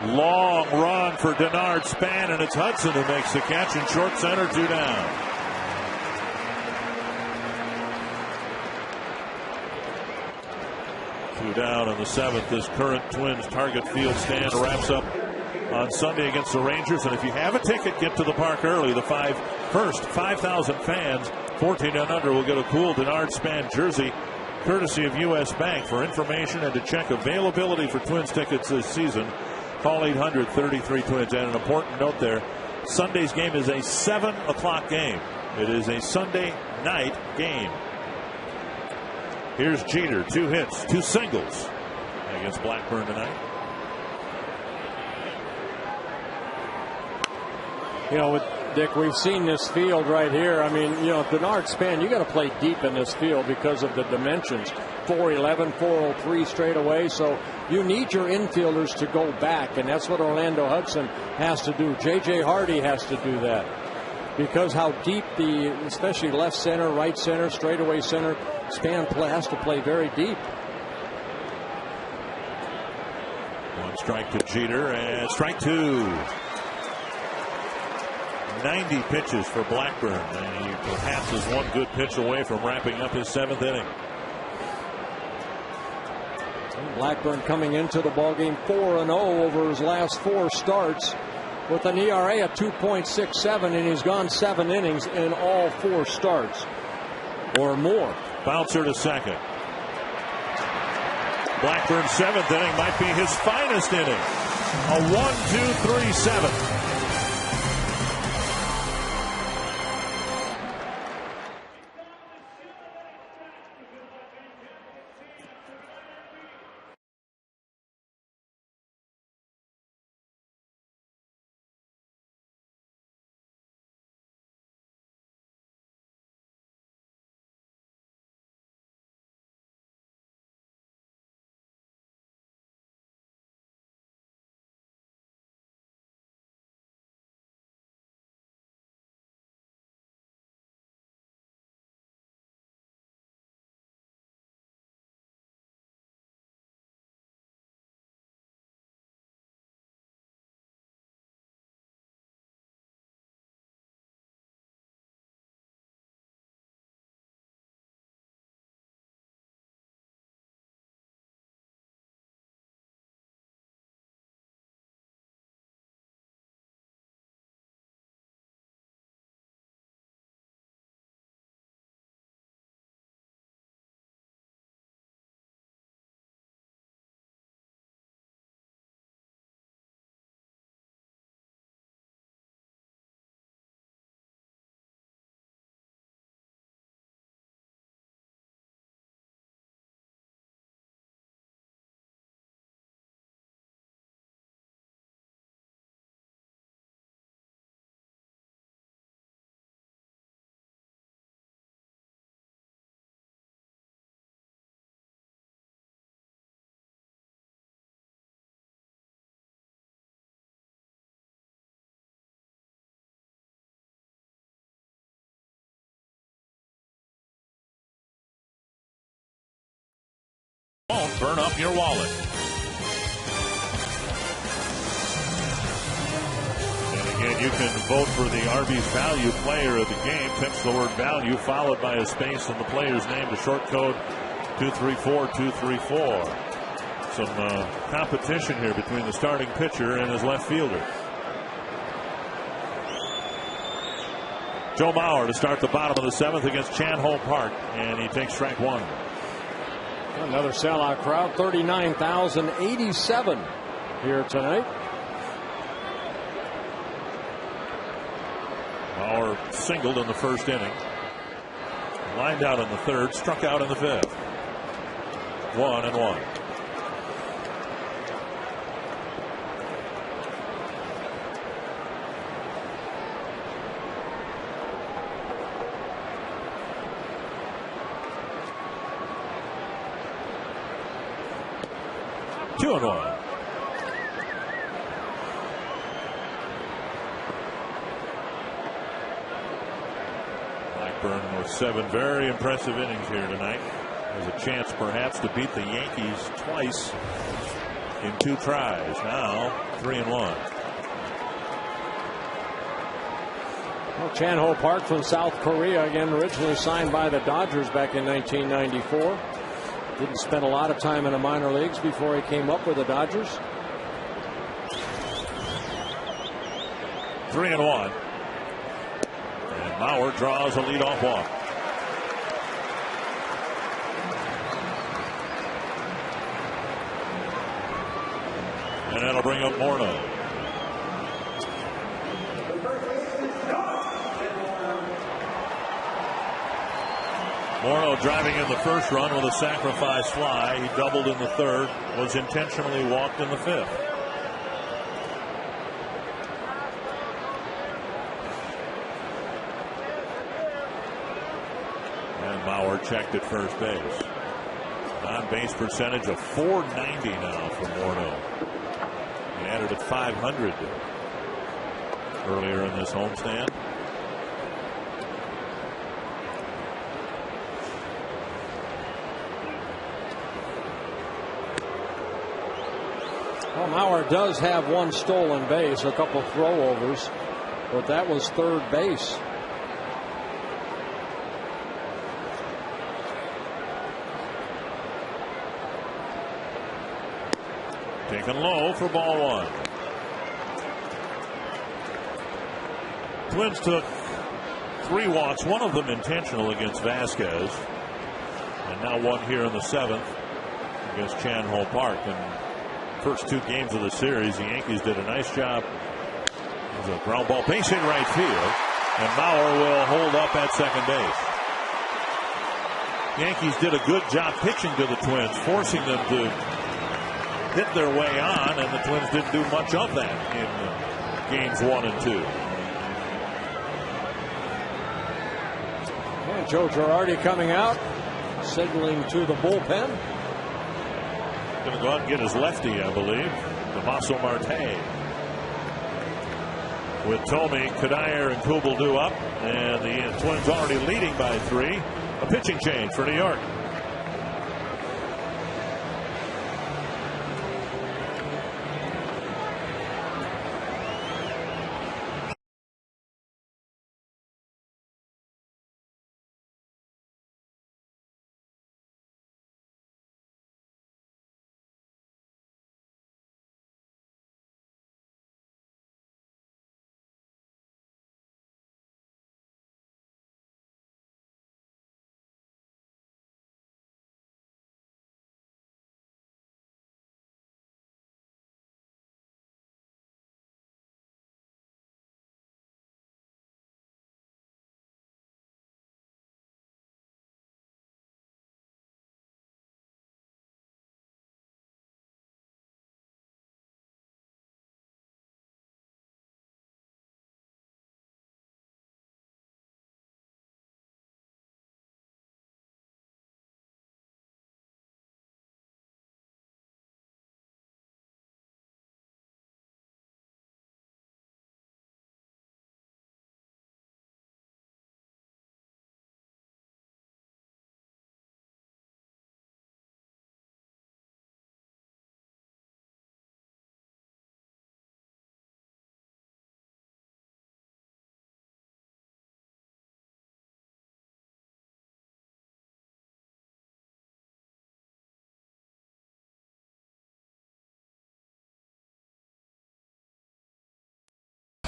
Long run for Denard Span, and it's Hudson who makes the catch in short center, 2 down. 2 down in the 7th. This current Twins Target Field stand wraps up on Sunday against the Rangers. And if you have a ticket, get to the park early. The first 5,000 fans, 14 and under, will get a cool Denard Span jersey, courtesy of U.S. Bank. For information and to check availability for Twins tickets this season, call 800-33-TWINS. And an important note there, Sunday's game is a 7 o'clock game. It is a Sunday night game. Here's Jeter, 2 hits, 2 singles against Blackburn tonight. You know, with Dick, we've seen this field right here. I mean, you know, Denard Span, you got to play deep in this field because of the dimensions. 411, 403 straight away. So you need your infielders to go back, and that's what Orlando Hudson has to do. J.J. Hardy has to do that because how deep especially left center, right center, straightaway center, Span has to play very deep. 1 strike to Jeter, and strike 2. 90 pitches for Blackburn, and he perhaps is 1 good pitch away from wrapping up his 7th inning. Blackburn coming into the ballgame 4-0 over his last 4 starts with an ERA of 2.67, and he's gone 7 innings in all 4 starts or more. Bouncer to second. Blackburn's 7th inning might be his finest inning. A 1-2-3-7. Don't burn up your wallet. And again, you can vote for the Arby's Value Player of the game. Text the word value followed by a space in the player's name to short code 234234. Some competition here between the starting pitcher and his left fielder. Joe Mauer to start the bottom of the 7th against Chan Ho Park, and he takes strike 1. Another sellout crowd, 39,087 here tonight. Mauer singled in the 1st inning. Lined out in the 3rd, struck out in the 5th. 1-1. Blackburn with 7 very impressive innings here tonight. There's a chance perhaps to beat the Yankees twice in 2 tries. Now 3-1. Well, Chan Ho Park from South Korea, again originally signed by the Dodgers back in 1994. Didn't spend a lot of time in the minor leagues before he came up with the Dodgers. 3-1. And Mauer draws a leadoff walk. And that'll bring up Morneau. Morneau driving in the first run with a sacrifice fly. He doubled in the third, was intentionally walked in the fifth. And Mauer checked at first base. On-base percentage of .490 now for Morneau. He added at .500 earlier in this homestand. Well, Mauer does have one stolen base, a couple throwovers, but that was third base. Taken low for ball one. Twins took 3 walks, one of them intentional against Vasquez, and now one here in the 7th against Chan Ho Park. And first 2 games of the series, the Yankees did a nice job. There's a ground ball, base hit right field, and Mauer will hold up at second base. Yankees did a good job pitching to the Twins, forcing them to hit their way on, and the Twins didn't do much of that in games 1 and 2. And Joe Girardi coming out, signaling to the bullpen. Going to go out and get his lefty, I believe, Damaso Marte. With Tomey, Kadair, and Kubel due up, and the Twins already leading by 3. A pitching change for New York.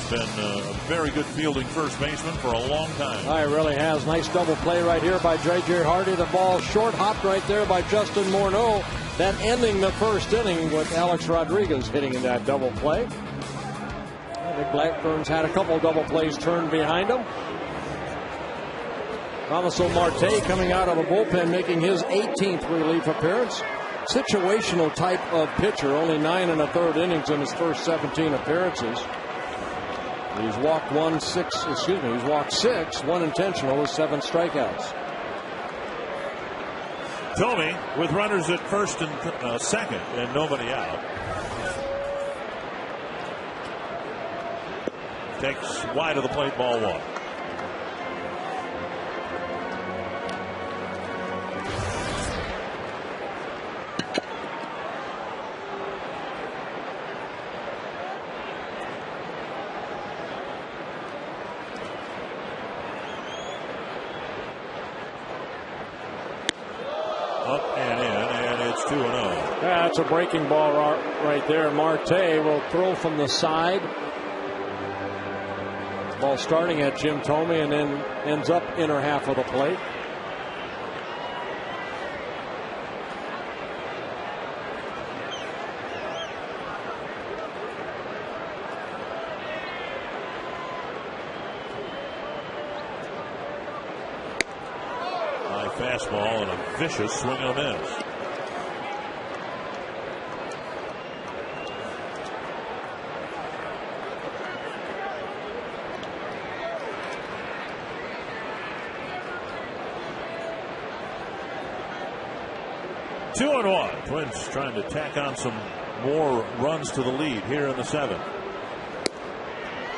Been a very good fielding first baseman for a long time. It really has. Nice double play right here by J.J. Hardy. The ball short hopped right there by Justin Morneau. That ending the first inning with Alex Rodriguez hitting in that double play. I think Blackburn's had a couple double plays turned behind him. Damaso Marte coming out of a bullpen, making his 18th relief appearance. Situational type of pitcher. Only 9 1/3 innings in his first 17 appearances. He's walked 6, 1 intentional with 7 strikeouts. Tomey with runners at first and second and nobody out. Takes wide of the plate, ball 1. Up and in. 2-0. Yeah, that's a breaking ball right there. Marte will throw from the side. Ball starting at Jim Thome and then ends up inner half of the plate. High fastball and a vicious swing and a miss. Two and one. Twins trying to tack on some more runs to the lead here in the 7th.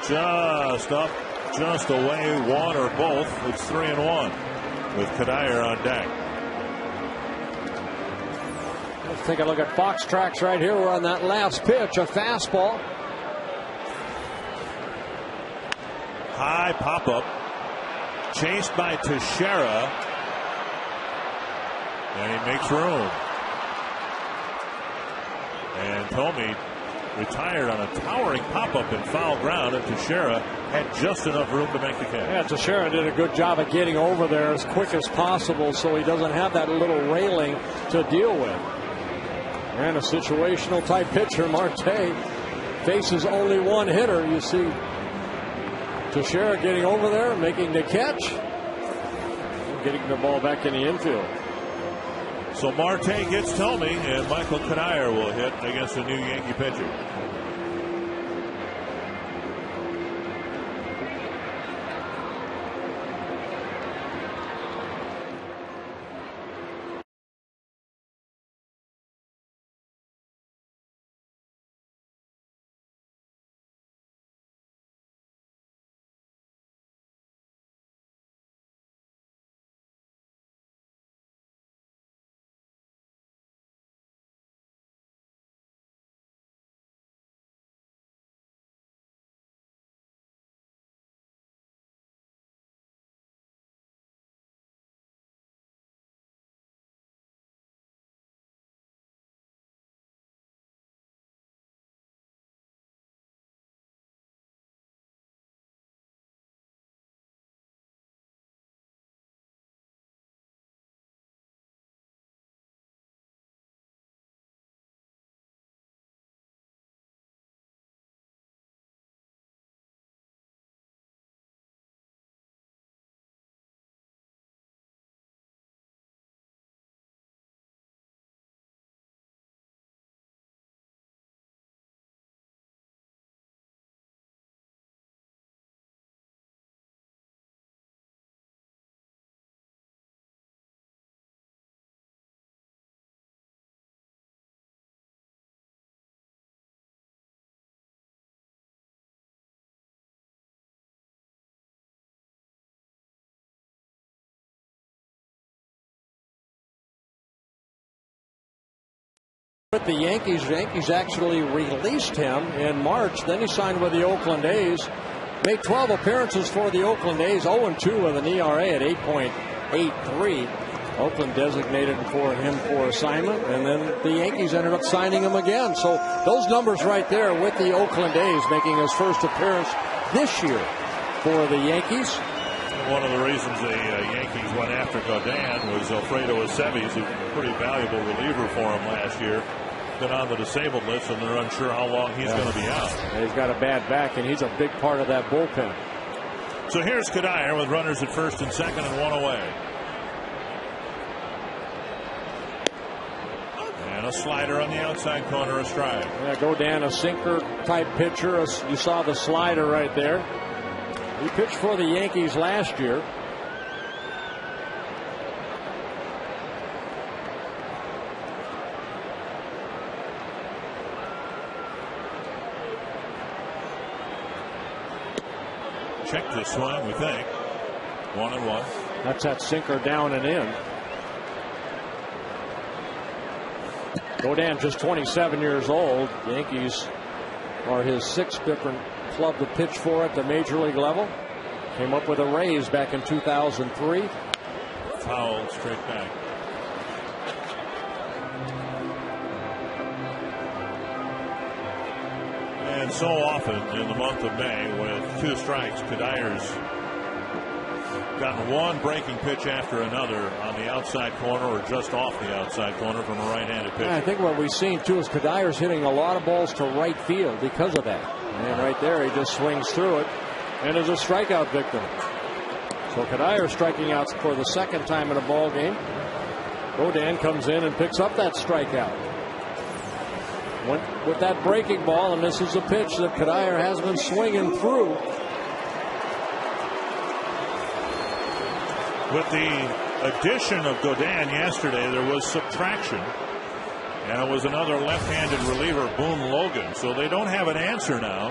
Just up, just away, one or both. It's 3-1 with Kadire on deck. Let's take a look at Fox Tracks right here. We're on that last pitch, a fastball. High pop up, chased by Teixeira, and he makes room. And Thome retired on a towering pop-up in foul ground, and Teixeira had just enough room to make the catch. Yeah, Teixeira did a good job of getting over there as quick as possible so he doesn't have that little railing to deal with. And a situational type pitcher, Marte, faces only one hitter. You see Teixeira getting over there, making the catch, and getting the ball back in the infield. So Marte gets Thome, and Michael Kadire will hit against a new Yankee pitcher. With the Yankees actually released him in March. Then he signed with the Oakland A's. Made 12 appearances for the Oakland A's. 0-2 with an ERA at 8.83. Oakland designated for him for assignment, and then the Yankees ended up signing him again. So those numbers right there with the Oakland A's, making his first appearance this year for the Yankees. One of the reasons the Yankees went after Godin was Alfredo Aceves, a pretty valuable reliever for him last year. Been on the disabled list, and they're unsure how long he's going to be out. He's got a bad back, and he's a big part of that bullpen. So here's Kadire with runners at first and second and one away. And a slider on the outside corner, a strike. Yeah, Godin, a sinker type pitcher. You saw the slider right there. He pitched for the Yankees last year. Check the swing, we think. 1-1. That's that sinker down and in. Godin just 27 years old. The Yankees are his 6th different club to pitch for at the major league level. Came up with a raise back in 2003. Foul straight back. And so often in the month of May with 2 strikes, Kadyr's gotten one breaking pitch after another on the outside corner or just off the outside corner from a right-handed pitcher. Yeah, I think what we've seen too is Kadyr's hitting a lot of balls to right field because of that. And right there he just swings through it and is a strikeout victim. So Kadir striking out for the second time in a ball game. Godin comes in and picks up that strikeout. Went with that breaking ball, and this is a pitch that Kadir has been swinging through. With the addition of Godin yesterday, there was subtraction. And it was another left-handed reliever, Boone Logan. So they don't have an answer now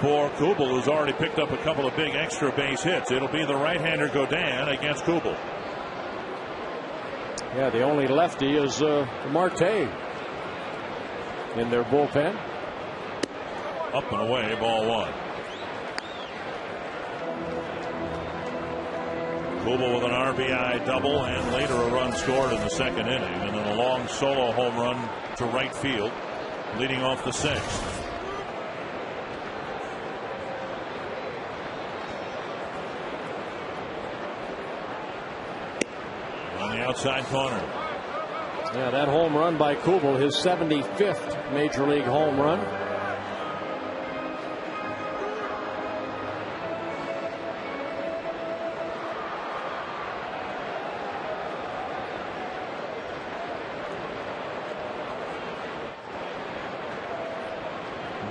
for Kubel, who's already picked up a couple of big extra base hits. It'll be the right-hander Godin against Kubel. Yeah, the only lefty is Marte in their bullpen. Up and away, ball 1. Kubel with an RBI double and later a run scored in the second inning, and then a long solo home run to right field leading off the 6th. On the outside corner. Yeah, that home run by Kubel, his 75th major league home run.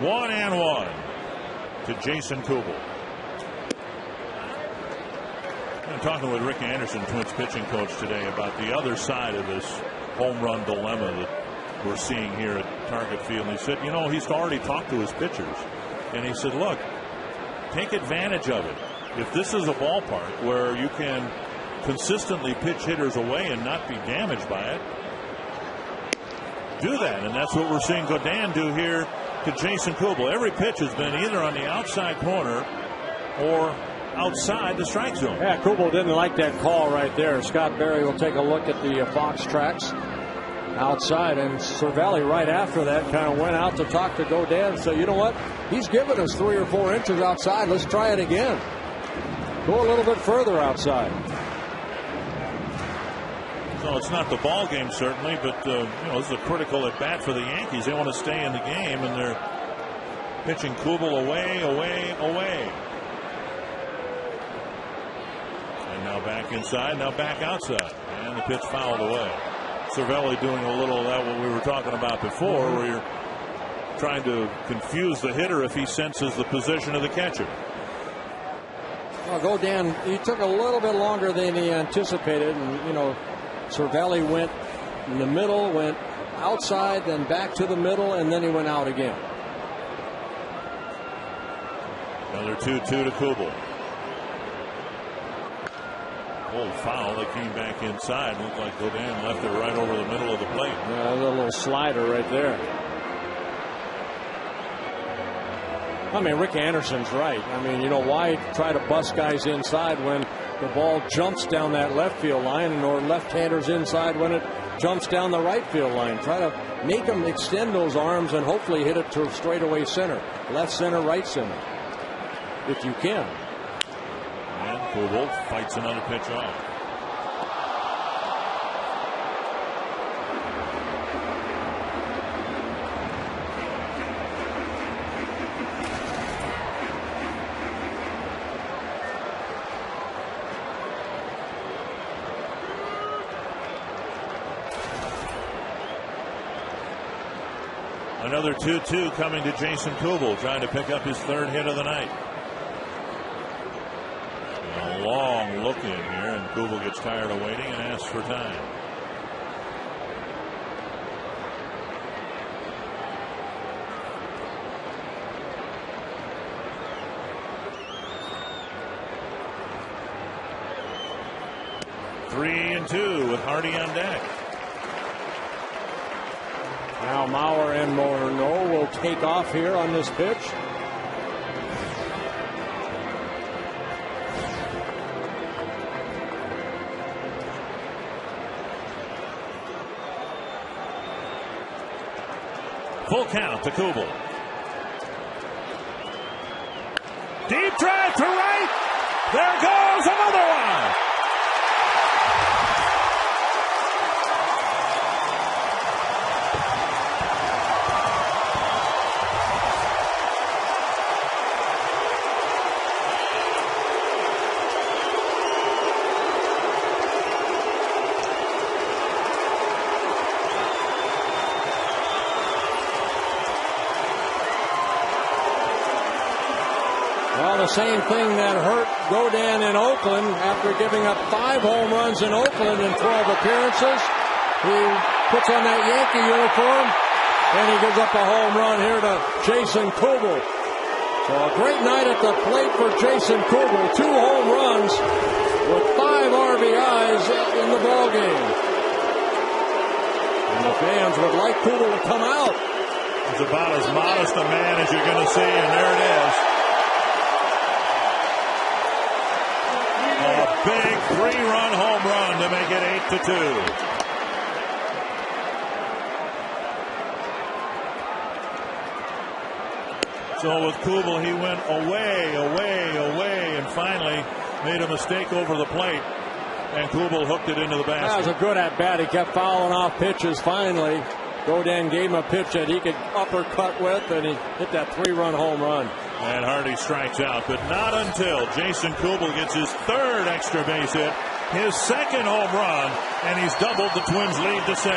One and one to Jason Kubel. I'm talking with Rick Anderson, Twins pitching coach, today about the other side of this home run dilemma that we're seeing here at Target Field. And he said, you know, he's already talked to his pitchers, and he said, look, take advantage of it. If this is a ballpark where you can consistently pitch hitters away and not be damaged by it, do that. And that's what we're seeing Godin do here to Jason Kubel. Every pitch has been either on the outside corner or outside the strike zone. Yeah, Kubel didn't like that call right there. Scott Berry will take a look at the box tracks outside, and Cervelli right after that kind of went out to talk to Godin and said, you know what, he's given us 3 or 4 inches outside, let's try it again, go a little bit further outside. So it's not the ball game certainly, but you know, this is a critical at bat for the Yankees. They want to stay in the game, and they're pitching Kubel away. And now back inside, now back outside, and the pitch fouled away. Cervelli doing a little of that what we were talking about before, where you're trying to confuse the hitter if he senses the position of the catcher. Well, Godin, he took a little bit longer than he anticipated, and you know, Cervelli went in the middle, went outside, then back to the middle, and then he went out again. Another 2-2 to Kubel. Old foul. They came back inside. Looked like Godin left it right over the middle of the plate. Yeah, a little slider right there. I mean, Rick Anderson's right. I mean, you know, why try to bust guys inside when the ball jumps down that left field line, or left-handers inside when it jumps down the right field line? Try to make them extend those arms and hopefully hit it to straightaway center, left center, right center, if you can. And Kubel fights another pitch off. Another 2-2 coming to Jason Kubel, trying to pick up his 3rd hit of the night. A long look in here, and Kubel gets tired of waiting and asks for time. Three and 2 with Hardy on deck. Now Mauer and Morneau will take off here on this pitch. Full count to Kubel. Deep drive to right. There goes another one. Well, the same thing that hurt Godin in Oakland after giving up 5 home runs in Oakland in 12 appearances. He puts on that Yankee uniform, and he gives up a home run here to Jason Kubel. So a great night at the plate for Jason Kubel. 2 home runs with 5 RBIs in the ballgame. And the fans would like Kubel to come out. He's about as modest a man as you're going to see, and there it is. A big 3-run home run to make it 8-2. So with Kubel, he went away, and finally made a mistake over the plate, and Kubel hooked it into the basket. That was a good at-bat. He kept fouling off pitches. Finally, Godin gave him a pitch that he could uppercut with, and he hit that 3-run home run. And Hardy strikes out, but not until Jason Kubel gets his 3rd extra base hit, his 2nd home run, and he's doubled the Twins' lead to 6.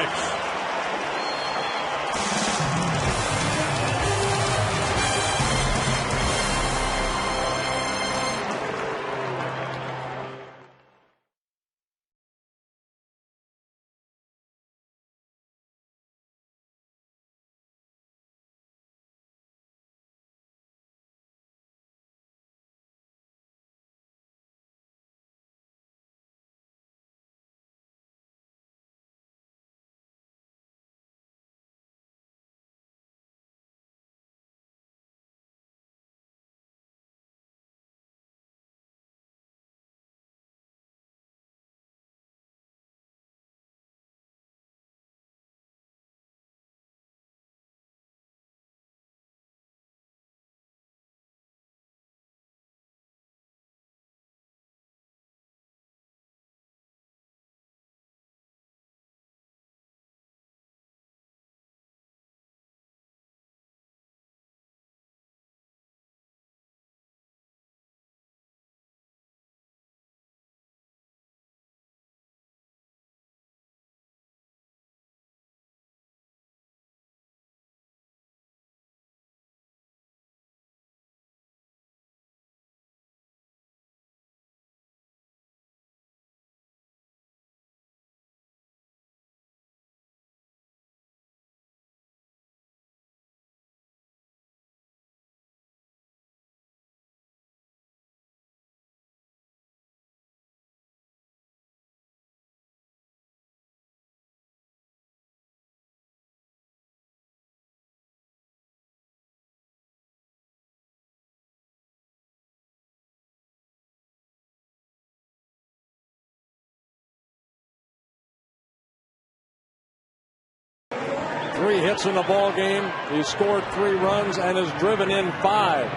Three hits in the ball game. He scored 3 runs and has driven in 5.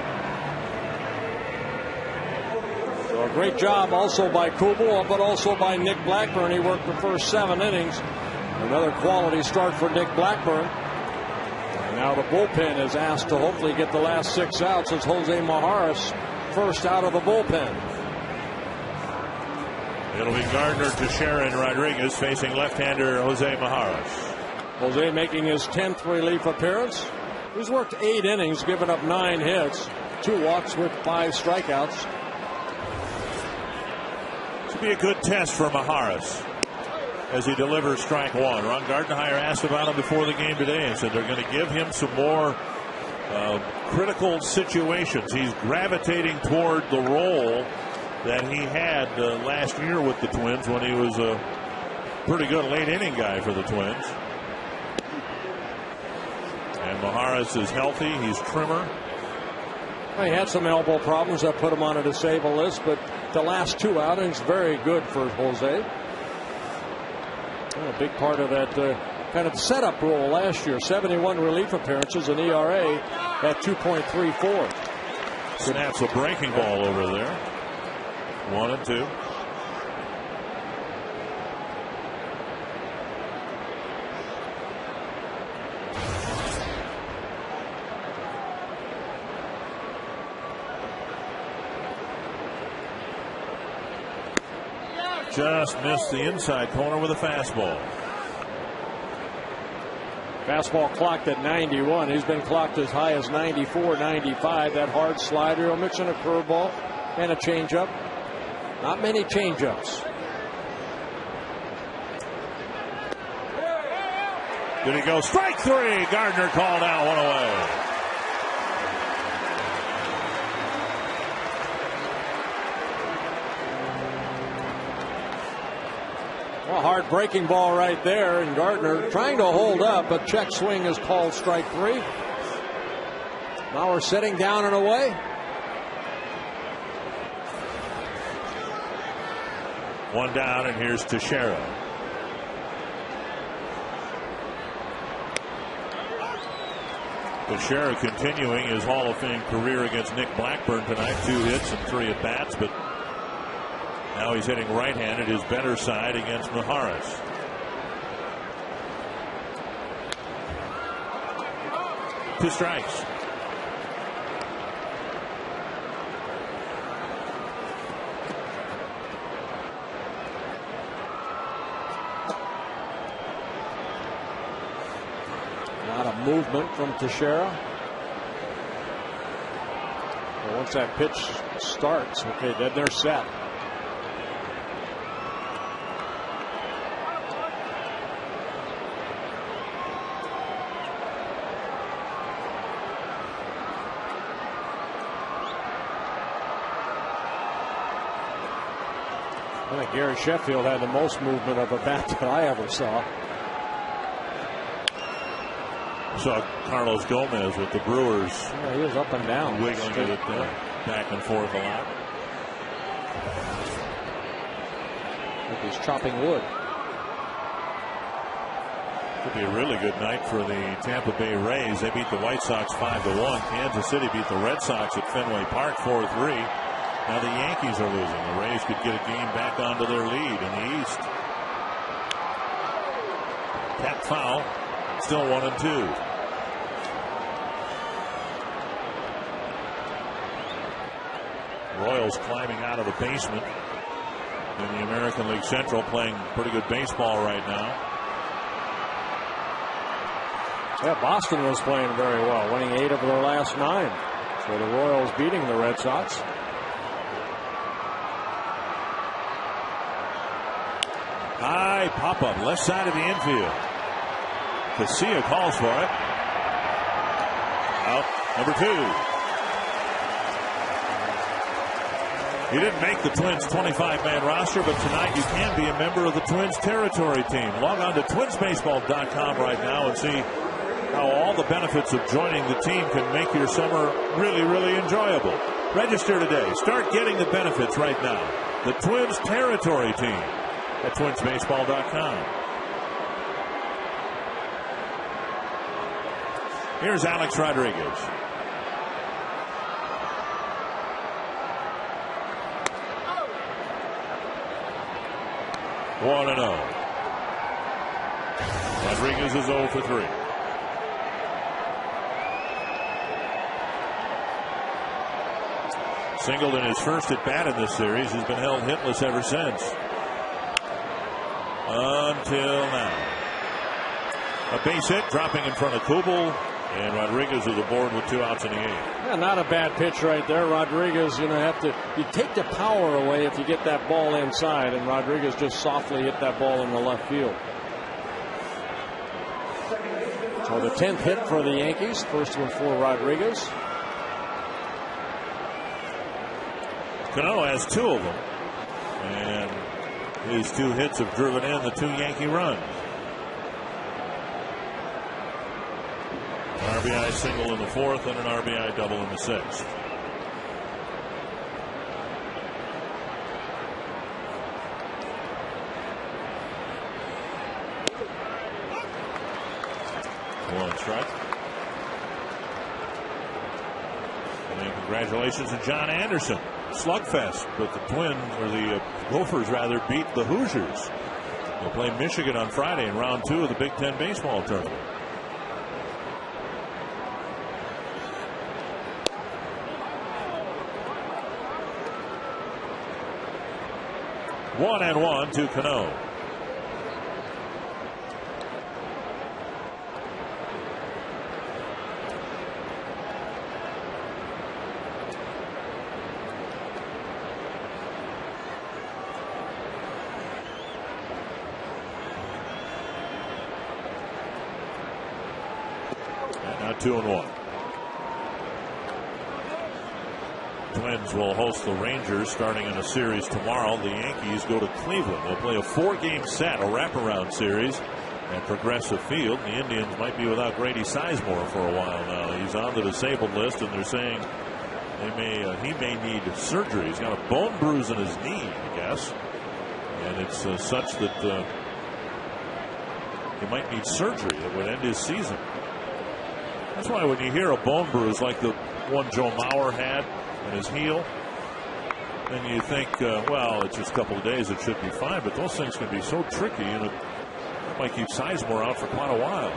So a great job also by Kubel, but also by Nick Blackburn. He worked the first 7 innings. Another quality start for Nick Blackburn. And now the bullpen is asked to hopefully get the last 6 outs as Jose Majaras first out of the bullpen. It'll be Gardner to Sharon Rodriguez facing left-hander Jose Majaras. Jose making his 10th relief appearance. He's worked 8 innings, given up 9 hits, 2 walks with 5 strikeouts. This will be a good test for Majaras as he delivers strike 1. Ron Gardenhire asked about him before the game today and said they're going to give him some more critical situations. He's gravitating toward the role that he had last year with the Twins when he was a pretty good late inning guy for the Twins. And Majaras is healthy. He's trimmer. He had some elbow problems that put him on a disabled list, but the last 2 outings very good for Jose. A big part of that kind of setup role last year. 71 relief appearances, an ERA at 2.34. Snaps a breaking ball over there. 1-2. Just missed the inside corner with a fastball. Fastball clocked at 91. He's been clocked as high as 94, 95. That hard slider. He'll mix in a curveball and a changeup. Not many changeups. Did he go strike three? Gardner called out, one away. A hard breaking ball right there, and Gardner trying to hold up, but check swing is called strike three. Now we're sitting down and away. One down, and here's Teixeira. Teixeira continuing his Hall of Fame career against Nick Blackburn tonight. 2 hits and 3 at bats, but now he's hitting right-handed, his better side against Maharis. Two strikes. Not a movement from Teixeira. Well, once that pitch starts, okay, then they're set. I think Gary Sheffield had the most movement of a bat that I ever saw. Saw Carlos Gomez with the Brewers. Yeah, he was up and down. Wiggling it back and forth a lot. Like he's chopping wood. Could be a really good night for the Tampa Bay Rays. They beat the White Sox 5-1. Kansas City beat the Red Sox at Fenway Park 4-3. Now the Yankees are losing. The Rays could get a game back onto their lead in the East. Tap foul. Still 1-2. Royals climbing out of the basement in the American League Central, playing pretty good baseball right now. Yeah, Boston was playing very well, winning 8 of their last 9. So the Royals beating the Red Sox. High pop-up, left side of the infield. Casilla calls for it. Out, number 2. You didn't make the Twins 25-man roster, but tonight you can be a member of the Twins territory team. Log on to twinsbaseball.com right now and see how all the benefits of joining the team can make your summer really, really enjoyable. Register today. Start getting the benefits right now. The Twins territory team at twinsbaseball.com. Here's Alex Rodriguez. One and 0. Rodriguez is 0 for 3. Singled in his first at bat in this series, has been held hitless ever since. Until now. A base hit dropping in front of Kubel, and Rodriguez is aboard with 2 outs in the 8th. Yeah, not a bad pitch right there. Rodriguez, you take the power away if you get that ball inside, and Rodriguez just softly hit that ball in the left field. So the 10th hit for the Yankees, first one for Rodriguez. Cano has 2 of them, and his 2 hits have driven in the 2 Yankee runs. An RBI single in the 4th and an RBI double in the 6th. One strike. And congratulations to John Anderson. Slugfest, but the Twins, or the Gophers rather, beat the Hoosiers. They'll play Michigan on Friday in round 2 of the Big Ten baseball tournament. One and one to Cano. And now 2-1. Twins will host the Rangers starting in a series tomorrow. The Yankees go to Cleveland. They'll play a 4-game set, a wraparound series at Progressive Field. The Indians might be without Grady Sizemore for a while now. He's on the disabled list, and they're saying he may need surgery. He's got a bone bruise in his knee, I guess, and it's such that he might need surgery that would end his season. That's why when you hear a bone bruise like the one Joe Mauer had in his heel, then you think, well, it's just a couple of days, it should be fine. But those things can be so tricky, and it might keep Sizemore out for quite a while.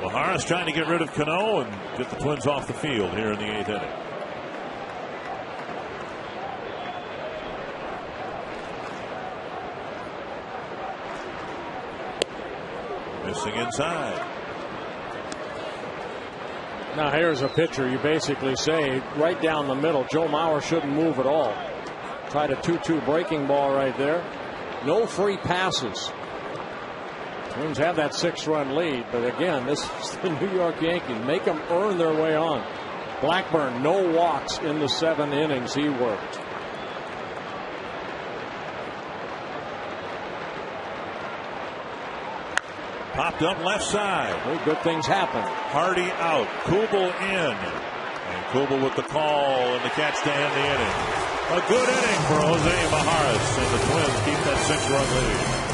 Well, Harris trying to get rid of Cano and get the Twins off the field here in the 8th inning. Missing inside. Now here's a pitcher you basically say right down the middle. Joe Mauer shouldn't move at all. Tried a 2-2 breaking ball right there. No free passes. Twins have that 6-run lead, but again, this is the New York Yankees. Make them earn their way on. Blackburn, no walks in the 7 innings he worked. Popped up left side. Well, good things happen. Hardy out. Kubel in. And Kubel with the call and the catch to end the inning. A good inning for Jose Mijares, and the Twins keep that 6-run lead.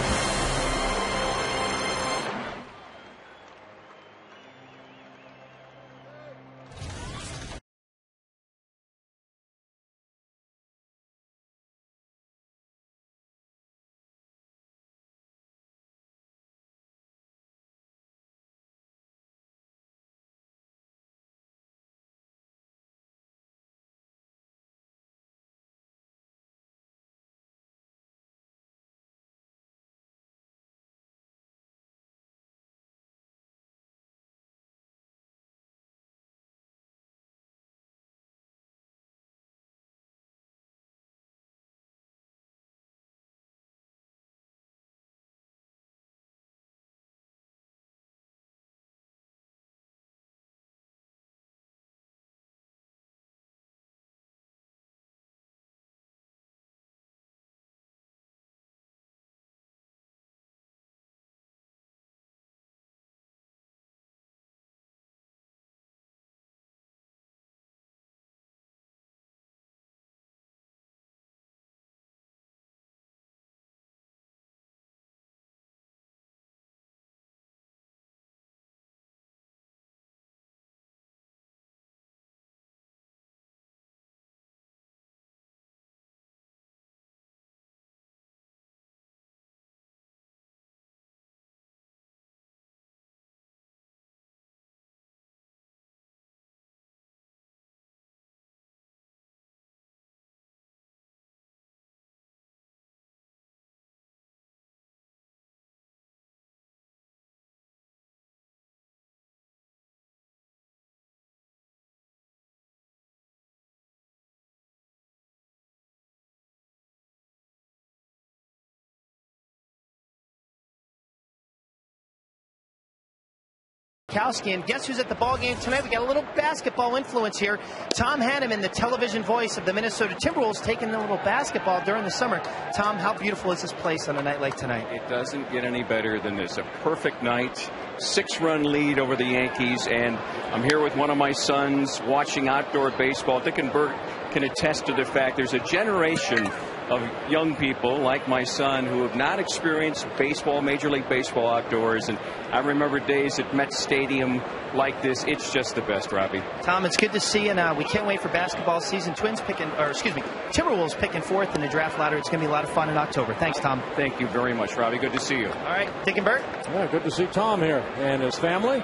And guess who's at the ball game tonight? We got a little basketball influence here. Tom Hanneman, the television voice of the Minnesota Timberwolves, taking a little basketball during the summer. Tom, how beautiful is this place on a night like tonight? It doesn't get any better than this. A perfect night, 6-run lead over the Yankees, and I'm here with one of my sons watching outdoor baseball. Dick and Bert can attest to the fact there's a generation of young people like my son who have not experienced baseball, Major League Baseball outdoors. And I remember days at Met Stadium like this. It's just the best, Robbie. Tom, it's good to see you. And we can't wait for basketball season. Timberwolves picking 4th in the draft ladder. It's going to be a lot of fun in October. Thanks, Tom. Thank you very much, Robbie. Good to see you. All right, Dick and Bert. Yeah, good to see Tom here and his family.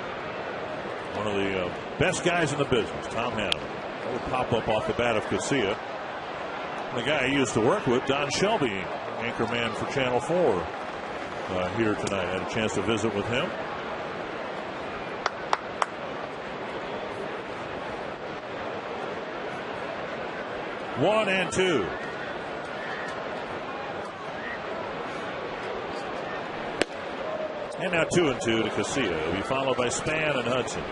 One of the best guys in the business, Tom Hannum. A little pop-up off the bat of Casilla. The guy he used to work with, Don Shelby, anchorman for Channel 4, here tonight. I had a chance to visit with him. One and two. And now 2-2 to Casilla. He'll be followed by Span and Hudson.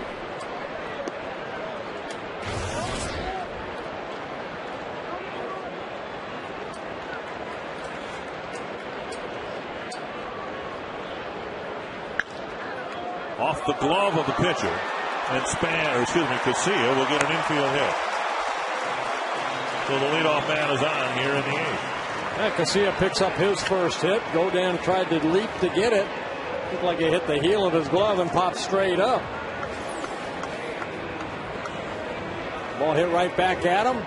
Off the glove of the pitcher, and Casilla will get an infield hit. So the leadoff man is on here in the 8th. Yeah, Casilla picks up his first hit. Godin tried to leap to get it. Looked like he hit the heel of his glove and popped straight up. Ball hit right back at him.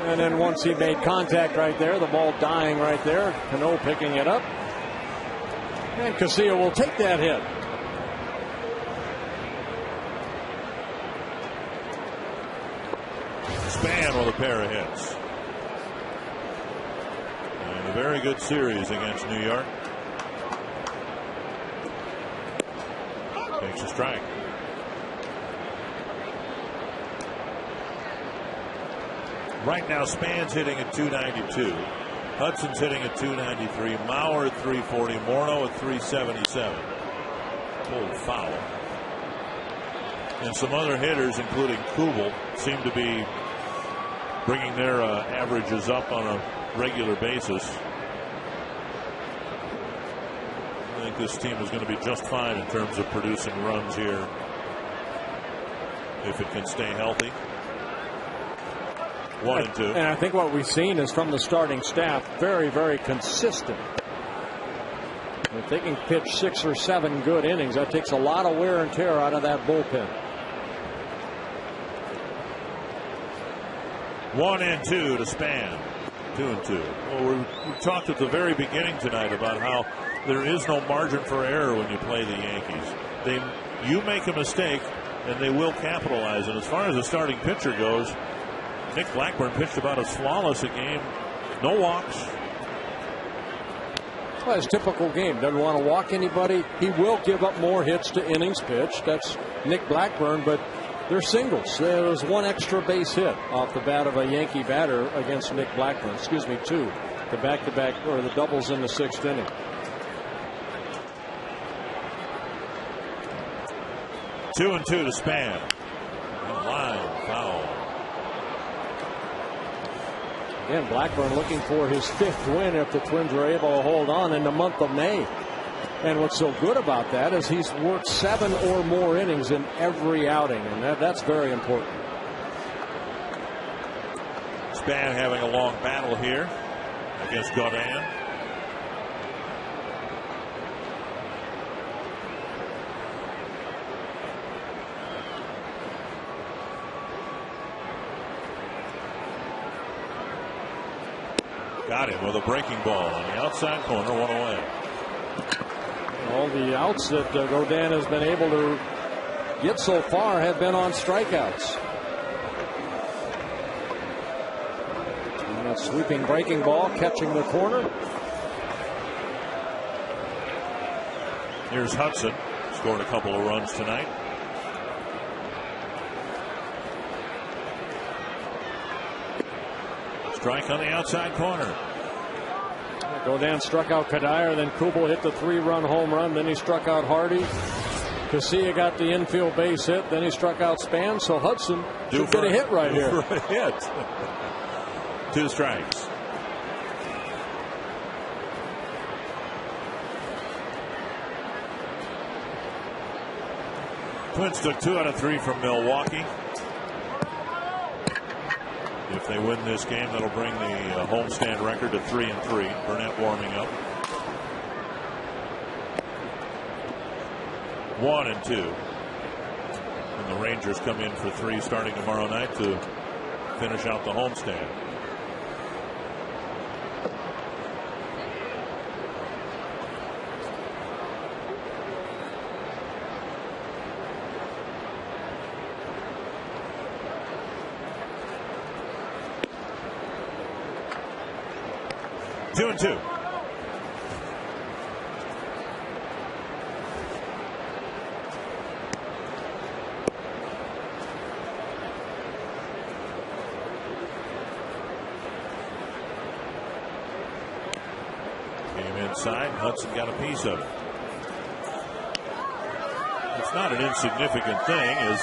And then once he made contact right there, the ball dying right there. Cano picking it up. And Casilla will take that hit. Span with a pair of hits. And a very good series against New York. Takes a strike. Right now, Span's hitting at 292. Hudson's hitting at 293. Mauer at 340. Morneau at 377. Pulled foul. And some other hitters, including Kubel, seem to be bringing their averages up on a regular basis. I think this team is going to be just fine in terms of producing runs here if it can stay healthy. 1 and 2. And I think what we've seen is from the starting staff, very, very consistent. If they can pitch 6 or 7 good innings, that takes a lot of wear and tear out of that bullpen. 1 and 2 to Span. 2 and 2. Well, we talked at the very beginning tonight about how there is no margin for error when you play the Yankees. You make a mistake and they will capitalize. And as far as the starting pitcher goes, Nick Blackburn pitched about as flawless a game. No walks. Well, his typical game. Doesn't want to walk anybody. He will give up more hits to innings pitched. That's Nick Blackburn, but they're singles. There's 1 extra base hit off the bat of a Yankee batter against Nick Blackburn. 2. The back-to-back or the doubles in the 6th inning. Two and 2 to Span. Line foul. Again, Blackburn looking for his 5th win if the Twins were able to hold on in the month of May. And what's so good about that is he's worked 7 or more innings in every outing, and that's very important. Span having a long battle here against Godin. Got him with a breaking ball on the outside corner, 1 away. All the outs that Godin has been able to get so far have been on strikeouts. And a sweeping breaking ball catching the corner. Here's Hudson. Scored a couple of runs tonight. Strike on the outside corner. Godin struck out Kadire, then Kubel hit the 3-run home run, then he struck out Hardy. Casilla got the infield base hit, then he struck out Span, so Hudson should get a hit right here. For a hit. 2 strikes. Twins took 2 out of 3 from Milwaukee. If they win this game, that'll bring the homestand record to 3-3. Burnett warming up. 1-2. And the Rangers come in for 3 starting tomorrow night to finish out the homestand. Two and two. Came inside. Hudson got a piece of it. It's not an insignificant thing as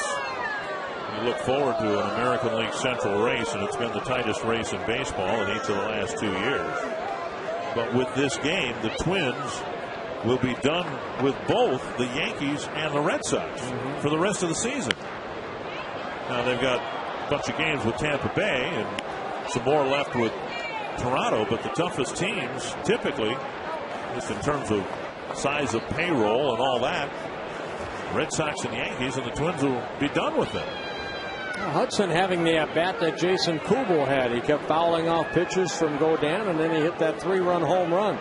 you look forward to an American League Central race, and it's been the tightest race in baseball in each of the last 2 years. But with this game, the Twins will be done with both the Yankees and the Red Sox for the rest of the season. Now they've got a bunch of games with Tampa Bay and some more left with Toronto, but the toughest teams typically, just in terms of size of payroll and all that, Red Sox and Yankees, and the Twins will be done with them. Hudson having the at-bat that Jason Kubel had. He kept fouling off pitches from Godin, and then he hit that 3-run home run.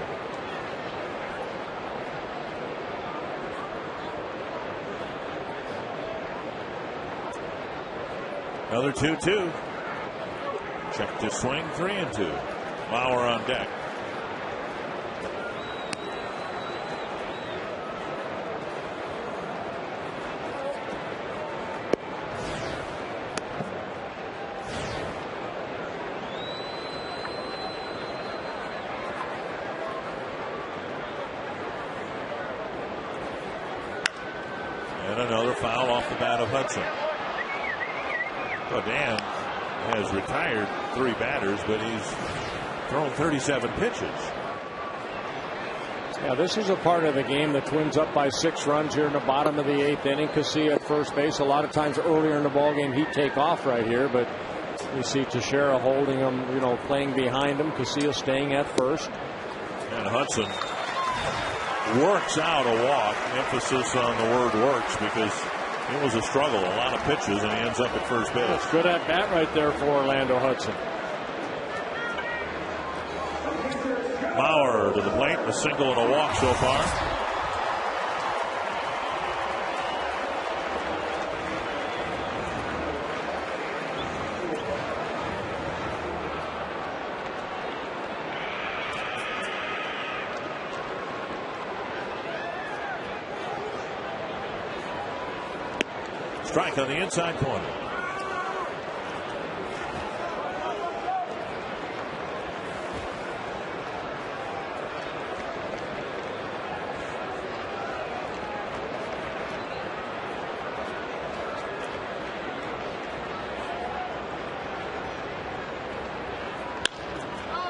Another 2-2. Check to swing, 3-2. Lauer on deck. Another foul off the bat of Hudson. Dan has retired 3 batters, but he's thrown 37 pitches. Yeah, this is a part of the game. The Twins up by 6 runs here in the bottom of the 8th inning. Casilla at first base. A lot of times earlier in the ball game he'd take off right here, but you see Teixeira holding him, playing behind him. Casilla staying at first. And Hudson works out a walk. Emphasis on the word works because it was a struggle. A lot of pitches, and he ends up at first base. That's good at bat right there for Orlando Hudson. Bauer to the plate. A single and a walk so far. Strike on the inside corner.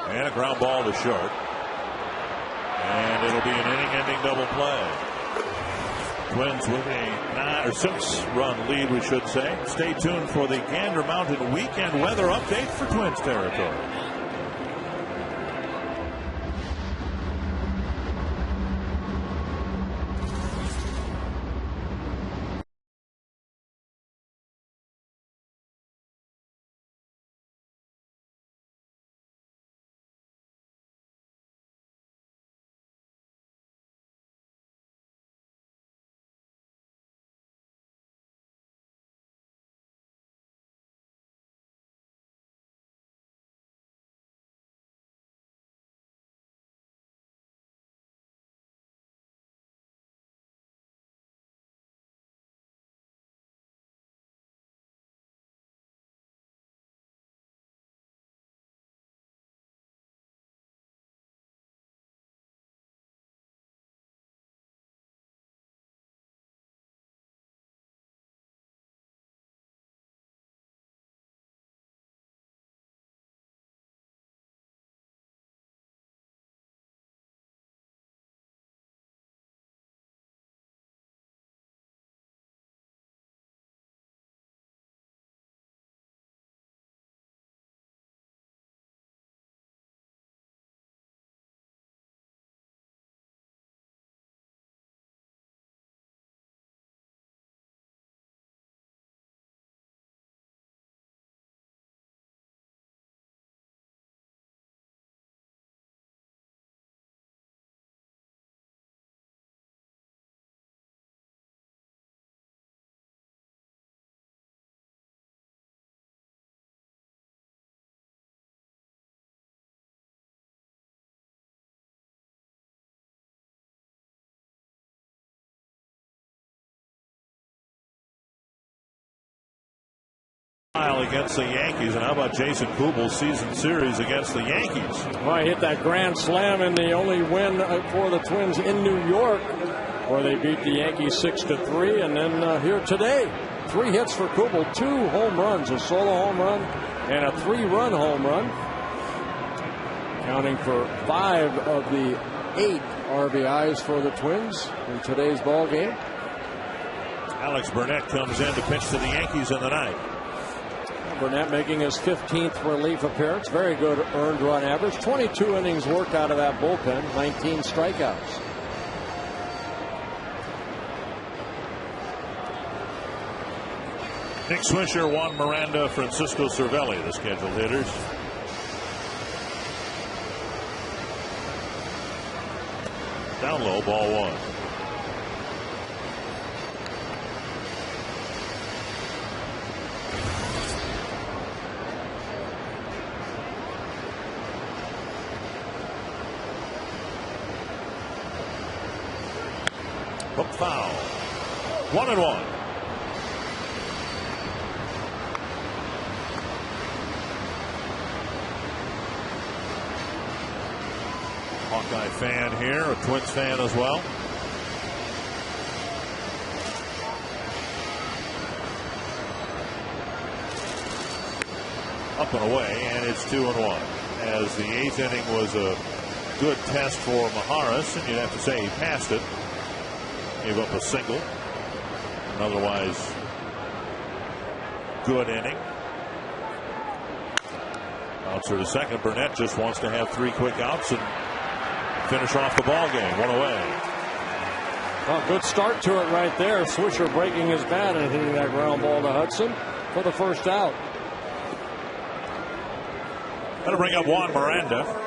And a ground ball to short. And it'll be an inning-ending double play. Twins with a 6-run lead, we should say. Stay tuned for the Gander Mountain weekend weather update for Twins territory. smile against the Yankees. And how about Jason Kubel's season series against the Yankees? Well, he hit that grand slam in the only win for the Twins in New York, where they beat the Yankees 6-3. And then here today, 3 hits for Kubel, 2 home runs, a solo home run and a 3-run home run, counting for 5 of the 8 RBIs for the Twins in today's ball game. Alex Burnett comes in to pitch to the Yankees in the ninth. Burnett making his 15th relief appearance. Very good earned run average. 22 innings worked out of that bullpen. 19 strikeouts. Nick Swisher, Juan Miranda, Francisco Cervelli, the scheduled hitters. Down low, ball 1. Hook foul. 1-1. Hawkeye fan here, a Twins fan as well. Up and away, and it's 2-1. As the 8th inning was a good test for Maharis, and you'd have to say he passed it. Gave up a single. An otherwise good inning. Bouncer to second. Burnett just wants to have 3 quick outs and finish off the ball game. 1 away. Well, good start to it right there. Swisher breaking his bat and hitting that ground ball to Hudson for the first out. That'll bring up Juan Miranda.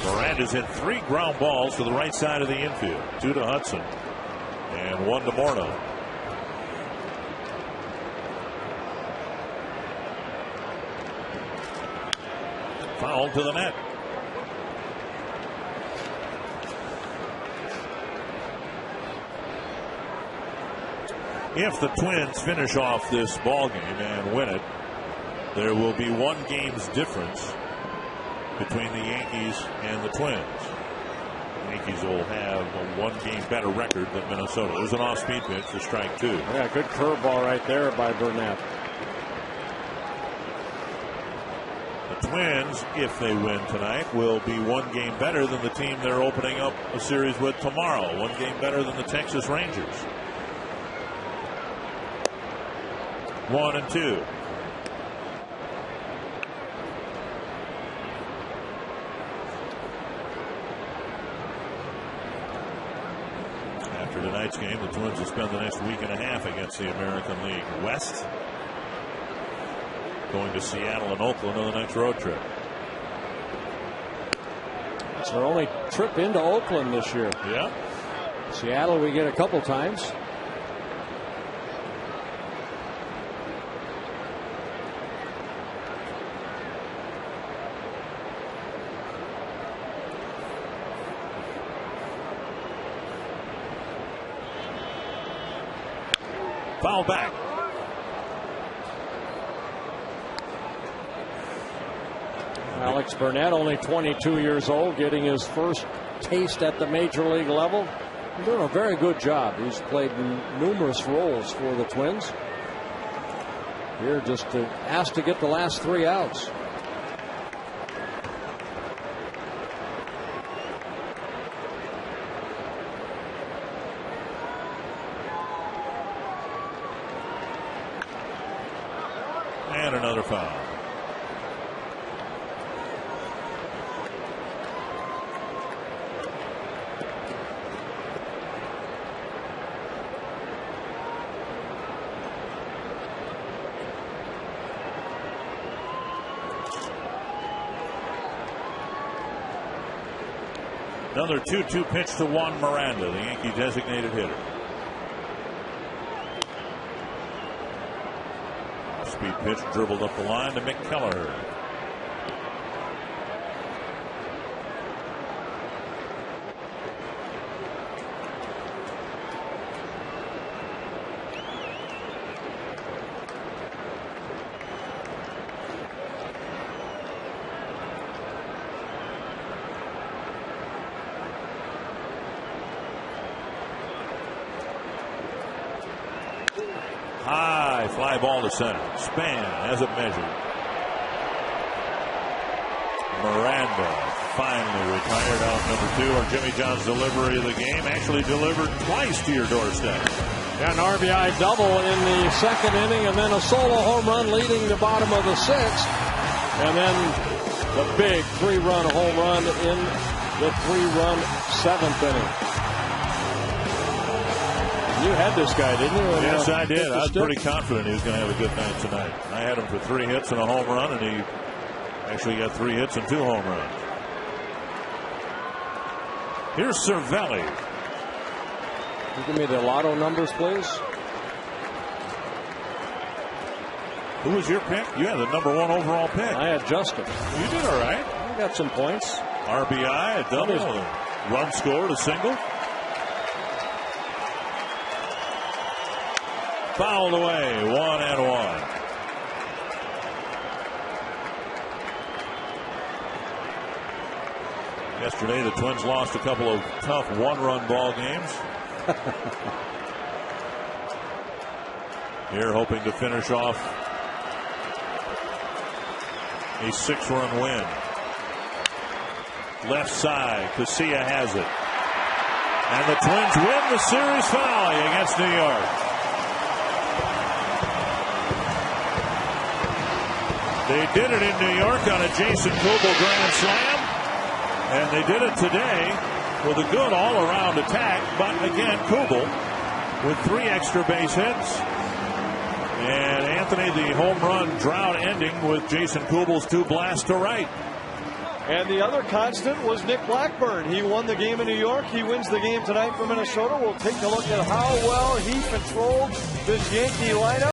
Miranda's hit 3 ground balls to the right side of the infield. 2 to Hudson and 1 to Morneau. Foul to the net. If the Twins finish off this ball game and win it, there will be 1 game's difference between the Yankees and the Twins. The Yankees will have a 1 game better record than Minnesota. There's an off-speed pitch for strike 2. Yeah, good curveball right there by Burnett. The Twins, if they win tonight, will be 1 game better than the team they're opening up a series with tomorrow. 1 game better than the Texas Rangers. 1-2. After tonight's game, the Twins will spend the next week and a half against the American League West, going to Seattle and Oakland on the next road trip. It's their only trip into Oakland this year. Yeah. Seattle we get a couple times. Foul back. Alex Burnett, only 22 years old, getting his first taste at the major league level. He's doing a very good job. He's played numerous roles for the Twins. Here just asked to get the last 3 outs. And another foul. Another 2-2 pitch to Juan Miranda, the Yankee designated hitter. Speed pitch dribbled up the line to Mick Kelleher. High fly ball to center. Span has it measured. Miranda finally retired out number 2. Or Jimmy John's delivery of the game actually delivered twice to your doorstep. Got an RBI double in the second inning, and then a solo home run leading the bottom of the 6th, and then the big 3-run home run in the 3-run 7th inning. You had this guy, didn't you? Yes, I did. I was pretty confident he was going to have a good night tonight. I had him for 3 hits and a home run, and he actually got 3 hits and 2 home runs. Here's Cervelli. You give me the lotto numbers, please. Who was your pick? You had the number 1 overall pick. I had Justin. You did all right. I got some points. RBI, a double, a run scored, a single. Fouled away, 1-1. Yesterday, the Twins lost a couple of tough 1-run ball games. Here, hoping to finish off a 6-run win. Left side, Casilla has it. And the Twins win the series finale against New York. They did it in New York on a Jason Kubel grand slam. And they did it today with a good all-around attack. But again, Kubel with 3 extra base hits. And Anthony, the home run drought ending with Jason Kubel's 2 blasts to right. And the other constant was Nick Blackburn. He won the game in New York. He wins the game tonight for Minnesota. We'll take a look at how well he controlled this Yankee lineup.